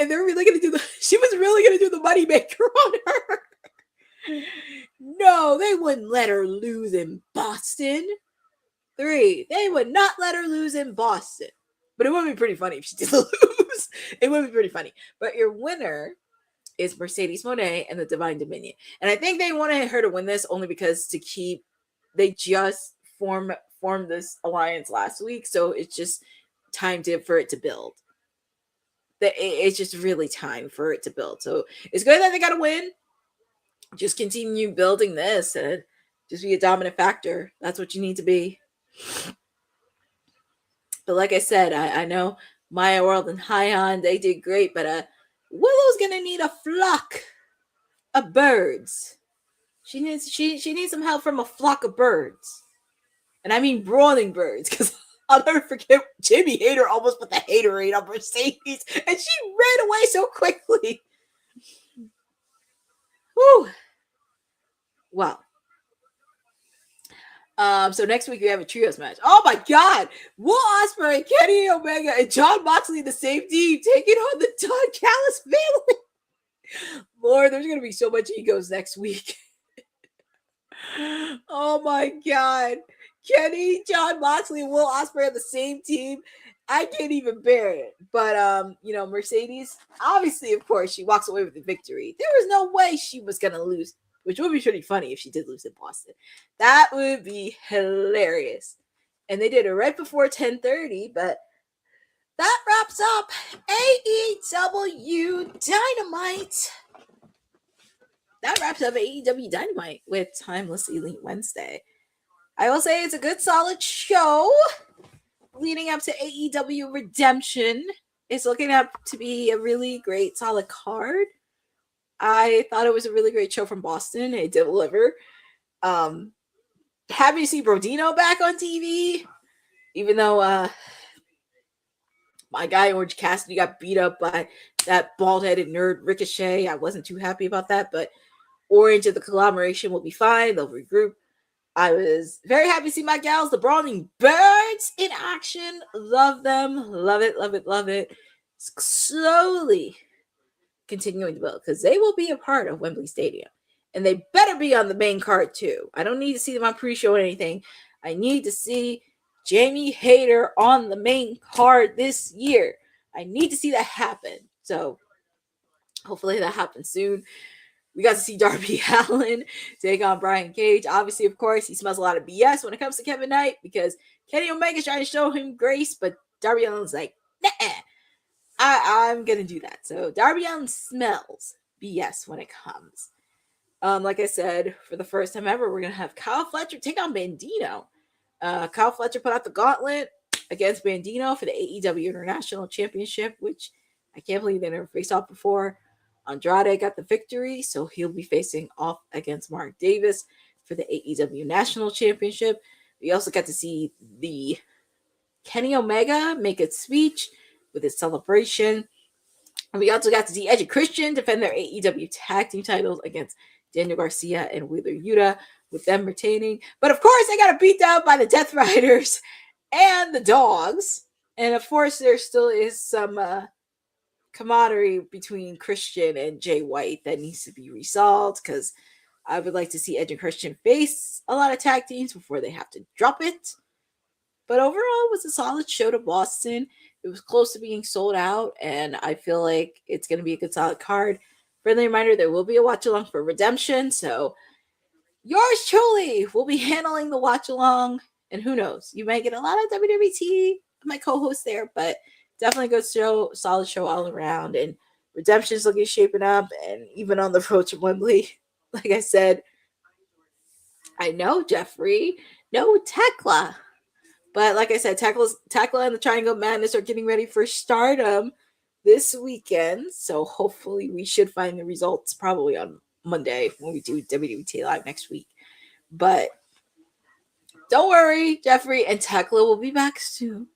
And they're really gonna do she was really gonna do the money maker on her. No, they wouldn't let her lose in Boston. 3, they would not let her lose in Boston. But it would be pretty funny if she did lose. It would be pretty funny. But your winner is Mercedes Moné and the Divine Dominion. And I think they wanted her to win this only because they just formed this alliance last week. So it's just time for it to build. It's just really time for it to build. So it's good that they got to win. Just continue building this and just be a dominant factor. That's what you need to be. But like I said, I know Maya World and Hyan, they did great, but Willow's gonna need a flock of birds. She needs some help from a flock of birds. And I mean brawling birds, because I'll never forget Jamie Hayter almost put the haterade on Mercedes, and she ran away so quickly. Whew. Wow. So next week we have a trios match. Oh my God! Will Ospreay, Kenny Omega, and Jon Moxley in the same team taking on the Don Callis family. Lord, there's gonna be so much egos next week. Oh my God! Kenny, Jon Moxley, and Will Ospreay on the same team. I can't even bear it. But Mercedes, obviously, of course, she walks away with the victory. There was no way she was gonna lose. which would be pretty funny if she did lose in Boston. That would be hilarious. And they did it right before 10:30, but that wraps up AEW Dynamite. That wraps up AEW Dynamite with Timeless Elite Wednesday. I will say it's a good, solid show leading up to AEW Redemption. It's looking up to be a really great, solid card. I thought it was a really great show from Boston. It delivered. Happy to see Brodino back on TV, even though my guy Orange Cassidy got beat up by that bald-headed nerd Ricochet. I wasn't too happy about that, but Orange and the conglomeration will be fine. They'll regroup. I was very happy to see my gals, the Brawling Birds, in action. Love them. Love it, love it, love it. Slowly continuing to build, because they will be a part of Wembley Stadium. And they better be on the main card, too. I don't need to see them on pre-show or anything. I need to see Jamie Hayter on the main card this year. I need to see that happen. So hopefully that happens soon. We got to see Darby Allin take on Brian Cage. Obviously, of course, he smells a lot of BS when it comes to Kevin Knight because Kenny Omega's trying to show him grace, but Darby Allin's like, nah, I'm going to do that. So Darby Allin smells BS when it comes. Like I said, for the first time ever, we're going to have Kyle Fletcher take on Bandito. Kyle Fletcher put out the gauntlet against Bandito for the AEW International Championship, which I can't believe they never faced off before. Andrade got the victory, so he'll be facing off against Mark Davis for the AEW National Championship. We also got to see the Kenny Omega make its speech with his celebration. And we also got to see Edge and Christian defend their AEW tag team titles against Daniel Garcia and Wheeler Yuta, with them retaining. But of course, they got beat down by the Death Riders and the Dogs. And of course, there still is some camaraderie between Christian and Jay White that needs to be resolved, because I would like to see Edge and Christian face a lot of tag teams before they have to drop it. But overall, it was a solid show to Boston. It was close to being sold out, and I feel like it's going to be a good, solid card. Friendly reminder, there will be a watch-along for Redemption, so yours truly will be handling the watch-along, and who knows, you might get a lot of WWT, my co-host there, but definitely good show, solid show all around, and Redemption's looking shaping up, and even on the road to Wembley, like I said, I know Jeffrey, no Tekla, but like I said, Tekla and the Triangle Madness are getting ready for Stardom this weekend, so hopefully we should find the results probably on Monday when we do WWT Live next week. But don't worry, Jeffrey and Tekla will be back soon,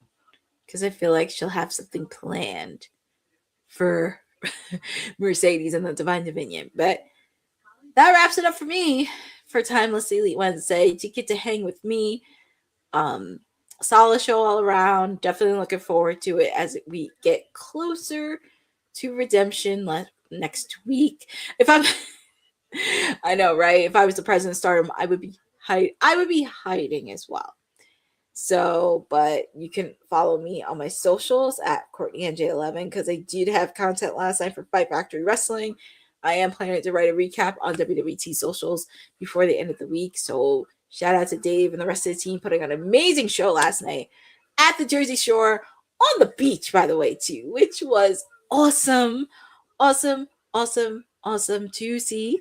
because I feel like she'll have something planned for Mercedes and the Divine Dominion. But that wraps it up for me for Timeless Elite Wednesday. To get to hang with me, solid show all around. Definitely looking forward to it as we get closer to Redemption next week. If I'm, I know, right? If I was the president of Stardom, I would be hiding as well. So, but you can follow me on my socials at Courtney NJ11, because I did have content last night for Fight Factory Wrestling. I am planning to write a recap on WWT socials before the end of the week. So shout out to Dave and the rest of the team putting on an amazing show last night at the Jersey Shore on the beach, by the way, too, which was awesome to see.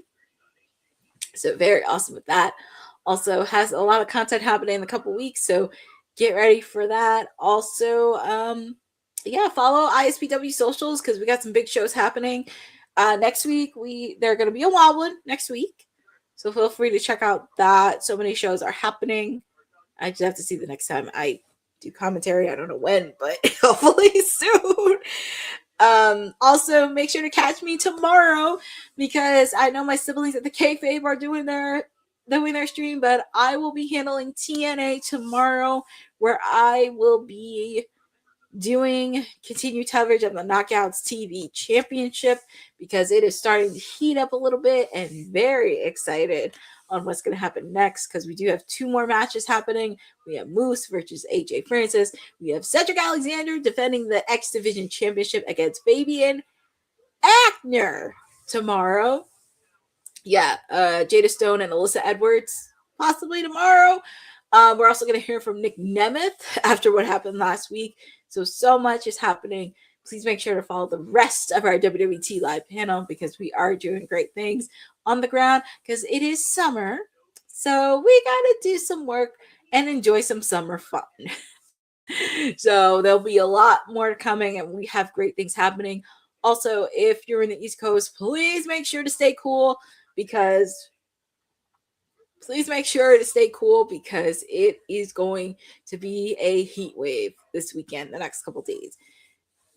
So very awesome with that. Also has a lot of content happening in a couple weeks, so get ready for that. Also, follow ISPW socials, because we got some big shows happening. Next week, they're going to be a wild one next week, so feel free to check out that. So many shows are happening. I just have to see the next time I do commentary. I don't know when, but hopefully soon. Also, make sure to catch me tomorrow, because I know my siblings at the Kayfabe are doing their stream, but I will be handling TNA tomorrow, where I will be doing continued coverage of the Knockouts TV Championship, because it is starting to heat up a little bit, and very excited on what's going to happen next, because we do have 2 more matches happening. We have Moose versus AJ Francis. We have Cedric Alexander defending the X Division Championship against Fabian Aichner tomorrow. Jada Stone and Alyssa Edwards possibly tomorrow. We're also going to hear from Nick Nemeth after what happened last week. So much is happening. Please make sure to follow the rest of our WWT live panel because we are doing great things on the ground because it is summer. So we got to do some work and enjoy some summer fun. So there'll be a lot more coming and we have great things happening. Also, if you're in the East Coast, please make sure to stay cool because it is going to be a heat wave this weekend, the next couple days.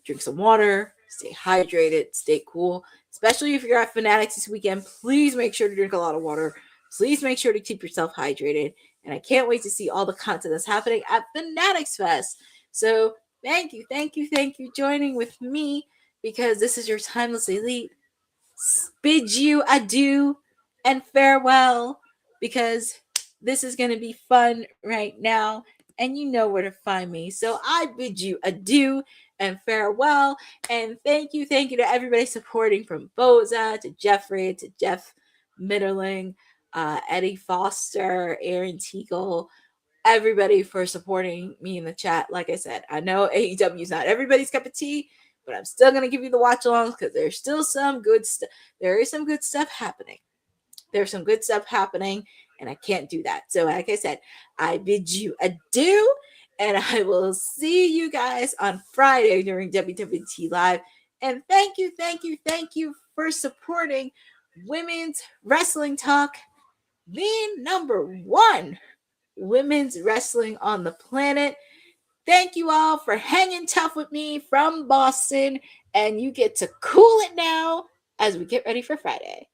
Drink some water, stay hydrated, stay cool, especially if you're at Fanatics this weekend. Please make sure to drink a lot of water. Please make sure to keep yourself hydrated. And I can't wait to see all the content that's happening at Fanatics Fest. So thank you joining with me because this is your Timeless Elite. Bid you adieu and farewell because this is going to be fun right now and you know where to find me. So I bid you adieu and farewell. And thank you to everybody supporting from Boza to Jeffrey to Jeff Mitterling, Eddie Foster, Aaron Teagle, everybody for supporting me in the chat. Like I said, I know AEW is not everybody's cup of tea, but I'm still going to give you the watch alongs because there's still some good stuff. There is some good stuff happening. There's some good stuff happening, and I can't do that. So like I said, I bid you adieu, and I will see you guys on Friday during WWT Live. And thank you for supporting Women's Wrestling Talk, the number one women's wrestling on the planet. Thank you all for hanging tough with me from Boston, and you get to cool it now as we get ready for Friday.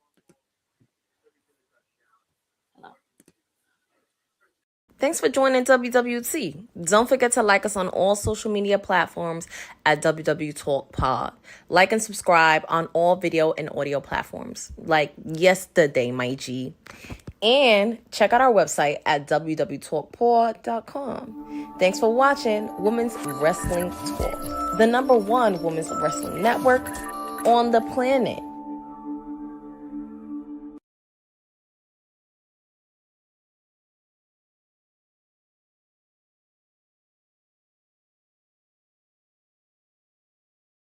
Thanks for joining WWT. Don't forget to like us on all social media platforms at WW Talk Pod. Like and subscribe on all video and audio platforms like yesterday, my G. And check out our website at www.talkpod.com. Thanks for watching Women's Wrestling Talk, the number one women's wrestling network on the planet.